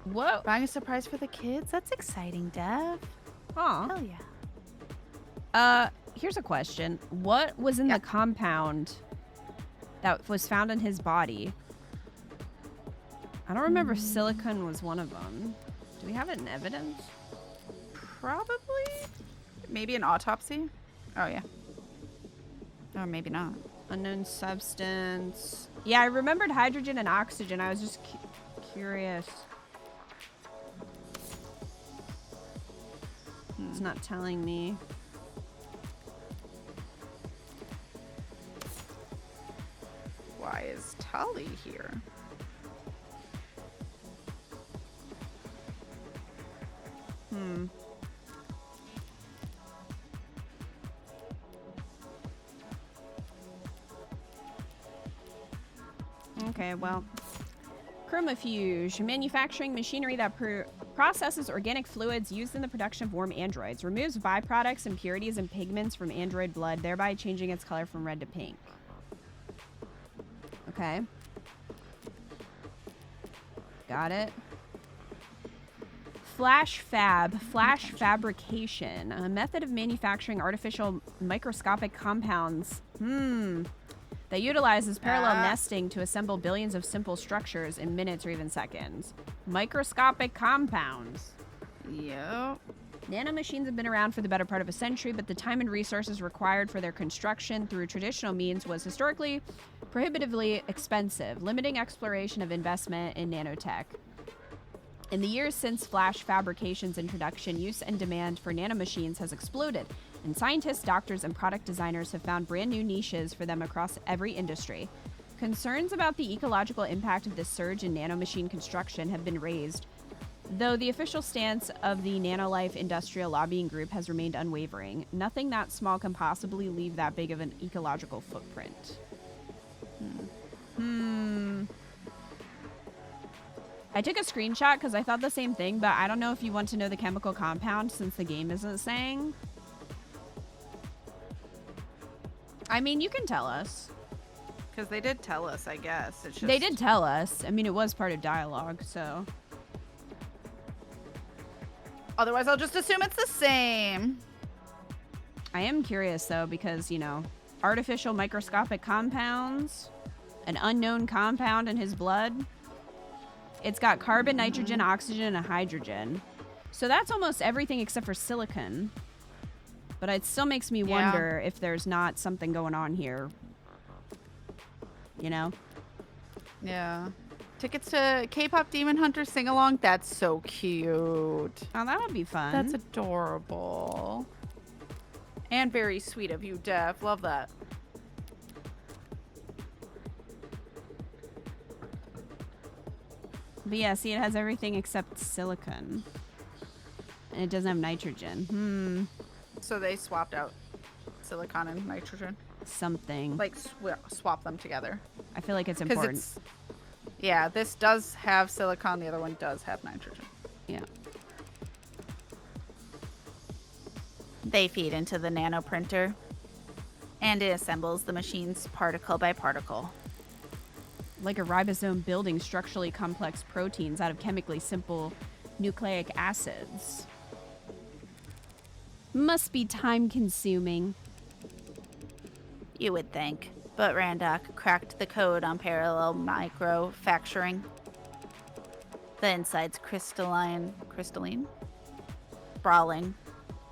[SPEAKER 1] Whoa.
[SPEAKER 3] Buying a surprise for the kids? That's exciting, Dev.
[SPEAKER 1] Aw.
[SPEAKER 3] Hell yeah.
[SPEAKER 1] Here's a question. What was in
[SPEAKER 3] Yeah.
[SPEAKER 1] the compound that was found in his body? I don't remember if silicon was one of them. Do we have it in evidence?
[SPEAKER 3] Probably. Maybe an autopsy? Oh, yeah. Or maybe not.
[SPEAKER 1] Unknown substance. Yeah, I remembered hydrogen and oxygen. I was just curious. It's not telling me.
[SPEAKER 3] Why is Tali here?
[SPEAKER 1] Okay, well, Chromofuge, manufacturing machinery that processes organic fluids used in the production of warm androids. Removes byproducts, impurities, and pigments from android blood, thereby changing its color from red to pink. Okay. Got it. Flash fabrication, a method of manufacturing artificial microscopic compounds. That utilizes parallel nesting to assemble billions of simple structures in minutes or even seconds. Microscopic compounds.
[SPEAKER 3] Yep.
[SPEAKER 1] Nanomachines have been around for the better part of a century, but the time and resources required for their construction through traditional means was historically prohibitively expensive, limiting exploration of investment in nanotech. In the years since flash fabrication's introduction, use and demand for nanomachines has exploded, and scientists, doctors, and product designers have found brand new niches for them across every industry. Concerns about the ecological impact of this surge in nanomachine construction have been raised, though the official stance of the Nanolife Industrial Lobbying Group has remained unwavering. Nothing that small can possibly leave that big of an ecological footprint. I took a screenshot because I thought the same thing, but I don't know if you want to know the chemical compound since the game isn't saying. I mean, you can tell us.
[SPEAKER 3] Because they did tell us, I guess. It's just...
[SPEAKER 1] They did tell us. I mean, it was part of dialogue, so.
[SPEAKER 3] Otherwise, I'll just assume it's the same.
[SPEAKER 1] I am curious, though, because, you know, artificial microscopic compounds, an unknown compound in his blood. It's got carbon, nitrogen, oxygen, and hydrogen. So that's almost everything except for silicon. But it still makes me wonder if there's not something going on here. You know?
[SPEAKER 3] Yeah. Tickets to K-pop Demon Hunter sing-along? That's so cute.
[SPEAKER 1] Oh, that would be fun.
[SPEAKER 3] That's adorable. And very sweet of you, Def. Love that.
[SPEAKER 1] But yeah, see, it has everything except silicon. And it doesn't have nitrogen.
[SPEAKER 3] So they swapped out silicon and nitrogen.
[SPEAKER 1] Something.
[SPEAKER 3] Like swap them together.
[SPEAKER 1] I feel like it's important.
[SPEAKER 3] Yeah, this does have silicon. The other one does have nitrogen.
[SPEAKER 1] Yeah.
[SPEAKER 2] They feed into the nanoprinter, and it assembles the machines particle by particle.
[SPEAKER 1] Like a ribosome building structurally complex proteins out of chemically simple nucleic acids. Must be time consuming.
[SPEAKER 2] You would think, but Randok cracked the code on parallel microfacturing. The inside's crystalline, sprawling,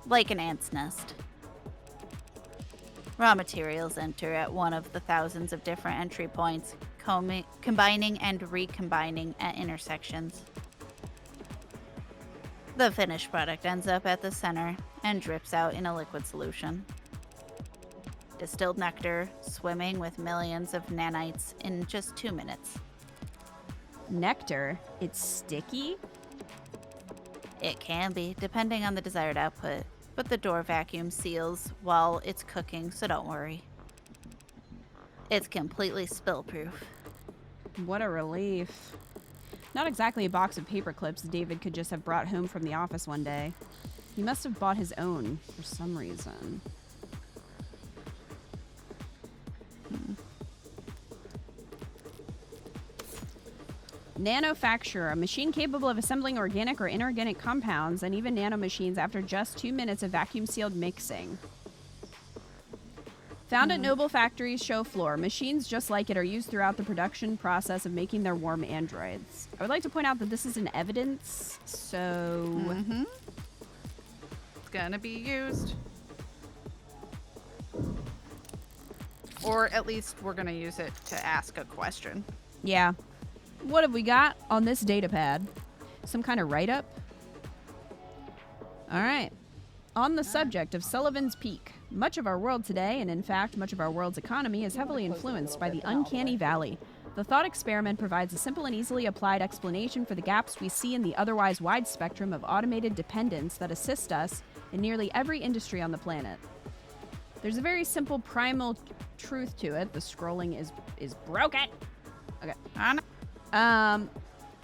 [SPEAKER 2] like an ant's nest. Raw materials enter at one of the thousands of different entry points, combining and recombining at intersections. The finished product ends up at the center and drips out in a liquid solution. Distilled nectar swimming with millions of nanites in just 2 minutes.
[SPEAKER 1] Nectar? It's sticky?
[SPEAKER 2] It can be, depending on the desired output, but the door vacuum seals while it's cooking, so don't worry. It's completely spill-proof.
[SPEAKER 1] What a relief. Not exactly a box of paper clips David could just have brought home from the office one day. He must have bought his own for some reason. Nanofacture, a machine capable of assembling organic or inorganic compounds and even nanomachines after just 2 minutes of vacuum-sealed mixing. Found at Noble Factory's show floor, machines just like it are used throughout the production process of making their warm androids. I would like to point out that this is an evidence, so...
[SPEAKER 3] It's gonna be used. Or at least we're gonna use it to ask a question.
[SPEAKER 1] Yeah. What have we got on this data pad? Some kind of write-up? All right. On the subject of Sullivan's Peak, much of our world today, and in fact much of our world's economy, is heavily influenced by the uncanny valley. The thought experiment provides a simple and easily applied explanation for the gaps we see in the otherwise wide spectrum of automated dependence that assist us in nearly every industry on the planet. There's a very simple primal truth to it. The scrolling is broken. Okay.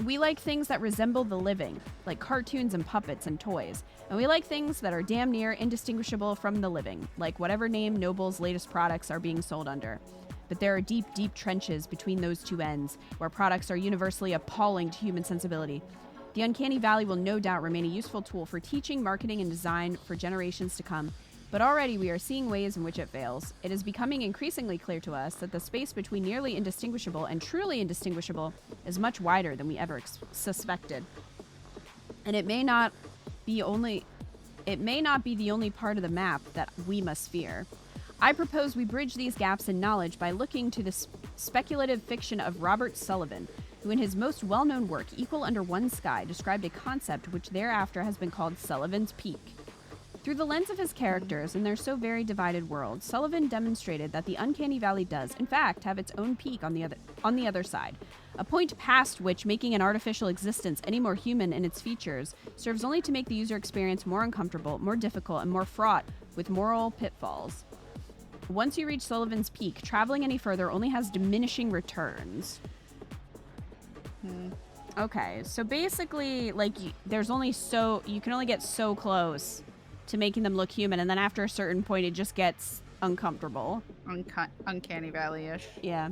[SPEAKER 1] We like things that resemble the living, like cartoons and puppets and toys. And we like things that are damn near indistinguishable from the living, like whatever name Noble's latest products are being sold under. But there are deep, deep trenches between those two ends, where products are universally appalling to human sensibility. The Uncanny Valley will no doubt remain a useful tool for teaching, marketing, and design for generations to come. But already we are seeing ways in which it fails. It is becoming increasingly clear to us that the space between nearly indistinguishable and truly indistinguishable is much wider than we ever suspected. And it may not be the only part of the map that we must fear. I propose we bridge these gaps in knowledge by looking to the speculative fiction of Robert Sullivan, who in his most well-known work, Equal Under One Sky, described a concept which thereafter has been called Sullivan's Peak. Through the lens of his characters and their so very divided world, Sullivan demonstrated that the Uncanny Valley does, in fact, have its own peak on the other side, a point past which making an artificial existence any more human in its features serves only to make the user experience more uncomfortable, more difficult, and more fraught with moral pitfalls. Once you reach Sullivan's Peak, traveling any further only has diminishing returns. Okay, so basically, like, there's only you can only get so close to making them look human, and then after a certain point, it just gets uncomfortable.
[SPEAKER 3] Uncanny Valley-ish.
[SPEAKER 1] Yeah.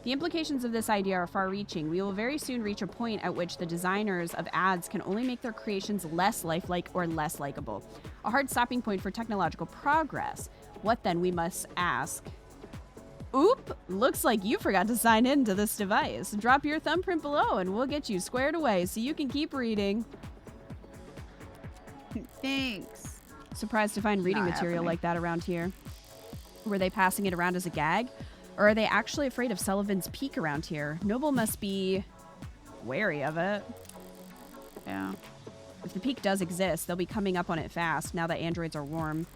[SPEAKER 1] The implications of this idea are far-reaching. We will very soon reach a point at which the designers of ads can only make their creations less lifelike or less likable. A hard stopping point for technological progress. What then, we must ask? Oop! Looks like you forgot to sign in to this device. Drop your thumbprint below and we'll get you squared away so you can keep reading.
[SPEAKER 3] Thanks.
[SPEAKER 1] Surprised to find reading material like that around here. Were they passing it around as a gag? Or are they actually afraid of Sullivan's Peak around here? Noble must be wary of it.
[SPEAKER 3] Yeah.
[SPEAKER 1] If the peak does exist, they'll be coming up on it fast now that androids are warm.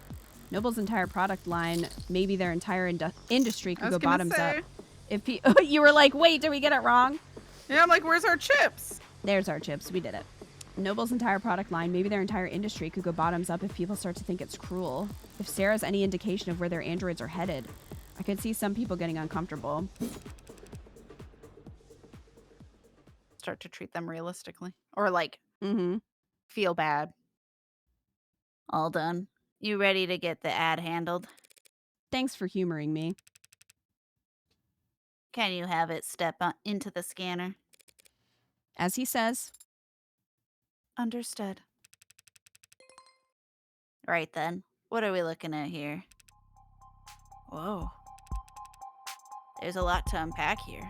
[SPEAKER 1] Noble's entire product line, maybe their entire industry could go bottoms up. If you were like, wait, did we get it wrong?
[SPEAKER 3] Yeah, I'm like, where's our chips?
[SPEAKER 1] There's our chips. We did it. Noble's entire product line, maybe their entire industry could go bottoms up if people start to think it's cruel. If Sarah's any indication of where their androids are headed, I could see some people getting uncomfortable.
[SPEAKER 3] Start to treat them realistically. Or like,
[SPEAKER 1] Mm-hmm.
[SPEAKER 3] feel bad.
[SPEAKER 2] All done. You ready to get the ad handled?
[SPEAKER 1] Thanks for humoring me.
[SPEAKER 2] Can you have it step into the scanner?
[SPEAKER 1] As he says.
[SPEAKER 2] Understood. Right then. What are we looking at here? Whoa. There's a lot to unpack here.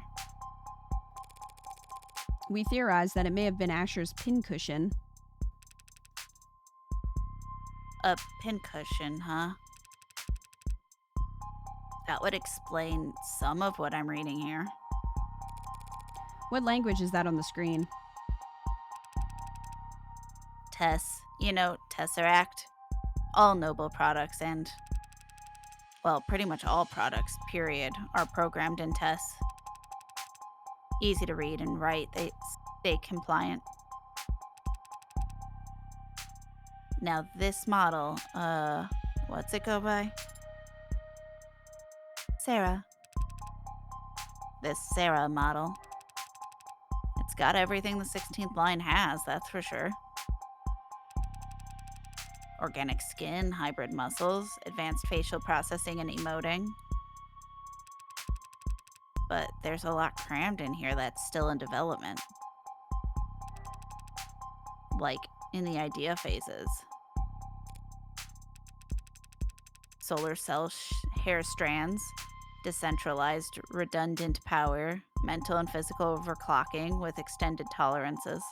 [SPEAKER 1] We theorize that it may have been Asher's pincushion.
[SPEAKER 2] A pincushion, huh? That would explain some of what I'm reading here.
[SPEAKER 1] What language is that on the screen?
[SPEAKER 2] Tess. You know, Tesseract. All Noble products and, well, pretty much all products, period, are programmed in Tess. Easy to read and write. They stay compliant. Now this model, what's it go by? Sarah. This Sarah model. It's got everything the 16th line has, that's for sure. Organic skin, hybrid muscles, advanced facial processing and emoting. But there's a lot crammed in here that's still in development. Like, in the idea phases. Solar cell hair strands, decentralized redundant power, mental and physical overclocking with extended tolerances.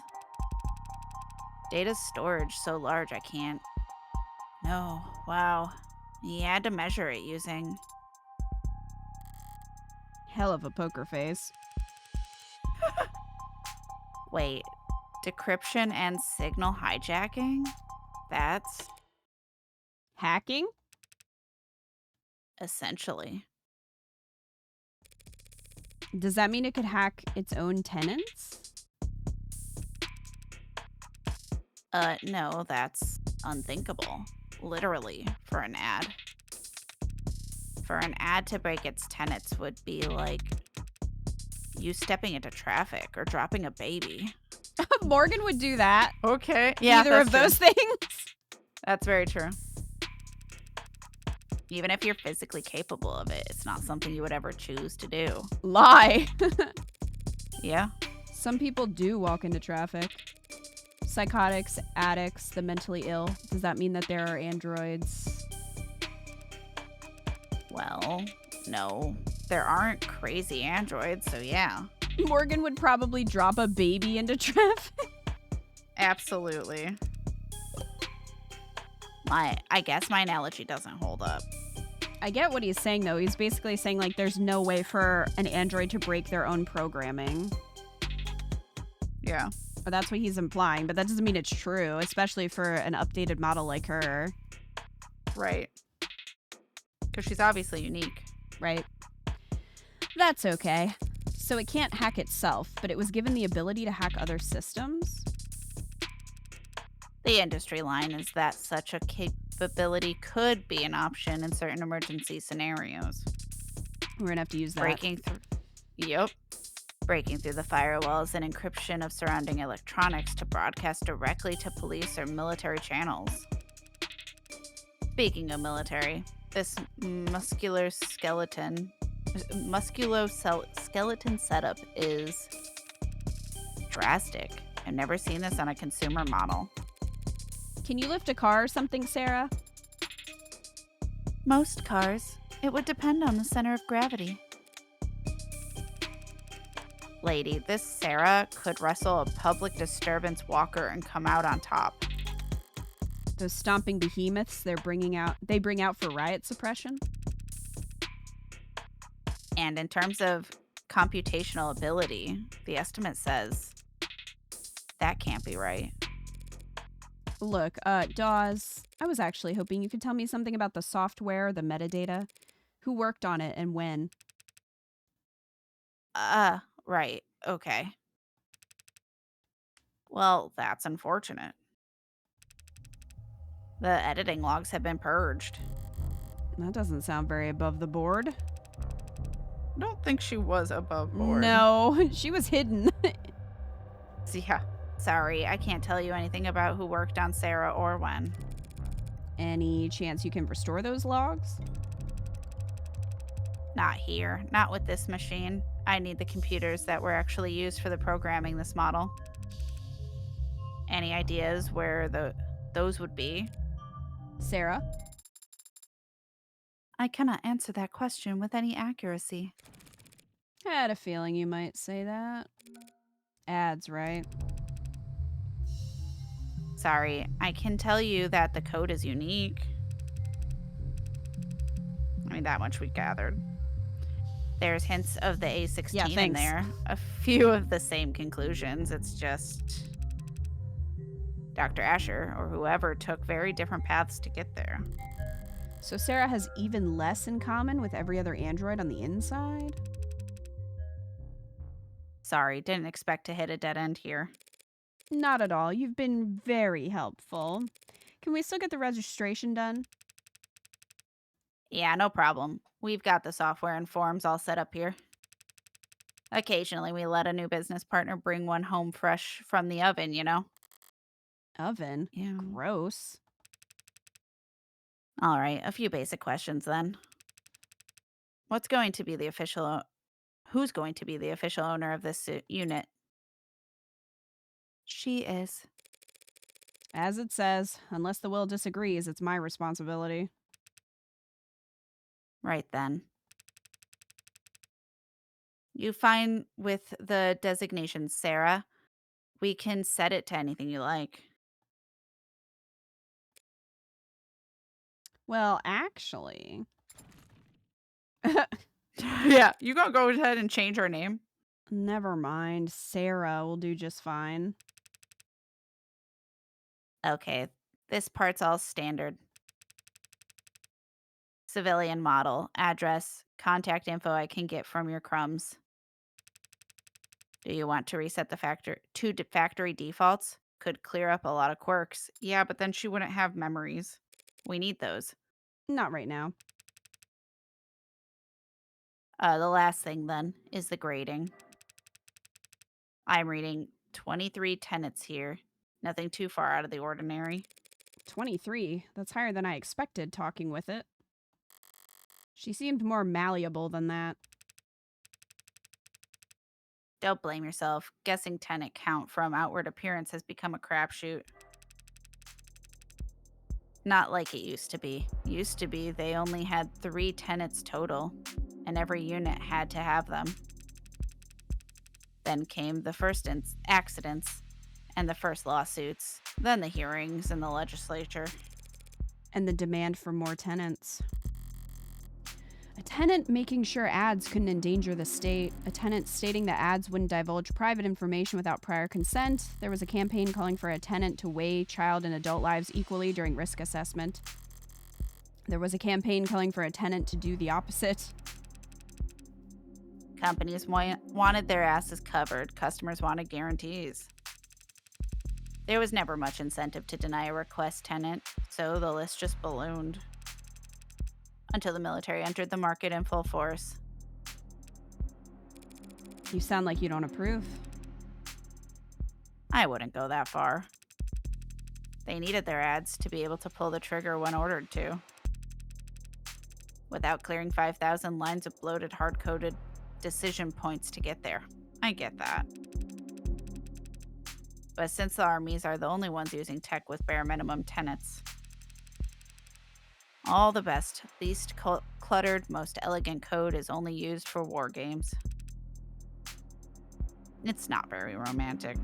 [SPEAKER 2] Data storage so large I can't. No, wow. He had to measure it using...
[SPEAKER 1] Hell of a poker face.
[SPEAKER 2] Wait, decryption and signal hijacking? That's...
[SPEAKER 1] Hacking?
[SPEAKER 2] essentially.
[SPEAKER 1] Does that mean it could hack its own tenants?
[SPEAKER 2] No, that's unthinkable. Literally, for an ad. For an ad to break its tenets would be like you stepping into traffic or dropping a baby.
[SPEAKER 1] Morgan would do that.
[SPEAKER 3] Okay. Yeah,
[SPEAKER 1] Either of those things.
[SPEAKER 3] That's very true. Even if you're physically capable of it, it's not something you would ever choose to do.
[SPEAKER 1] Lie.
[SPEAKER 3] Yeah.
[SPEAKER 1] Some people do walk into traffic. Psychotics, addicts, the mentally ill. Does that mean that there are androids?
[SPEAKER 3] Well, no. There aren't crazy androids, so yeah.
[SPEAKER 1] Morgan would probably drop a baby into traffic.
[SPEAKER 3] Absolutely. I guess my analogy doesn't hold up.
[SPEAKER 1] I get what he's saying, though. He's basically saying, like, there's no way for an android to break their own programming.
[SPEAKER 3] Yeah.
[SPEAKER 1] Or that's what he's implying, but that doesn't mean it's true, especially for an updated model like her.
[SPEAKER 3] Right. Because she's obviously unique.
[SPEAKER 1] Right. That's okay. So it can't hack itself, but it was given the ability to hack other systems?
[SPEAKER 3] The industry line is that such a capability could be an option in certain emergency scenarios.
[SPEAKER 1] We're gonna have to use that.
[SPEAKER 3] Breaking through the firewalls and encryption of surrounding electronics to broadcast directly to police or military channels. Speaking of military, this musculoskeleton setup is drastic. I've never seen this on a consumer model.
[SPEAKER 1] Can you lift a car or something, Sarah?
[SPEAKER 2] Most cars. It would depend on the center of gravity.
[SPEAKER 3] Lady, this Sarah could wrestle a public disturbance walker and come out on top.
[SPEAKER 1] Those stomping behemoths they bring out for riot suppression?
[SPEAKER 3] And in terms of computational ability, the estimate says that can't be right.
[SPEAKER 1] Look, Dawes, I was actually hoping you could tell me something about the software, the metadata. Who worked on it and when?
[SPEAKER 3] Right. Okay. Well, that's unfortunate. The editing logs have been purged.
[SPEAKER 1] That doesn't sound very above the board.
[SPEAKER 3] I don't think she was above board.
[SPEAKER 1] No, she was hidden.
[SPEAKER 3] Yeah. Sorry, I can't tell you anything about who worked on Sarah or when.
[SPEAKER 1] Any chance you can restore those logs?
[SPEAKER 3] Not here. Not with this machine. I need the computers that were actually used for the programming this model. Any ideas where those would be?
[SPEAKER 1] Sarah?
[SPEAKER 2] I cannot answer that question with any accuracy.
[SPEAKER 1] I had a feeling you might say that. Ads, right?
[SPEAKER 3] Sorry, I can tell you that the code is unique. I mean, that much we gathered. There's hints of the A16 in there. A few of the same conclusions. It's just Dr. Asher or whoever took very different paths to get there.
[SPEAKER 1] So Sarah has even less in common with every other android on the inside?
[SPEAKER 3] Sorry, didn't expect to hit a dead end here.
[SPEAKER 1] Not at all. You've been very helpful. Can we still get the registration done?
[SPEAKER 3] Yeah, no problem. We've got the software and forms all set up here. Occasionally, we let a new business partner bring one home fresh from the oven, you know?
[SPEAKER 1] Oven?
[SPEAKER 3] Yeah.
[SPEAKER 1] Gross.
[SPEAKER 3] All right, a few basic questions then. Who's going to be the official owner of this unit?
[SPEAKER 2] She is.
[SPEAKER 1] As it says, unless the will disagrees, it's my responsibility.
[SPEAKER 3] Right then. You fine with the designation Sarah? We can set it to anything you like.
[SPEAKER 1] Well, actually...
[SPEAKER 3] Yeah, you gonna go ahead and change our name?
[SPEAKER 1] Never mind. Sarah will do just fine.
[SPEAKER 3] Okay, this part's all standard. Civilian model, address, contact info I can get from your crumbs. Do you want to reset the factory defaults? Could clear up a lot of quirks. Yeah, but then she wouldn't have memories. We need those.
[SPEAKER 1] Not right now.
[SPEAKER 3] The last thing then is the grading. I'm reading
[SPEAKER 2] 23 tenants here. Nothing too far out of the ordinary.
[SPEAKER 1] 23. That's higher than I expected talking with it. She seemed more malleable than that.
[SPEAKER 2] Don't blame yourself. Guessing tenant count from outward appearance has become a crapshoot. Not like it used to be. Used to be, they only had 3 tenants total, and every unit had to have them. Then came the first accidents, and the first lawsuits, then the hearings in the legislature.
[SPEAKER 1] And the demand for more tenants. A tenant making sure ads couldn't endanger the state. A tenant stating that ads wouldn't divulge private information without prior consent. There was a campaign calling for a tenant to weigh child and adult lives equally during risk assessment. There was a campaign calling for a tenant to do the opposite.
[SPEAKER 2] Companies wanted their asses covered. Customers wanted guarantees. There was never much incentive to deny a request tenant, so the list just ballooned. Until the military entered the market in full force.
[SPEAKER 1] You sound like you don't approve.
[SPEAKER 2] I wouldn't go that far. They needed their ads to be able to pull the trigger when ordered to. Without clearing 5,000 lines of bloated, hard-coded decision points to get there. I get that. But since the armies are the only ones using tech with bare minimum tenants, all the best, least cluttered, most elegant code is only used for war games. It's not very romantic.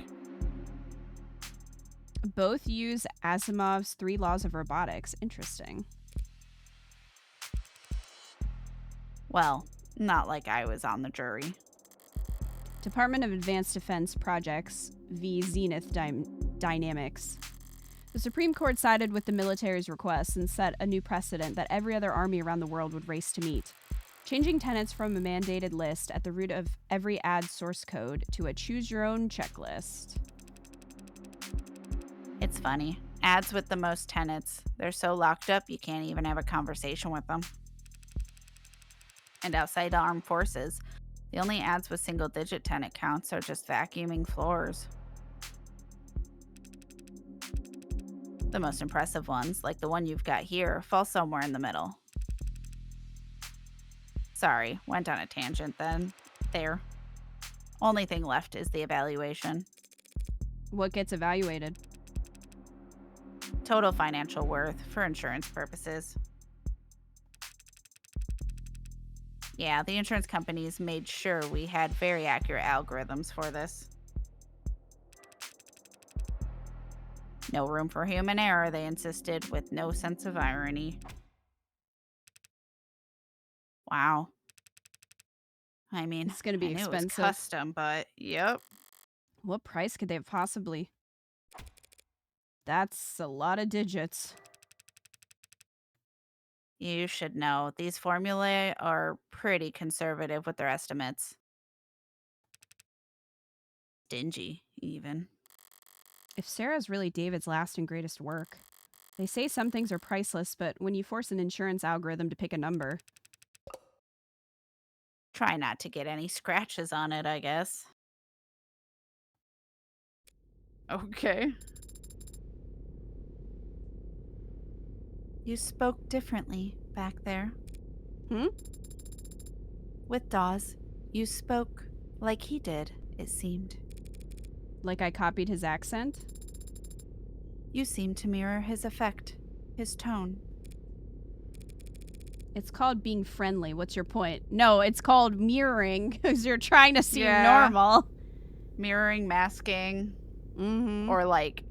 [SPEAKER 1] Both use Asimov's 3 laws of robotics. Interesting.
[SPEAKER 2] Well, not like I was on the jury.
[SPEAKER 1] Department of Advanced Defense Projects v. Zenith Dynamics. The Supreme Court sided with the military's requests and set a new precedent that every other army around the world would race to meet. Changing tenants from a mandated list at the root of every ad source code to a choose-your-own checklist.
[SPEAKER 2] It's funny. Ads with the most tenants. They're so locked up you can't even have a conversation with them. And outside the armed forces, the only ads with single-digit tenant counts are just vacuuming floors. The most impressive ones, like the one you've got here, fall somewhere in the middle. Sorry, went on a tangent then. There. Only thing left is the evaluation.
[SPEAKER 1] What gets evaluated?
[SPEAKER 2] Total financial worth for insurance purposes. Yeah, the insurance companies made sure we had very accurate algorithms for this. No room for human error, they insisted, with no sense of irony. Wow. I mean,
[SPEAKER 1] It's gonna be
[SPEAKER 2] I knew
[SPEAKER 1] expensive.
[SPEAKER 2] It was custom, but yep.
[SPEAKER 1] What price could they have possibly? That's a lot of digits.
[SPEAKER 2] You should know, these formulae are pretty conservative with their estimates. Stingy, even.
[SPEAKER 1] If Sarah's really David's last and greatest work. They say some things are priceless, but when you force an insurance algorithm to pick a number.
[SPEAKER 2] Try not to get any scratches on it, I guess.
[SPEAKER 3] Okay.
[SPEAKER 2] You spoke differently back there.
[SPEAKER 1] Hmm?
[SPEAKER 2] With Dawes, you spoke like he did, it seemed.
[SPEAKER 1] Like I copied his accent?
[SPEAKER 2] You seemed to mirror his effect, his tone.
[SPEAKER 1] It's called being friendly. What's your point? No, it's called mirroring because you're trying to seem
[SPEAKER 3] Yeah.
[SPEAKER 1] normal.
[SPEAKER 3] Mirroring, masking,
[SPEAKER 1] Mm-hmm.
[SPEAKER 3] or like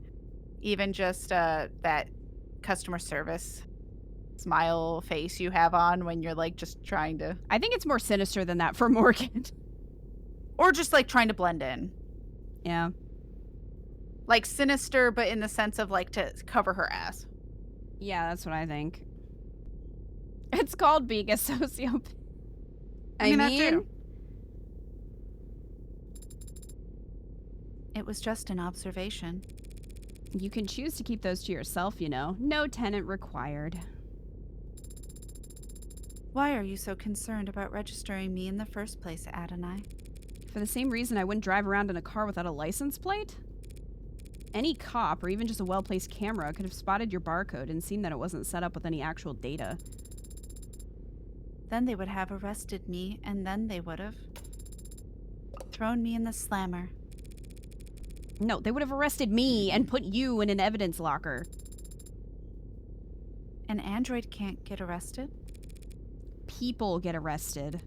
[SPEAKER 3] even just that customer service smile face you have on when you're like just trying to,
[SPEAKER 1] I think it's more sinister than that for Morgan.
[SPEAKER 3] or just like trying to blend in.
[SPEAKER 1] Yeah.
[SPEAKER 3] Like sinister, but in the sense of like to cover her ass.
[SPEAKER 1] Yeah, that's what I think. It's called being a sociopath.
[SPEAKER 3] I mean, that too.
[SPEAKER 2] It was just an observation.
[SPEAKER 1] You can choose to keep those to yourself, you know. No tenant required.
[SPEAKER 2] Why are you so concerned about registering me in the first place, Adonai?
[SPEAKER 1] For the same reason I wouldn't drive around in a car without a license plate? Any cop, or even just a well-placed camera, could have spotted your barcode and seen that it wasn't set up with any actual data.
[SPEAKER 2] Then they would have arrested me, and then they would have thrown me in the slammer.
[SPEAKER 1] No, they would have arrested me and put you in an evidence locker.
[SPEAKER 2] An android can't get arrested?
[SPEAKER 1] People get arrested.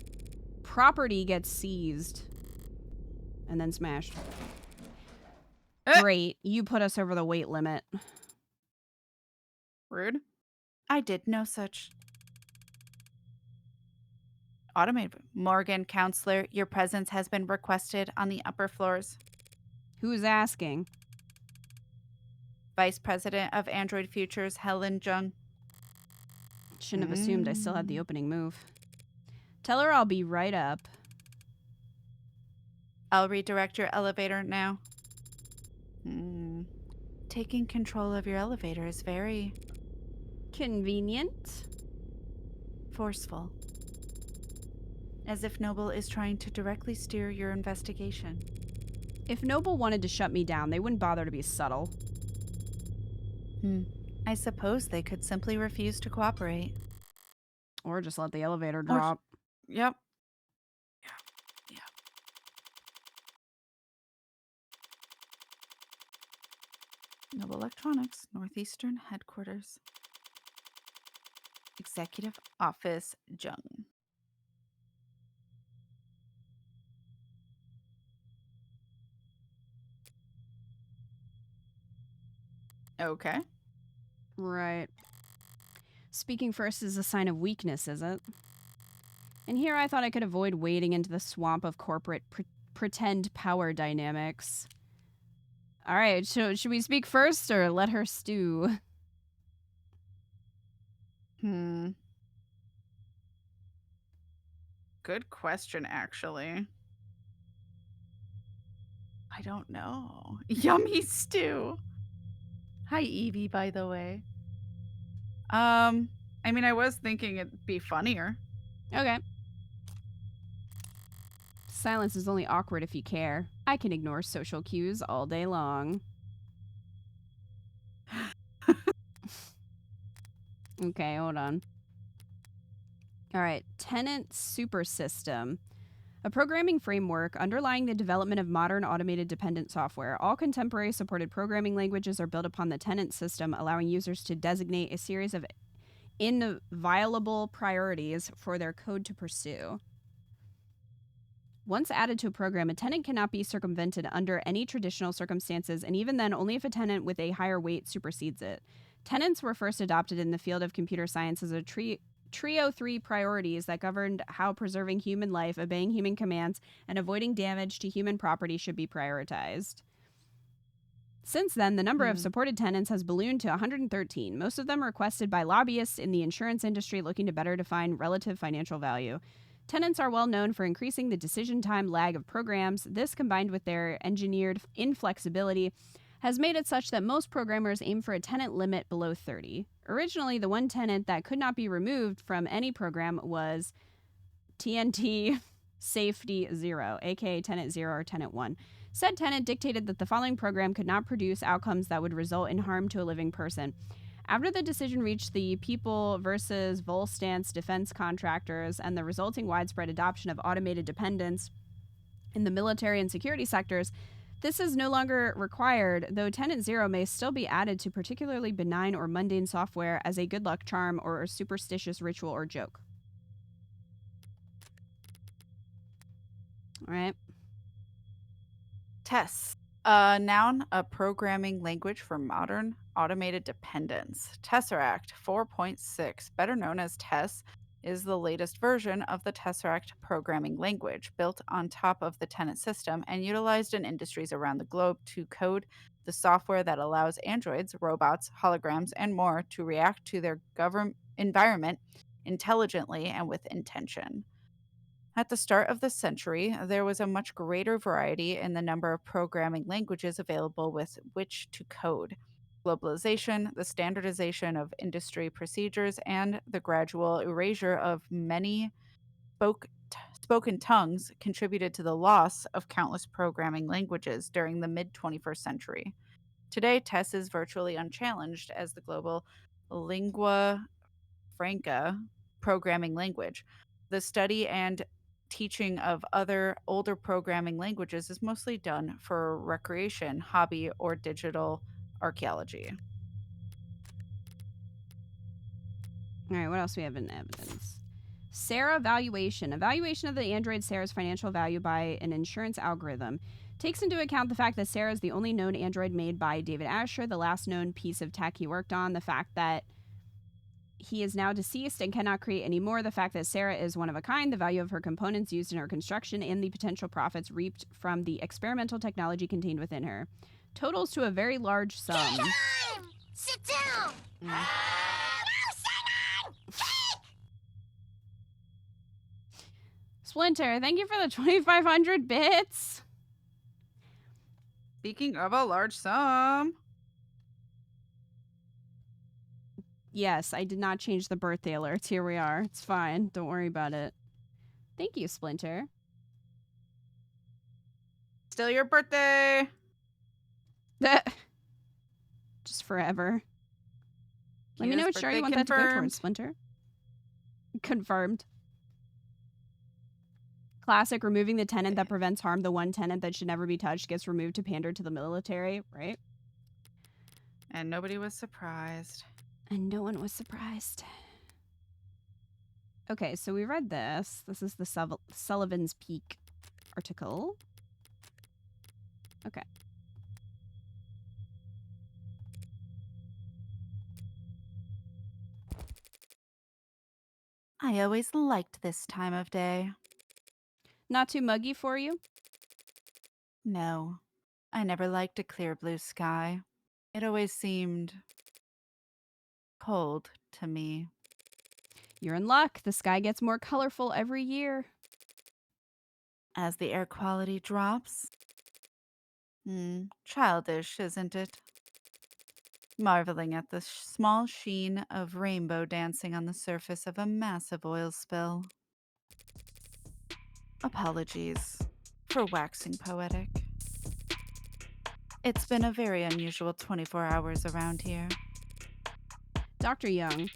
[SPEAKER 1] Property gets seized. And then smashed. Great. You put us over the weight limit.
[SPEAKER 3] Rude.
[SPEAKER 2] I did no such. Automated. Morgan, counselor, your presence has been requested on the upper floors.
[SPEAKER 1] Who's asking?
[SPEAKER 2] Vice President of Android Futures, Helen Jung.
[SPEAKER 1] Shouldn't have assumed I still had the opening move. Tell her I'll be right up.
[SPEAKER 2] I'll redirect your elevator now. Taking control of your elevator is very
[SPEAKER 1] Convenient.
[SPEAKER 2] forceful. As if Noble is trying to directly steer your investigation.
[SPEAKER 1] If Noble wanted to shut me down, they wouldn't bother to be subtle.
[SPEAKER 2] I suppose they could simply refuse to cooperate.
[SPEAKER 1] Or just let the elevator drop.
[SPEAKER 3] Yep.
[SPEAKER 2] Yeah. Noble Electronics, Northeastern Headquarters. Executive Office, Jung.
[SPEAKER 3] Okay.
[SPEAKER 1] Right. Speaking first is a sign of weakness, is it? And here I thought I could avoid wading into the swamp of corporate pretend power dynamics. All right, so should we speak first or let her stew?
[SPEAKER 3] Good question, actually. I don't know. Yummy stew. Hi, Evie, by the way. I mean, I was thinking it'd be funnier.
[SPEAKER 1] Okay. Silence is only awkward if you care. I can ignore social cues all day long. Okay, hold on. All right, Tenant Super System. A programming framework underlying the development of modern automated dependent software. All contemporary supported programming languages are built upon the Tenant system, allowing users to designate a series of inviolable priorities for their code to pursue. Once added to a program, a tenant cannot be circumvented under any traditional circumstances, and even then, only if a tenant with a higher weight supersedes it. Tenants were first adopted in the field of computer science as a trio 3 priorities that governed how preserving human life, obeying human commands, and avoiding damage to human property should be prioritized. Since then, the number of supported tenants has ballooned to 113, most of them requested by lobbyists in the insurance industry looking to better define relative financial value. Tenants are well known for increasing the decision time lag of programs. This, combined with their engineered inflexibility, has made it such that most programmers aim for a tenant limit below 30. Originally, the one tenant that could not be removed from any program was TNT Safety 0, aka Tenant 0 or Tenant 1. Said tenant dictated that the following program could not produce outcomes that would result in harm to a living person. After the decision reached the People versus Volstance defense contractors and the resulting widespread adoption of automated dependence in the military and security sectors, this is no longer required, though Tenant 0 may still be added to particularly benign or mundane software as a good luck charm or a superstitious ritual or joke. All right.
[SPEAKER 3] TESS. Noun, a programming language for modern automated dependence. Tesseract 4.6, better known as TESS, is the latest version of the Tesseract programming language, built on top of the Tenant system and utilized in industries around the globe to code the software that allows androids, robots, holograms, and more to react to their environment intelligently and with intention. At the start of the century, there was a much greater variety in the number of programming languages available with which to code. Globalization, the standardization of industry procedures, and the gradual erasure of many spoken tongues contributed to the loss of countless programming languages during the mid-21st century. Today, TESS is virtually unchallenged as the global lingua franca programming language. The study and teaching of other older programming languages is mostly done for recreation, hobby, or digital archaeology.
[SPEAKER 1] All right, what else do we have in evidence? Sarah valuation. Evaluation of the android Sarah's financial value by an insurance algorithm takes into account the fact that Sarah is the only known android made by David Asher, the last known piece of tech he worked on, the fact that he is now deceased and cannot create any more, the fact that Sarah is one of a kind, the value of her components used in her construction, and the potential profits reaped from the experimental technology contained within her. Totals to a very large sum.
[SPEAKER 5] Time! Sit down! No, Simon!
[SPEAKER 1] Splinter, thank you for the 2,500 bits.
[SPEAKER 3] Speaking of a large sum.
[SPEAKER 1] Yes, I did not change the birthday alerts. Here we are. It's fine. Don't worry about it. Thank you, Splinter.
[SPEAKER 3] Still your birthday.
[SPEAKER 1] Just forever. Let me know
[SPEAKER 3] Kina's
[SPEAKER 1] which jar you
[SPEAKER 3] birthday
[SPEAKER 1] want that to go
[SPEAKER 3] confirmed.
[SPEAKER 1] towards, Splinter. Confirmed. Classic, removing the tenant that prevents harm. The one tenant that should never be touched gets removed to pander to the military, right?
[SPEAKER 3] And nobody was surprised.
[SPEAKER 1] And no one was surprised. Okay, so we read this. This is the Sullivan's Peak article. Okay.
[SPEAKER 2] I always liked this time of day.
[SPEAKER 1] Not too muggy for you?
[SPEAKER 2] No, I never liked a clear blue sky. It always seemed cold to me.
[SPEAKER 1] You're in luck. The sky gets more colorful every year.
[SPEAKER 2] As the air quality drops. Childish, isn't it? Marveling at the small sheen of rainbow dancing on the surface of a massive oil spill. Apologies for waxing poetic. It's been a very unusual 24 hours around here.
[SPEAKER 1] Dr. Young.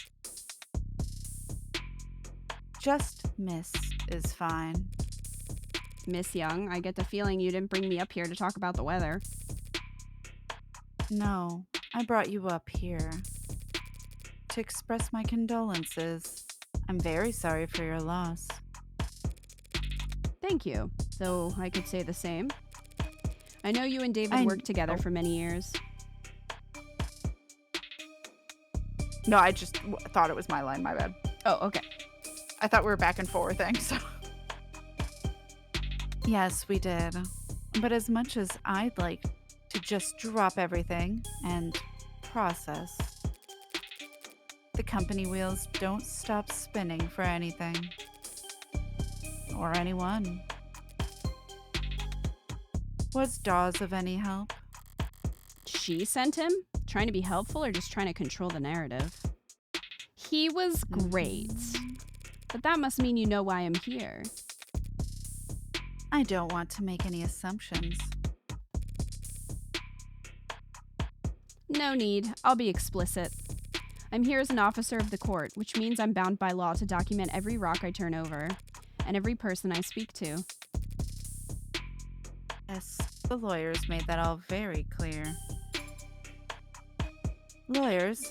[SPEAKER 2] Just Miss is fine.
[SPEAKER 1] Miss Young, I get the feeling you didn't bring me up here to talk about the weather.
[SPEAKER 2] No, I brought you up here to express my condolences. I'm very sorry for your loss.
[SPEAKER 1] Thank you, though I could say the same. I know you and David worked together for many years.
[SPEAKER 3] No, I just thought it was my line. My bad.
[SPEAKER 1] Oh, okay.
[SPEAKER 3] I thought we were back and forth thing. So.
[SPEAKER 2] Yes, we did. But as much as I'd like to just drop everything and process, the company wheels don't stop spinning for anything. Or anyone. Was Dawes of any help?
[SPEAKER 1] She sent him? Trying to be helpful or just trying to control the narrative? He was great. But that must mean you know why I'm here.
[SPEAKER 2] I don't want to make any assumptions.
[SPEAKER 1] No need. I'll be explicit. I'm here as an officer of the court, which means I'm bound by law to document every rock I turn over, and every person I speak to.
[SPEAKER 2] Yes, the lawyers made that all very clear. Lawyers,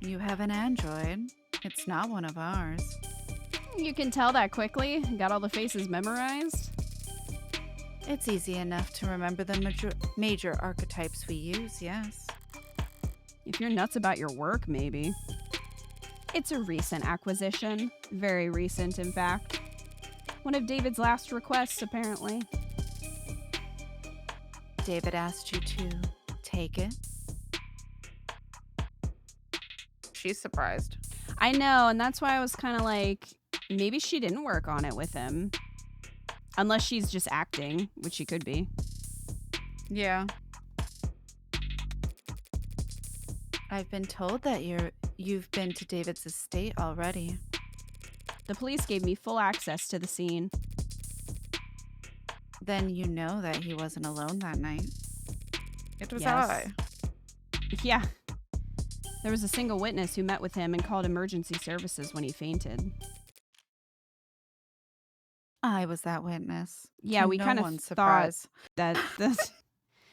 [SPEAKER 2] you have an android. It's not one of ours.
[SPEAKER 1] You can tell that quickly? Got all the faces memorized?
[SPEAKER 2] It's easy enough to remember the major archetypes we use, yes.
[SPEAKER 1] If you're nuts about your work, maybe. It's a recent acquisition. Very recent, in fact. One of David's last requests, apparently.
[SPEAKER 2] David asked you to take it?
[SPEAKER 3] She's surprised.
[SPEAKER 1] I know, and that's why I was kind of like, maybe she didn't work on it with him. Unless she's just acting, which she could be.
[SPEAKER 3] Yeah.
[SPEAKER 2] I've been told that you've been to David's estate already.
[SPEAKER 1] The police gave me full access to the scene.
[SPEAKER 3] Then you know that he wasn't alone that night. It was
[SPEAKER 1] Yes.
[SPEAKER 3] I.
[SPEAKER 1] Yeah. There was a single witness who met with him and called emergency services when he fainted.
[SPEAKER 3] I was that witness.
[SPEAKER 1] Yeah,
[SPEAKER 3] To
[SPEAKER 1] we
[SPEAKER 3] no
[SPEAKER 1] kind of
[SPEAKER 3] one's
[SPEAKER 1] thought
[SPEAKER 3] surprise.
[SPEAKER 1] that this.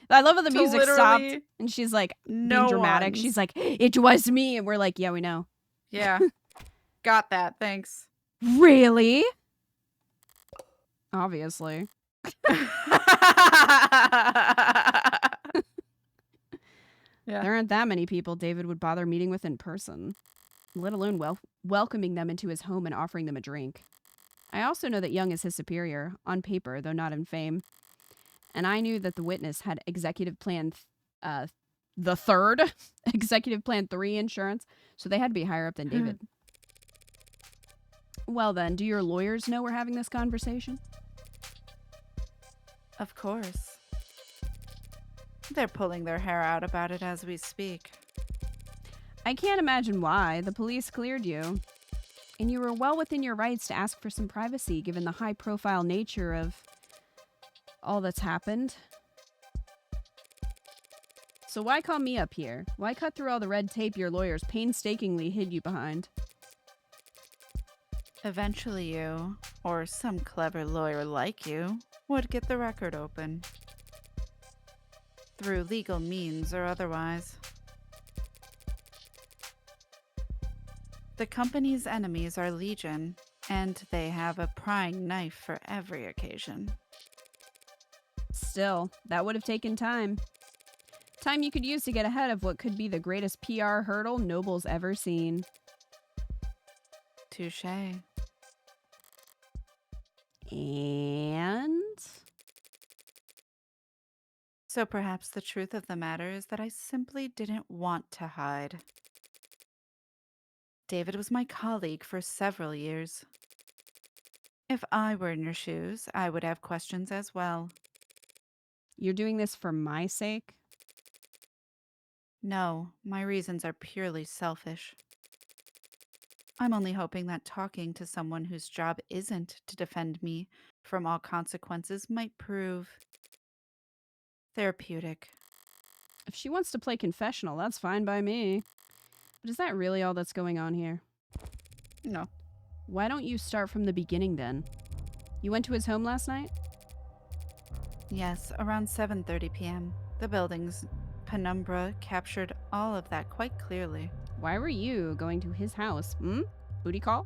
[SPEAKER 1] I love how the
[SPEAKER 3] To
[SPEAKER 1] music stopped
[SPEAKER 3] literally
[SPEAKER 1] and she's like
[SPEAKER 3] no
[SPEAKER 1] being dramatic.
[SPEAKER 3] one's.
[SPEAKER 1] She's like, "It was me," and we're like, "Yeah, we know."
[SPEAKER 3] Yeah. Got that. Thanks.
[SPEAKER 1] Really? Obviously.
[SPEAKER 3] Yeah.
[SPEAKER 1] There aren't that many people David would bother meeting with in person, let alone welcoming them into his home and offering them a drink. I also know that Young is his superior, on paper, though not in fame. And I knew that the witness had Executive Plan the third, Executive Plan 3 insurance, so they had to be higher up than David. Well then, do your lawyers know we're having this conversation?
[SPEAKER 3] Of course. They're pulling their hair out about it as we speak.
[SPEAKER 1] I can't imagine why. The police cleared you. And you were well within your rights to ask for some privacy, given the high-profile nature of all that's happened. So why call me up here? Why cut through all the red tape your lawyers painstakingly hid you behind?
[SPEAKER 3] Eventually you, or some clever lawyer like you, would get the record open. Through legal means or otherwise. The company's enemies are legion, and they have a prying knife for every occasion.
[SPEAKER 1] Still, that would have taken time. Time you could use to get ahead of what could be the greatest PR hurdle Noble's ever seen.
[SPEAKER 3] Touché.
[SPEAKER 1] And...
[SPEAKER 3] So perhaps the truth of the matter is that I simply didn't want to hide. David was my colleague for several years. If I were in your shoes, I would have questions as well.
[SPEAKER 1] You're doing this for my sake?
[SPEAKER 3] No, my reasons are purely selfish. I'm only hoping that talking to someone whose job isn't to defend me from all consequences might prove therapeutic.
[SPEAKER 1] If she wants to play confessional, that's fine by me. But is that really all that's going on here?
[SPEAKER 3] No.
[SPEAKER 1] Why don't you start from the beginning then? You went to his home last night?
[SPEAKER 3] Yes, around 7:30 p.m. The building's penumbra captured all of that quite clearly.
[SPEAKER 1] Why were you going to his house? Booty call?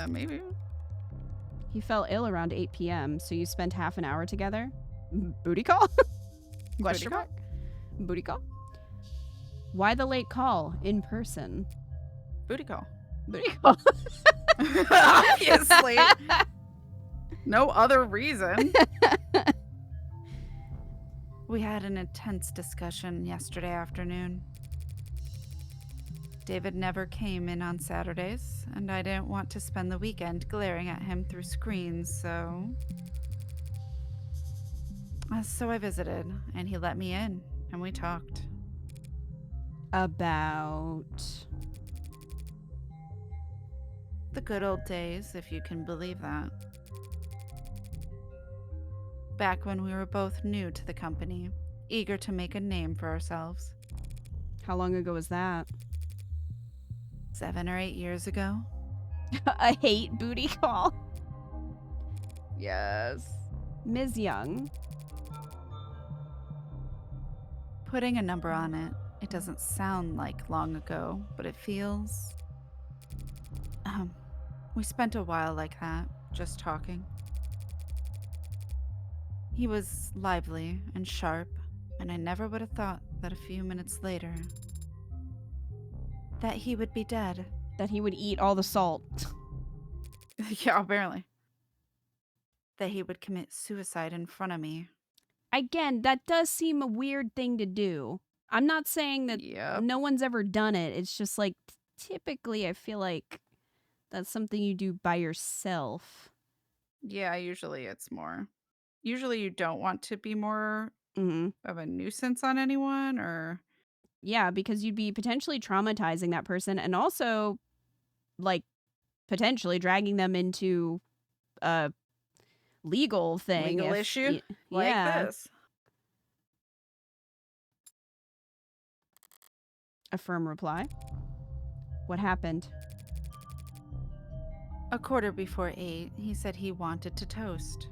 [SPEAKER 3] Maybe.
[SPEAKER 1] He fell ill around 8 p.m., so you spent half an hour together? Booty call? Question
[SPEAKER 3] call?
[SPEAKER 1] mark? Booty call? Why the late call in person?
[SPEAKER 3] Booty call.
[SPEAKER 1] Booty call.
[SPEAKER 3] Obviously. No other reason. We had an intense discussion yesterday afternoon. David never came in on Saturdays, and I didn't want to spend the weekend glaring at him through screens, so I visited, and he let me in, and we talked.
[SPEAKER 1] About...
[SPEAKER 3] The good old days, if you can believe that. Back when we were both new to the company, eager to make a name for ourselves.
[SPEAKER 1] How long ago was that?
[SPEAKER 3] 7 or 8 years ago.
[SPEAKER 1] A hate booty call.
[SPEAKER 3] Yes.
[SPEAKER 1] Ms. Young.
[SPEAKER 3] Putting a number on it, it doesn't sound like long ago, but it feels... We spent a while like that, just talking. He was lively and sharp, and I never would have thought that a few minutes later that he would be dead.
[SPEAKER 1] That he would eat all the salt.
[SPEAKER 3] Yeah, apparently. That he would commit suicide in front of me.
[SPEAKER 1] Again, that does seem a weird thing to do. I'm not saying that
[SPEAKER 3] Yep.
[SPEAKER 1] no one's ever done it. It's just like, typically I feel like that's something you do by yourself.
[SPEAKER 3] Yeah, usually it's more. Usually you don't want to be more of a nuisance on anyone, or...
[SPEAKER 1] Yeah, because you'd be potentially traumatizing that person and also, like, potentially dragging them into a legal thing.
[SPEAKER 3] Legal issue like
[SPEAKER 1] yeah.
[SPEAKER 3] this.
[SPEAKER 1] A firm reply. What happened?
[SPEAKER 3] 8:15, he said he wanted to toast.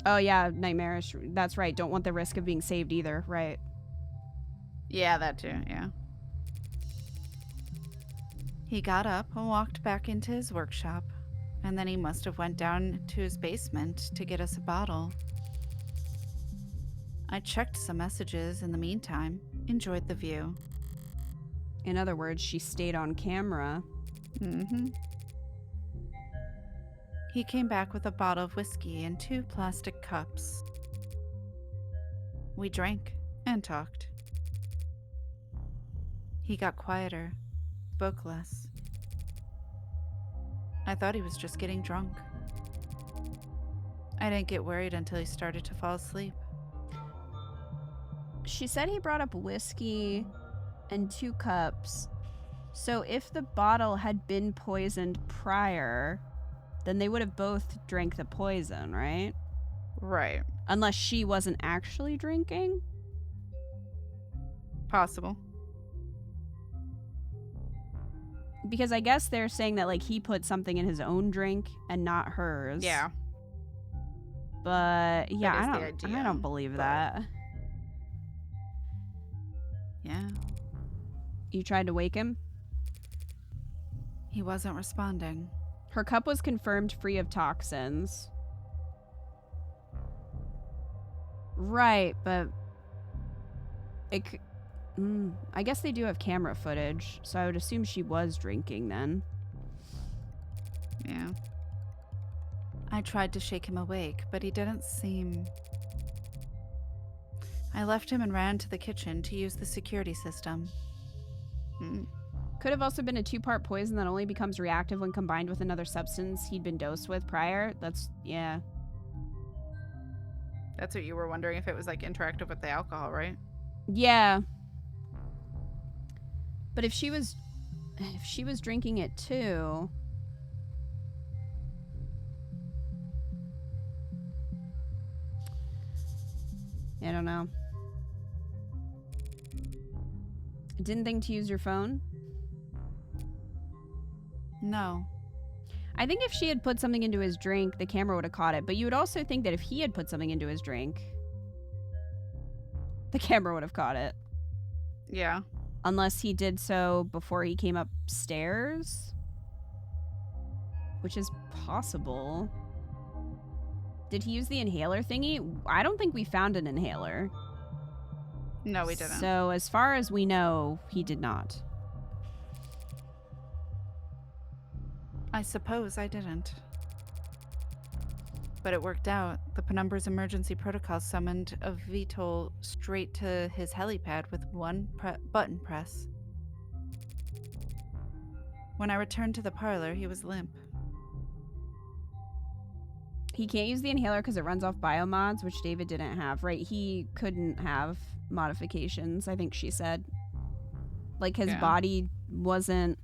[SPEAKER 1] Oh, yeah, nightmarish. That's right. Don't want the risk of being saved either. Right.
[SPEAKER 3] Yeah, that too, yeah. He got up and walked back into his workshop, and then he must have went down to his basement to get us a bottle. I checked some messages in the meantime, enjoyed the view.
[SPEAKER 1] In other words, she stayed on camera.
[SPEAKER 3] Mm-hmm. He came back with a bottle of whiskey and 2 plastic cups. We drank and talked. He got quieter, spoke less. I thought he was just getting drunk. I didn't get worried until he started to fall asleep.
[SPEAKER 1] She said he brought up whiskey and 2 cups. So if the bottle had been poisoned prior, then they would have both drank the poison, right?
[SPEAKER 3] Right.
[SPEAKER 1] Unless she wasn't actually drinking.
[SPEAKER 3] Possible.
[SPEAKER 1] Because I guess they're saying that, like, he put something in his own drink and not hers.
[SPEAKER 3] Yeah.
[SPEAKER 1] But, yeah,
[SPEAKER 3] That is the
[SPEAKER 1] I
[SPEAKER 3] idea,
[SPEAKER 1] don't believe
[SPEAKER 3] but-
[SPEAKER 1] that.
[SPEAKER 3] Yeah.
[SPEAKER 1] You tried to wake him?
[SPEAKER 3] He wasn't responding.
[SPEAKER 1] Her cup was confirmed free of toxins. Right, but I guess they do have camera footage, so I would assume she was drinking then.
[SPEAKER 3] Yeah. I tried to shake him awake, but he didn't seem... I left him and ran to the kitchen to use the security system.
[SPEAKER 1] Could have also been a 2-part poison that only becomes reactive when combined with another substance he'd been dosed with prior. Yeah.
[SPEAKER 3] That's what you were wondering, if it was, like, interactive with the alcohol, right?
[SPEAKER 1] Yeah. But if she was drinking it too... I don't know. Didn't think to use your phone?
[SPEAKER 3] No.
[SPEAKER 1] I think if she had put something into his drink, the camera would have caught it. But you would also think that if he had put something into his drink, the camera would have caught it.
[SPEAKER 3] Yeah.
[SPEAKER 1] Unless he did so before he came upstairs. Which is possible. Did he use the inhaler thingy? I don't think we found an inhaler.
[SPEAKER 3] No, we didn't.
[SPEAKER 1] So as far as we know, he did not.
[SPEAKER 3] I suppose I didn't. But it worked out. The Penumbra's emergency protocol summoned a VTOL straight to his helipad with one button press. When I returned to the parlor, he was limp.
[SPEAKER 1] He can't use the inhaler because it runs off biomods, which David didn't have, right? He couldn't have modifications, I think she said. Like, his body wasn't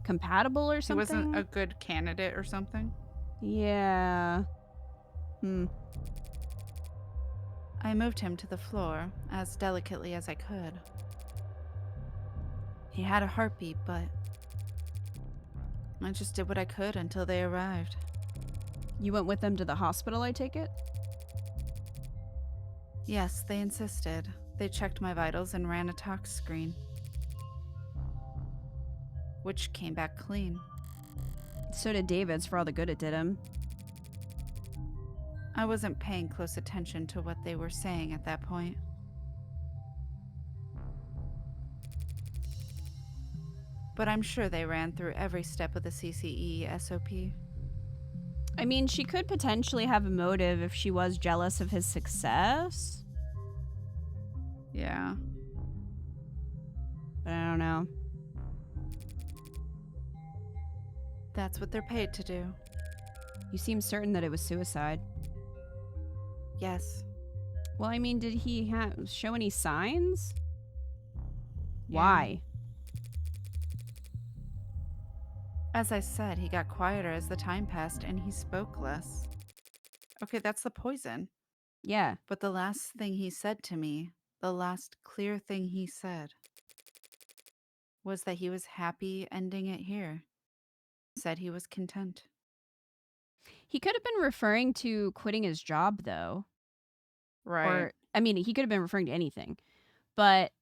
[SPEAKER 1] compatible or something?
[SPEAKER 3] He wasn't a good candidate or something?
[SPEAKER 1] Yeah.
[SPEAKER 3] I moved him to the floor as delicately as I could. He had a heartbeat, but I just did what I could until they arrived.
[SPEAKER 1] You went with them to the hospital, I take it?
[SPEAKER 3] Yes, they insisted. They checked my vitals and ran a tox screen, which came back clean.
[SPEAKER 1] So did David's, for all the good it did him.
[SPEAKER 3] I wasn't paying close attention to what they were saying at that point. But I'm sure they ran through every step of the CCE SOP.
[SPEAKER 1] I mean, she could potentially have a motive if she was jealous of his success.
[SPEAKER 3] Yeah.
[SPEAKER 1] But I don't know.
[SPEAKER 3] That's what they're paid to do.
[SPEAKER 1] You seem certain that it was suicide.
[SPEAKER 3] Yes.
[SPEAKER 1] Well, I mean, did he show any signs?
[SPEAKER 3] Yeah.
[SPEAKER 1] Why?
[SPEAKER 3] As I said, he got quieter as the time passed and he spoke less. Okay, that's the poison.
[SPEAKER 1] Yeah.
[SPEAKER 3] But the last thing he said to me, the last clear thing he said, was that he was happy ending it here. Said he was content.
[SPEAKER 1] He could have been referring to quitting his job, though.
[SPEAKER 3] Right.
[SPEAKER 1] Or, I mean, he could have been referring to anything. But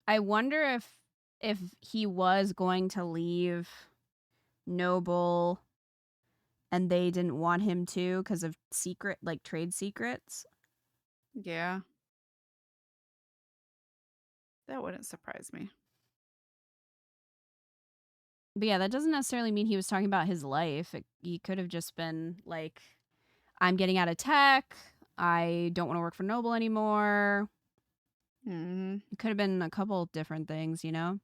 [SPEAKER 1] I wonder if he was going to leave Noble and they didn't want him to because of trade secrets.
[SPEAKER 3] Yeah. That wouldn't surprise me.
[SPEAKER 1] But yeah, that doesn't necessarily mean he was talking about his life. He could have just been like, I'm getting out of tech. I don't want to work for Noble anymore.
[SPEAKER 3] Mm-hmm.
[SPEAKER 1] It could have been a couple different things, you know?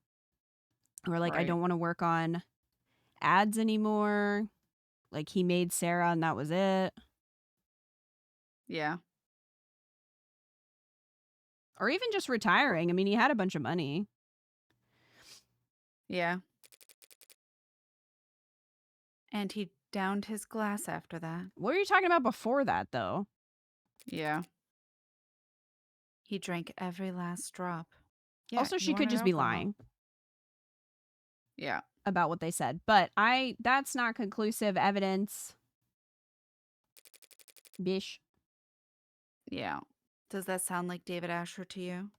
[SPEAKER 1] Or like, I
[SPEAKER 3] Right.
[SPEAKER 1] don't want to work on ads anymore. Like, he made Sarah and that was it.
[SPEAKER 3] Yeah.
[SPEAKER 1] Or even just retiring. I mean, he had a bunch of money.
[SPEAKER 3] Yeah. And he downed his glass after that.
[SPEAKER 1] What were you talking about before that, though?
[SPEAKER 3] Yeah. He drank every last drop. Yeah,
[SPEAKER 1] Also,
[SPEAKER 3] he
[SPEAKER 1] she could
[SPEAKER 3] wanted
[SPEAKER 1] just be
[SPEAKER 3] alcohol.
[SPEAKER 1] lying
[SPEAKER 3] Yeah.
[SPEAKER 1] about what they said. But that's not conclusive evidence. Bish.
[SPEAKER 3] Yeah. Does that sound like David Asher to you?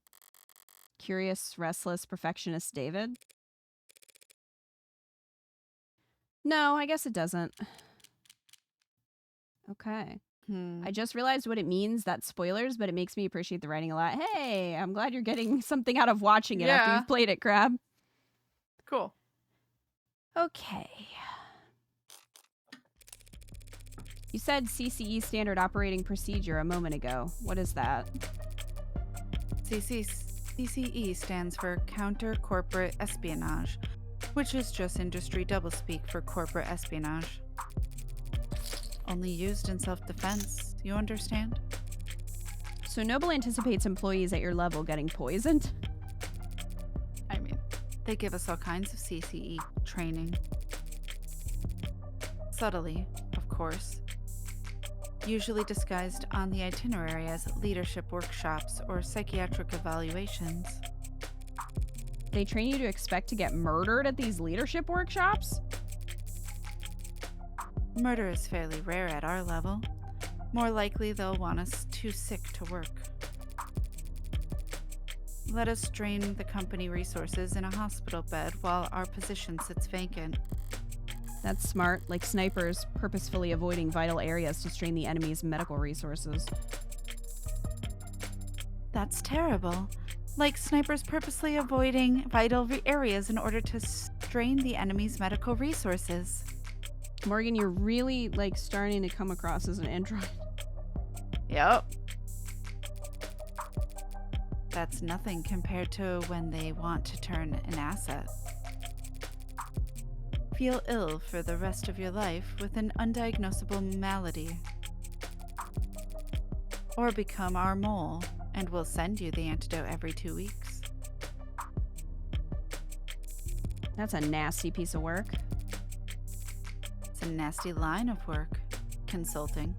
[SPEAKER 1] Curious, restless, perfectionist David? No, I guess it doesn't. Okay. I just realized what it means. That's spoilers, but it makes me appreciate the writing a lot. Hey, I'm glad you're getting something out of watching it after
[SPEAKER 3] Yeah.
[SPEAKER 1] you've played it, Crab.
[SPEAKER 3] Cool.
[SPEAKER 1] Okay. You said CCE Standard Operating Procedure a moment ago. What is that?
[SPEAKER 3] CCE stands for Counter Corporate Espionage, which is just industry doublespeak for corporate espionage. Only used in self-defense, you understand?
[SPEAKER 1] So Noble anticipates employees at your level getting poisoned?
[SPEAKER 3] I mean, they give us all kinds of CCE training. Subtly, of course. Usually disguised on the itinerary as leadership workshops or psychiatric evaluations.
[SPEAKER 1] They train you to expect to get murdered at these leadership workshops?
[SPEAKER 3] Murder is fairly rare at our level. More likely they'll want us too sick to work. Let us drain the company resources in a hospital bed while our position sits vacant.
[SPEAKER 1] That's smart, like snipers purposefully avoiding vital areas to strain the enemy's medical resources.
[SPEAKER 3] That's terrible. Like snipers purposely avoiding vital areas in order to strain the enemy's medical resources.
[SPEAKER 1] Morgan, you're really, like, starting to come across as an android.
[SPEAKER 3] Yep. That's nothing compared to when they want to turn an asset. Feel ill for the rest of your life with an undiagnosable malady. Or become our mole, and we'll send you the antidote every 2 weeks.
[SPEAKER 1] That's a nasty piece of work.
[SPEAKER 3] It's a nasty line of work. Consulting.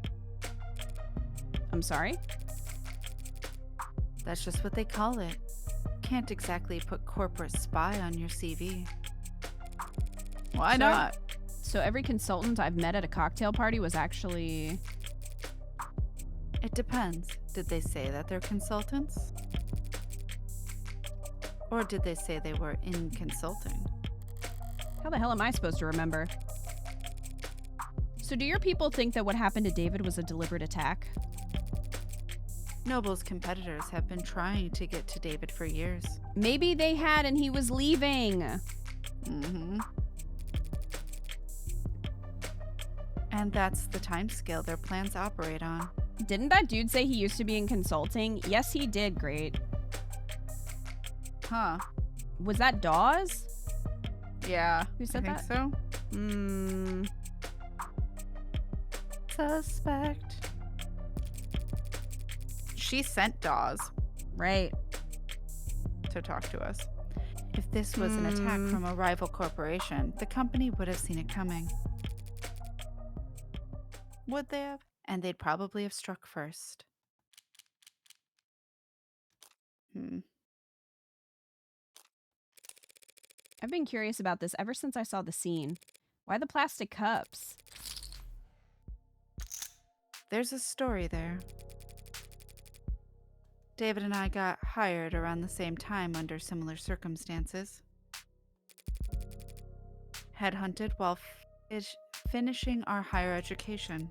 [SPEAKER 1] I'm sorry?
[SPEAKER 3] That's just what they call it. Can't exactly put corporate spy on your CV. Why
[SPEAKER 1] So-
[SPEAKER 3] not?
[SPEAKER 1] So every consultant I've met at a cocktail party was actually...
[SPEAKER 3] It depends. Did they say that they're consultants? Or did they say they were in consulting?
[SPEAKER 1] How the hell am I supposed to remember? So do your people think that what happened to David was a deliberate attack?
[SPEAKER 3] Noble's competitors have been trying to get to David for years.
[SPEAKER 1] Maybe they had and he was leaving.
[SPEAKER 3] Mm-hmm. And that's the timescale their plans operate on.
[SPEAKER 1] Didn't that dude say he used to be in consulting? Yes, he did. Great.
[SPEAKER 3] Huh.
[SPEAKER 1] Was that Dawes?
[SPEAKER 3] Yeah.
[SPEAKER 1] Who said
[SPEAKER 3] I
[SPEAKER 1] that?
[SPEAKER 3] think
[SPEAKER 1] Hmm.
[SPEAKER 3] so. Suspect. She sent Dawes
[SPEAKER 1] Right.
[SPEAKER 3] to talk to us. If this was an attack from a rival corporation, the company would have seen it coming. Would they have? And they'd probably have struck first.
[SPEAKER 1] I've been curious about this ever since I saw the scene. Why the plastic cups?
[SPEAKER 3] There's a story there. David and I got hired around the same time under similar circumstances. Headhunted while finishing our higher education.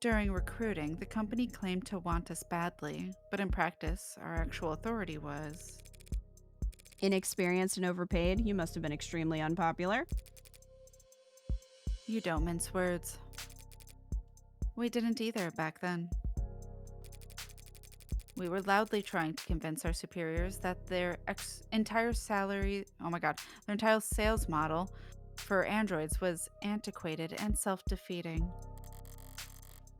[SPEAKER 3] During recruiting, the company claimed to want us badly, but in practice, our actual authority was...
[SPEAKER 1] Inexperienced and overpaid, you must have been extremely unpopular.
[SPEAKER 3] You don't mince words. We didn't either back then. We were loudly trying to convince our superiors that their entire sales model for androids was antiquated and self-defeating.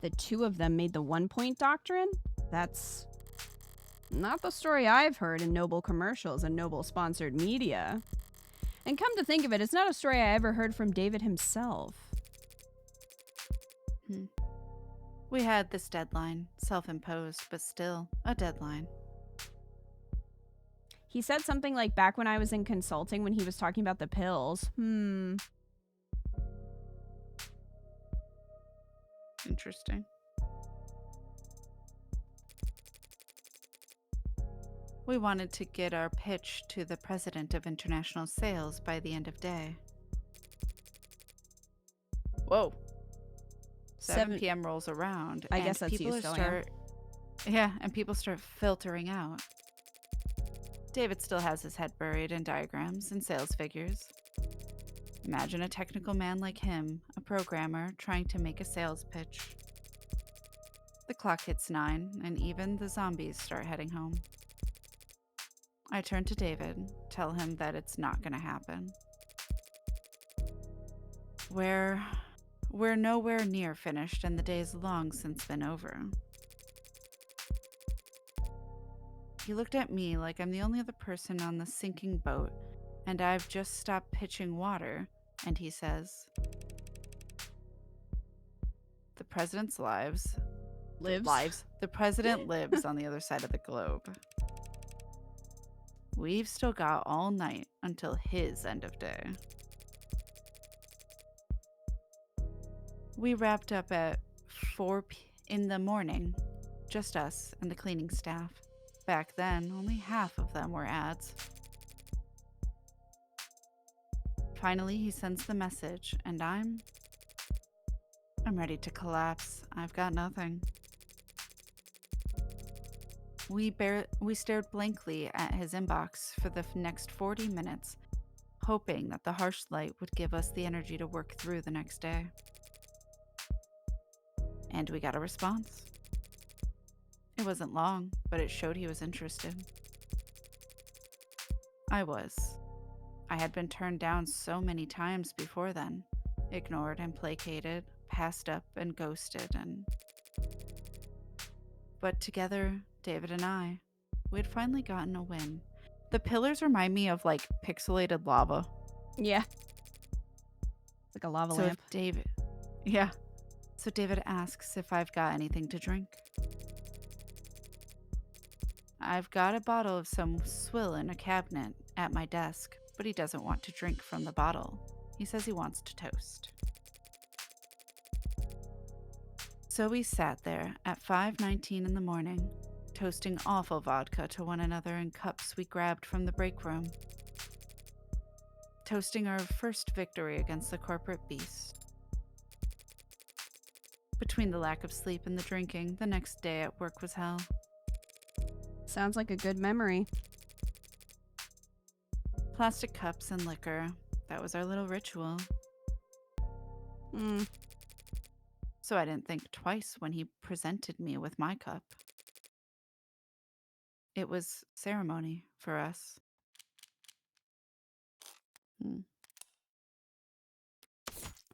[SPEAKER 1] The two of them made the 1 point doctrine? That's not the story I've heard in Noble commercials and Noble sponsored media. And come to think of it, it's not a story I ever heard from David himself.
[SPEAKER 3] We had this deadline, self-imposed, but still a deadline.
[SPEAKER 1] He said something like back when I was in consulting when he was talking about the pills.
[SPEAKER 3] Interesting. We wanted to get our pitch to the president of international sales by the end of day. Whoa. 7 p.m. rolls around.
[SPEAKER 1] I guess that's
[SPEAKER 3] people
[SPEAKER 1] you still,
[SPEAKER 3] yeah, and people start filtering out. David still has his head buried in diagrams and sales figures. Imagine a technical man like him, a programmer, trying to make a sales pitch. The clock hits 9, and even the zombies start heading home. I turn to David, tell him that it's not going to happen. We're nowhere near finished, and the day's long since been over. He looked at me like I'm the only other person on the sinking boat, and I've just stopped pitching water, and he says, the president's the president lives on the other side of the globe. We've still got all night until his end of day. We wrapped up at 4 in the morning, just us and the cleaning staff. Back then, only half of them were ads. Finally, he sends the message, and I'm ready to collapse. I've got nothing. We stared blankly at his inbox for the next 40 minutes, hoping that the harsh light would give us the energy to work through the next day. And we got a response. It wasn't long, but it showed he was interested. I was. I had been turned down so many times before then, ignored and placated, passed up and ghosted, But together, David and I, we had finally gotten a win. The pillars remind me of, like, pixelated lava.
[SPEAKER 1] Yeah. It's like a lava lamp.
[SPEAKER 3] So David asks if I've got anything to drink. I've got a bottle of some swill in a cabinet at my desk, but he doesn't want to drink from the bottle. He says he wants to toast. So we sat there at 5:19 in the morning, toasting awful vodka to one another in cups we grabbed from the break room. Toasting our first victory against the corporate beast. Between the lack of sleep and the drinking, the next day at work was hell.
[SPEAKER 1] Sounds like a good memory.
[SPEAKER 3] Plastic cups and liquor. That was our little ritual. So I didn't think twice when he presented me with my cup. It was ceremony for us.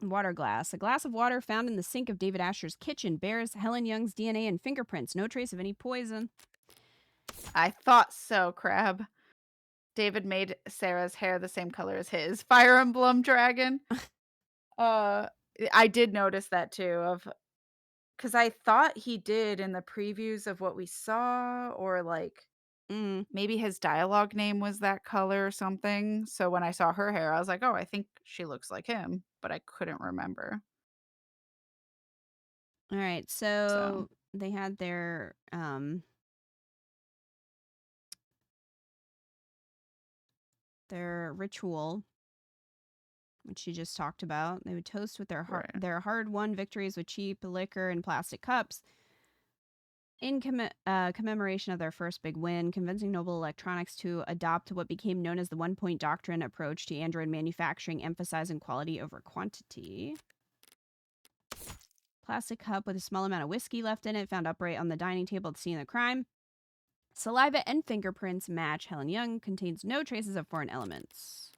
[SPEAKER 1] Water glass. A glass of water found in the sink of David Asher's kitchen bears Helen Young's DNA and fingerprints. No trace of any poison.
[SPEAKER 3] I thought so, Crab. David made Sarah's hair the same color as his. Fire Emblem Dragon. I did notice that too, because I thought he did in the previews of what we saw, or like maybe his dialogue name was that color or something. So when I saw her hair, I was like, oh, I think she looks like him, but I couldn't remember.
[SPEAKER 1] All right, so they had their ritual, which she just talked about. They would toast with their hard-won victories with cheap liquor and plastic cups. In commemoration of their first big win, convincing Noble Electronics to adopt what became known as the one-point doctrine approach to Android manufacturing, emphasizing quality over quantity. Plastic cup with a small amount of whiskey left in it, found upright on the dining table at the scene of the crime. Saliva and fingerprints match Helen Young, contains no traces of foreign elements.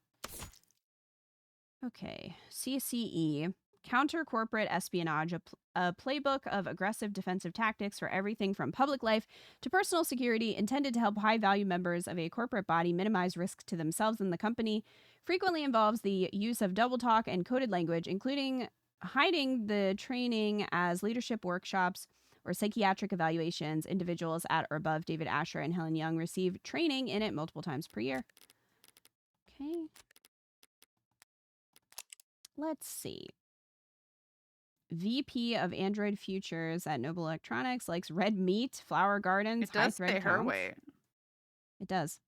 [SPEAKER 1] Okay, CCE. Counter-corporate espionage, a playbook of aggressive defensive tactics for everything from public life to personal security, intended to help high-value members of a corporate body minimize risk to themselves and the company, frequently involves the use of double talk and coded language, including hiding the training as leadership workshops or psychiatric evaluations. Individuals at or above David Asher and Helen Young receive training in it multiple times per year. Okay. Let's see. VP of Android Futures at Noble Electronics likes red meat, flower gardens,
[SPEAKER 3] it does pay her weight.
[SPEAKER 1] It does.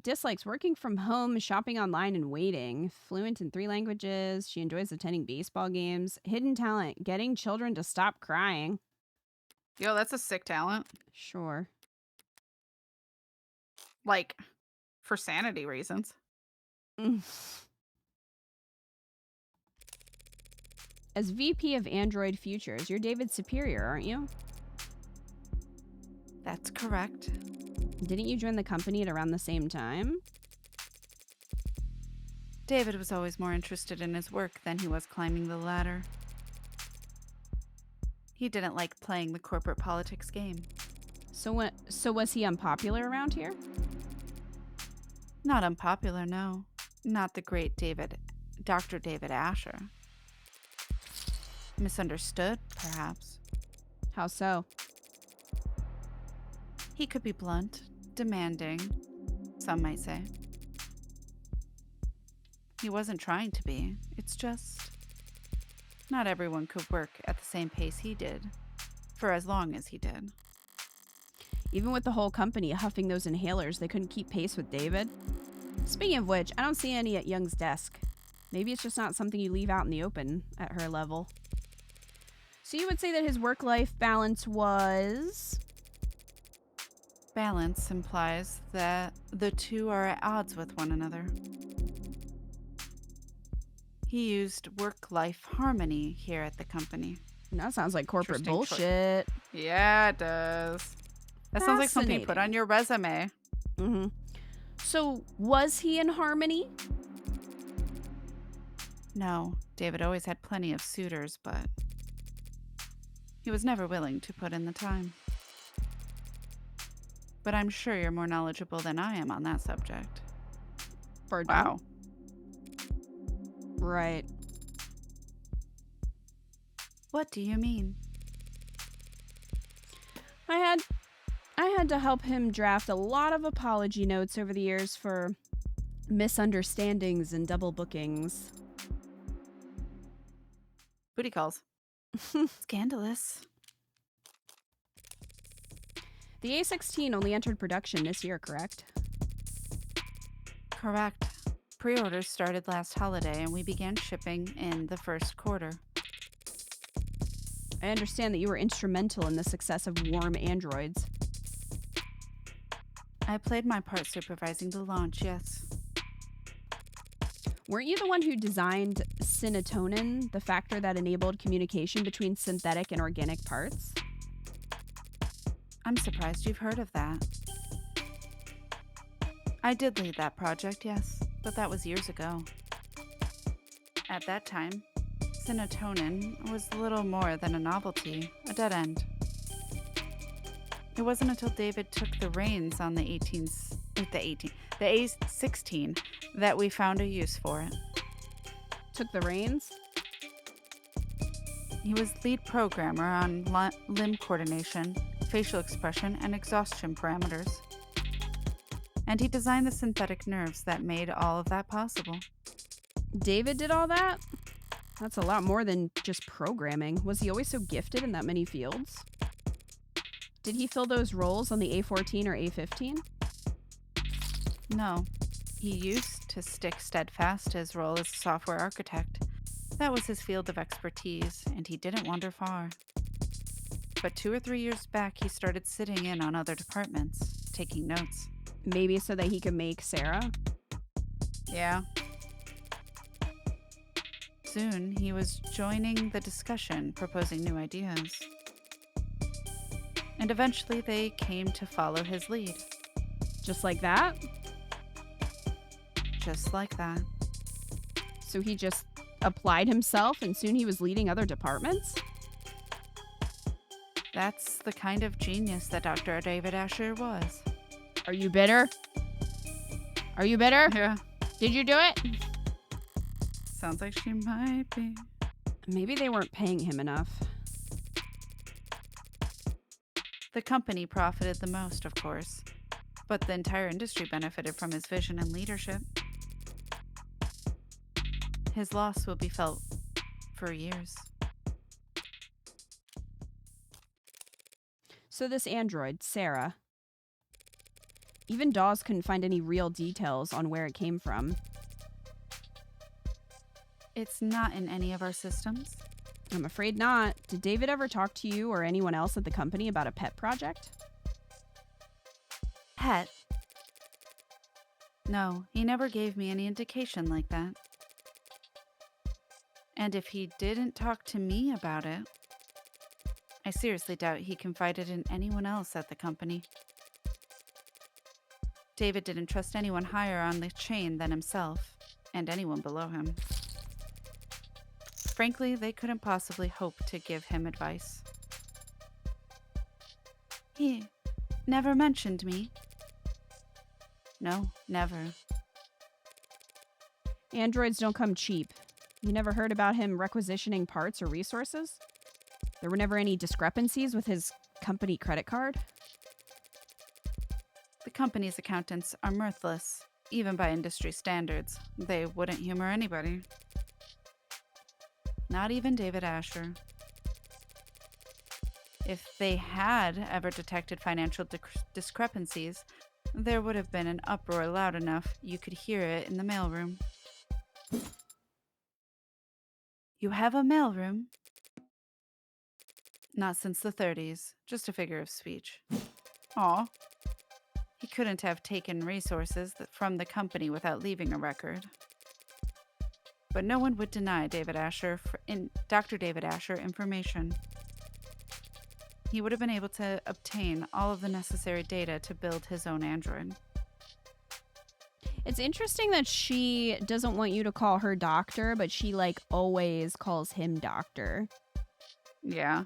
[SPEAKER 1] Dislikes working from home, shopping online, and waiting. Fluent in 3 languages. She enjoys attending baseball games. Hidden talent, getting children to stop crying.
[SPEAKER 3] Yo, that's a sick talent.
[SPEAKER 1] Sure.
[SPEAKER 3] Like, for sanity reasons.
[SPEAKER 1] As VP of Android Futures, you're David's superior, aren't you?
[SPEAKER 3] That's correct.
[SPEAKER 1] Didn't you join the company at around the same time?
[SPEAKER 3] David was always more interested in his work than he was climbing the ladder. He didn't like playing the corporate politics game.
[SPEAKER 1] So was he unpopular around here?
[SPEAKER 3] Not unpopular, no. Not the great Dr. David Asher. Misunderstood, perhaps.
[SPEAKER 1] How so?
[SPEAKER 3] He could be blunt, demanding, some might say. He wasn't trying to be. It's just not everyone could work at the same pace he did for as long as he did.
[SPEAKER 1] Even with the whole company huffing those inhalers, they couldn't keep pace with David. Speaking of which, I don't see any at Young's desk. Maybe it's just not something you leave out in the open at her level. So you would say that his work-life balance was...
[SPEAKER 3] Balance implies that the two are at odds with one another. He used work-life harmony here at the company.
[SPEAKER 1] That sounds like corporate bullshit.
[SPEAKER 3] Yeah, it does. That sounds like something you put on your resume.
[SPEAKER 1] Mm-hmm. So, was he in harmony?
[SPEAKER 3] No, David always had plenty of suitors, but he was never willing to put in the time. But I'm sure you're more knowledgeable than I am on that subject. Wow.
[SPEAKER 1] Right.
[SPEAKER 3] What do you mean?
[SPEAKER 1] I had to help him draft a lot of apology notes over the years for misunderstandings and double bookings.
[SPEAKER 3] Booty calls. Scandalous.
[SPEAKER 1] The A16 only entered production this year, correct?
[SPEAKER 3] Correct. Pre-orders started last holiday and we began shipping in the first quarter.
[SPEAKER 1] I understand that you were instrumental in the success of Warm Androids.
[SPEAKER 3] I played my part supervising the launch, yes.
[SPEAKER 1] Weren't you the one who designed synatonin, the factor that enabled communication between synthetic and organic parts?
[SPEAKER 3] I'm surprised you've heard of that. I did lead that project, yes, but that was years ago. At that time, synatonin was little more than a novelty, a dead end. It wasn't until David took the reins on the A16 that we found a use for it.
[SPEAKER 1] Took the reins?
[SPEAKER 3] He was lead programmer on limb coordination, facial expression, and exhaustion parameters. And he designed the synthetic nerves that made all of that possible.
[SPEAKER 1] David did all that? That's a lot more than just programming. Was he always so gifted in that many fields? Did he fill those roles on the A14 or A15?
[SPEAKER 3] No. He used to stick steadfast to his role as a software architect. That was his field of expertise, and he didn't wander far. But 2 or 3 years back, he started sitting in on other departments, taking notes.
[SPEAKER 1] Maybe so that he could make Sarah?
[SPEAKER 3] Yeah. Soon, he was joining the discussion, proposing new ideas. And eventually, they came to follow his lead.
[SPEAKER 1] Just like that?
[SPEAKER 3] Just like that.
[SPEAKER 1] So he just applied himself and soon he was leading other departments?
[SPEAKER 3] That's the kind of genius that Dr. David Asher was.
[SPEAKER 1] Are you bitter? Are you bitter?
[SPEAKER 3] Yeah.
[SPEAKER 1] Did you do it?
[SPEAKER 3] Sounds like she might be.
[SPEAKER 1] Maybe they weren't paying him enough.
[SPEAKER 3] The company profited the most, of course, but the entire industry benefited from his vision and leadership. His loss will be felt for years.
[SPEAKER 1] So this android, Sarah, even Dawes couldn't find any real details on where it came from.
[SPEAKER 3] It's not in any of our systems.
[SPEAKER 1] I'm afraid not. Did David ever talk to you or anyone else at the company about a pet project?
[SPEAKER 3] Pet? No, he never gave me any indication like that. And if he didn't talk to me about it, I seriously doubt he confided in anyone else at the company. David didn't trust anyone higher on the chain than himself, and anyone below him. Frankly, they couldn't possibly hope to give him advice. He never mentioned me. No, never.
[SPEAKER 1] Androids don't come cheap. You never heard about him requisitioning parts or resources? There were never any discrepancies with his company credit card?
[SPEAKER 3] The company's accountants are mirthless, even by industry standards. They wouldn't humor anybody. Not even David Asher. If they had ever detected financial discrepancies, there would have been an uproar loud enough you could hear it in the mailroom. You have a mailroom? Not since the 30s, just a figure of speech. Aw. He couldn't have taken resources from the company without leaving a record. But no one would deny Dr. David Asher information. He would have been able to obtain all of the necessary data to build his own android.
[SPEAKER 1] It's interesting that she doesn't want you to call her doctor, but she, like, always calls him doctor.
[SPEAKER 3] Yeah.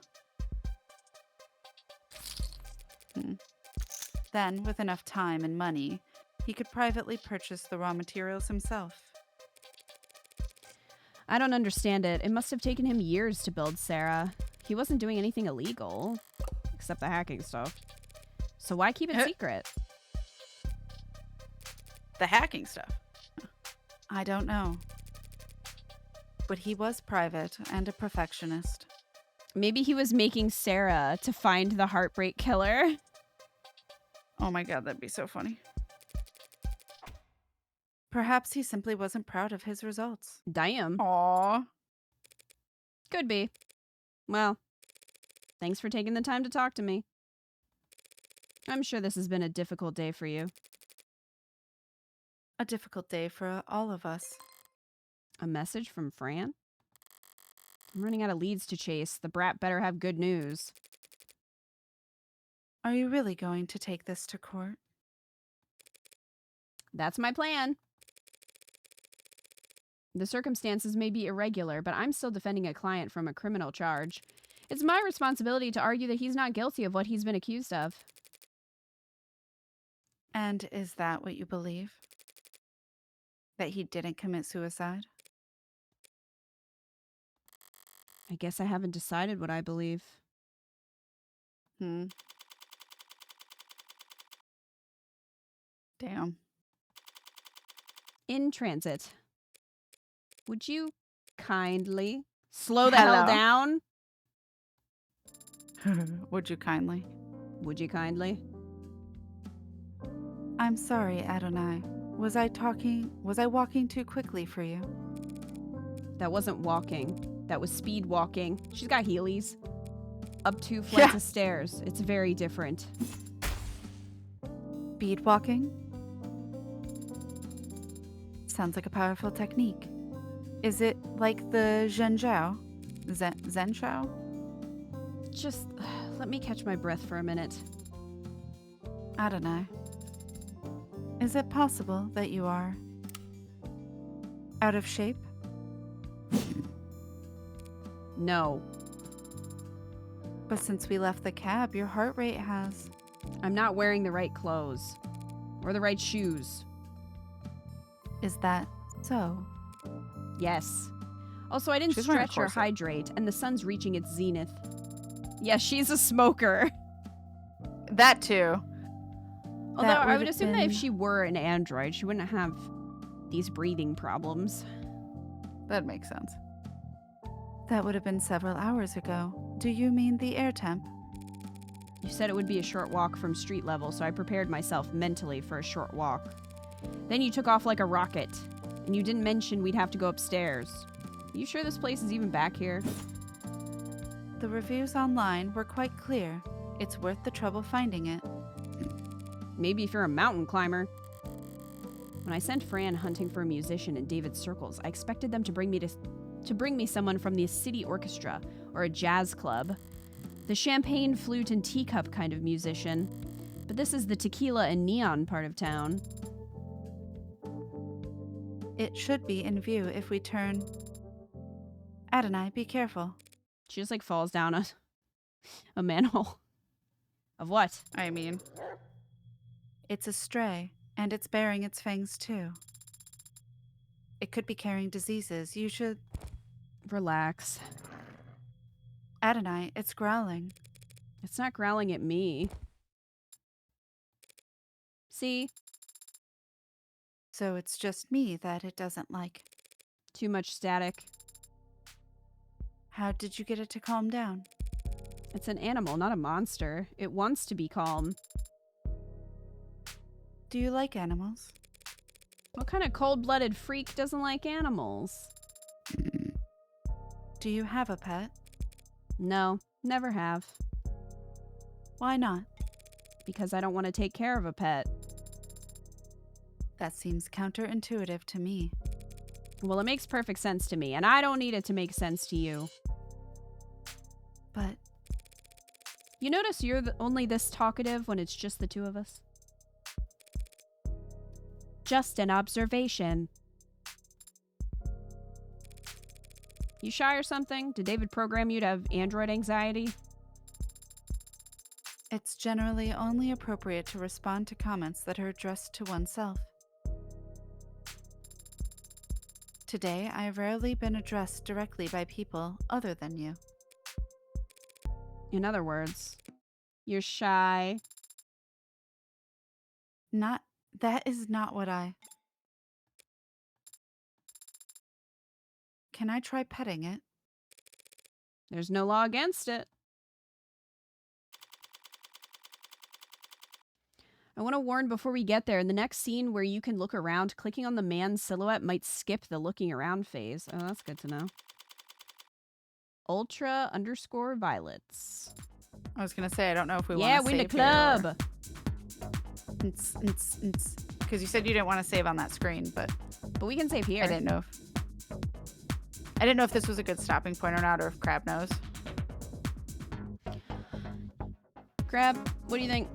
[SPEAKER 3] Then, with enough time and money, he could privately purchase the raw materials himself.
[SPEAKER 1] I don't understand it. It must have taken him years to build Sarah. He wasn't doing anything illegal, except the hacking stuff. So why keep it secret?
[SPEAKER 3] The hacking stuff? I don't know. But he was private and a perfectionist.
[SPEAKER 1] Maybe he was making Sarah to find the heartbreak killer.
[SPEAKER 3] Oh my god, that'd be so funny. Perhaps he simply wasn't proud of his results.
[SPEAKER 1] Damn.
[SPEAKER 3] Aww.
[SPEAKER 1] Could be. Well, thanks for taking the time to talk to me. I'm sure this has been a difficult day for you.
[SPEAKER 3] A difficult day for all of us.
[SPEAKER 1] A message from Fran? I'm running out of leads to chase. The brat better have good news.
[SPEAKER 3] Are you really going to take this to court?
[SPEAKER 1] That's my plan. The circumstances may be irregular, but I'm still defending a client from a criminal charge. It's my responsibility to argue that he's not guilty of what he's been accused of.
[SPEAKER 3] And is that what you believe? That he didn't commit suicide?
[SPEAKER 1] I guess I haven't decided what I believe.
[SPEAKER 3] Damn.
[SPEAKER 1] In transit. Would you kindly slow the hell
[SPEAKER 3] Hello.
[SPEAKER 1] down?
[SPEAKER 3] Would you kindly?
[SPEAKER 1] Would you kindly?
[SPEAKER 3] I'm sorry, Adonai. Was I walking too quickly for you?
[SPEAKER 1] That wasn't walking. That was speed walking. She's got Heelys. Up 2 flights of stairs. It's very different.
[SPEAKER 3] Speed walking? Sounds like a powerful technique. Is it like the Zhenjiao? Zhenjiao?
[SPEAKER 1] Just let me catch my breath for a minute.
[SPEAKER 3] Adonai. Is it possible that you are out of shape?
[SPEAKER 1] No.
[SPEAKER 3] But since we left the cab, your heart rate has...
[SPEAKER 1] I'm not wearing the right clothes. Or the right shoes.
[SPEAKER 3] Is that so?
[SPEAKER 1] Yes. Also, I didn't
[SPEAKER 3] She's wearing a
[SPEAKER 1] stretch or
[SPEAKER 3] corset.
[SPEAKER 1] hydrate, and the sun's reaching its zenith. Yeah, she's a smoker.
[SPEAKER 3] That too.
[SPEAKER 1] Although
[SPEAKER 3] That
[SPEAKER 1] I would
[SPEAKER 3] would've
[SPEAKER 1] assume that if
[SPEAKER 3] been-
[SPEAKER 1] she were an android, she wouldn't have these breathing problems.
[SPEAKER 3] That makes sense. That would have been several hours ago. Do you mean the air temp?
[SPEAKER 1] You said it would be a short walk from street level, so I prepared myself mentally for a short walk. Then you took off like a rocket, and you didn't mention we'd have to go upstairs. You sure this place is even back here?
[SPEAKER 3] The reviews online were quite clear. It's worth the trouble finding it.
[SPEAKER 1] Maybe if you're a mountain climber. When I sent Fran hunting for a musician in David's circles, I expected them to bring me someone from the city orchestra or a jazz club. The champagne, flute, and teacup kind of musician. But this is the tequila and neon part of town.
[SPEAKER 3] It should be in view if we turn... Adonai, be careful.
[SPEAKER 1] She just like falls down a manhole. Of what?
[SPEAKER 3] I mean... It's a stray, and it's bearing its fangs too. It could be carrying diseases. You should...
[SPEAKER 1] Relax.
[SPEAKER 3] Adonai, it's growling.
[SPEAKER 1] It's not growling at me. See?
[SPEAKER 3] So it's just me that it doesn't like.
[SPEAKER 1] Too much static.
[SPEAKER 3] How did you get it to calm down?
[SPEAKER 1] It's an animal, not a monster. It wants to be calm.
[SPEAKER 3] Do you like animals?
[SPEAKER 1] What kind of cold-blooded freak doesn't like animals?
[SPEAKER 3] Do you have a pet?
[SPEAKER 1] No, never have.
[SPEAKER 3] Why not?
[SPEAKER 1] Because I don't want to take care of a pet.
[SPEAKER 3] That seems counterintuitive to me.
[SPEAKER 1] Well, it makes perfect sense to me, and I don't need it to make sense to you.
[SPEAKER 3] But
[SPEAKER 1] You notice you're only this talkative when it's just the two of us? Just an observation. You shy or something? Did David program you to have android anxiety?
[SPEAKER 3] it's generally only appropriate to respond to comments that are addressed to oneself. Today, I have rarely been addressed directly by people other than you.
[SPEAKER 1] In other words, you're shy.
[SPEAKER 3] That is not what I... Can I try petting it?
[SPEAKER 1] There's no law against it. I want to warn before we get there, in the next scene where you can look around, clicking on the man's silhouette might skip the looking around phase. Oh, that's good to know. Ultra_violets.
[SPEAKER 3] I was gonna say, I don't know if we want to
[SPEAKER 1] Yeah,
[SPEAKER 3] save
[SPEAKER 1] win the
[SPEAKER 3] here
[SPEAKER 1] club.
[SPEAKER 3] Because you said you didn't want to save on that screen, but
[SPEAKER 1] But we can save here.
[SPEAKER 3] I didn't know if this was a good stopping point or not, or if Crab knows.
[SPEAKER 1] Crab, what do you think?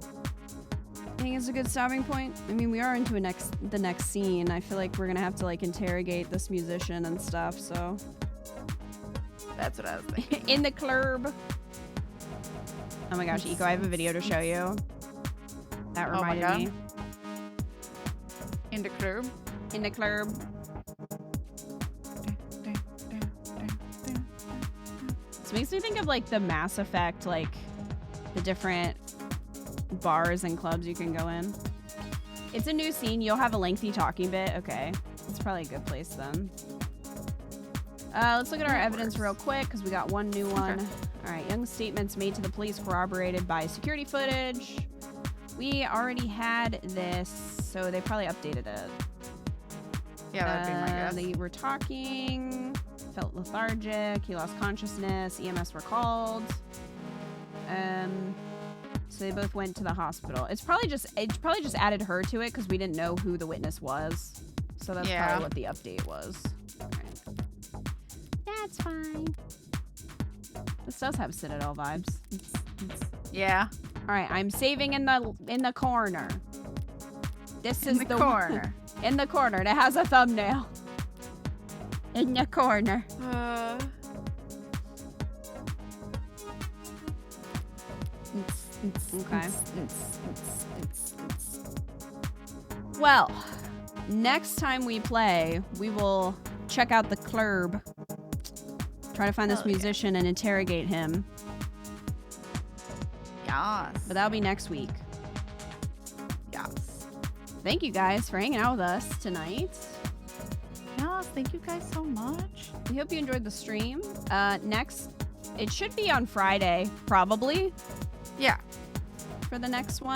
[SPEAKER 1] I think it's a good stopping point. I mean, we are into the next scene. I feel like we're gonna have to like interrogate this musician and stuff. So
[SPEAKER 3] That's what I was thinking.
[SPEAKER 1] in the club. Oh my gosh, Eco, I have a video to show you. That
[SPEAKER 3] Oh my
[SPEAKER 1] reminded
[SPEAKER 3] God.
[SPEAKER 1] me.
[SPEAKER 3] In the club.
[SPEAKER 1] In the club. This makes me think of like the Mass Effect, like the different bars and clubs you can go in. It's a new scene. You'll have a lengthy talking bit. Okay. It's probably a good place then. Let's look at our evidence real quick because we got one new one.
[SPEAKER 3] Okay.
[SPEAKER 1] All right. Young's statements made to the police corroborated by security footage. We already had this, so they probably updated it.
[SPEAKER 3] Yeah, that'd be my guess.
[SPEAKER 1] They were talking, felt lethargic, he lost consciousness, EMS were called. So they both went to the hospital. It probably just added her to it because we didn't know who the witness was. So that's probably what the update was. All right. That's fine. This does have Citadel vibes.
[SPEAKER 3] Yeah.
[SPEAKER 1] All right, I'm saving in the corner. This is
[SPEAKER 3] In the corner.
[SPEAKER 1] In the corner. It has a thumbnail. In the corner. Okay. Well, next time we play, we will check out the club. Try to find this musician and interrogate him.
[SPEAKER 3] Yes.
[SPEAKER 1] But that'll be next week.
[SPEAKER 3] Yes.
[SPEAKER 1] Thank you guys for hanging out with us tonight.
[SPEAKER 3] Yes, thank you guys so much.
[SPEAKER 1] We hope you enjoyed the stream. Next, it should be on Friday, probably,
[SPEAKER 3] Yeah.
[SPEAKER 1] for the next one.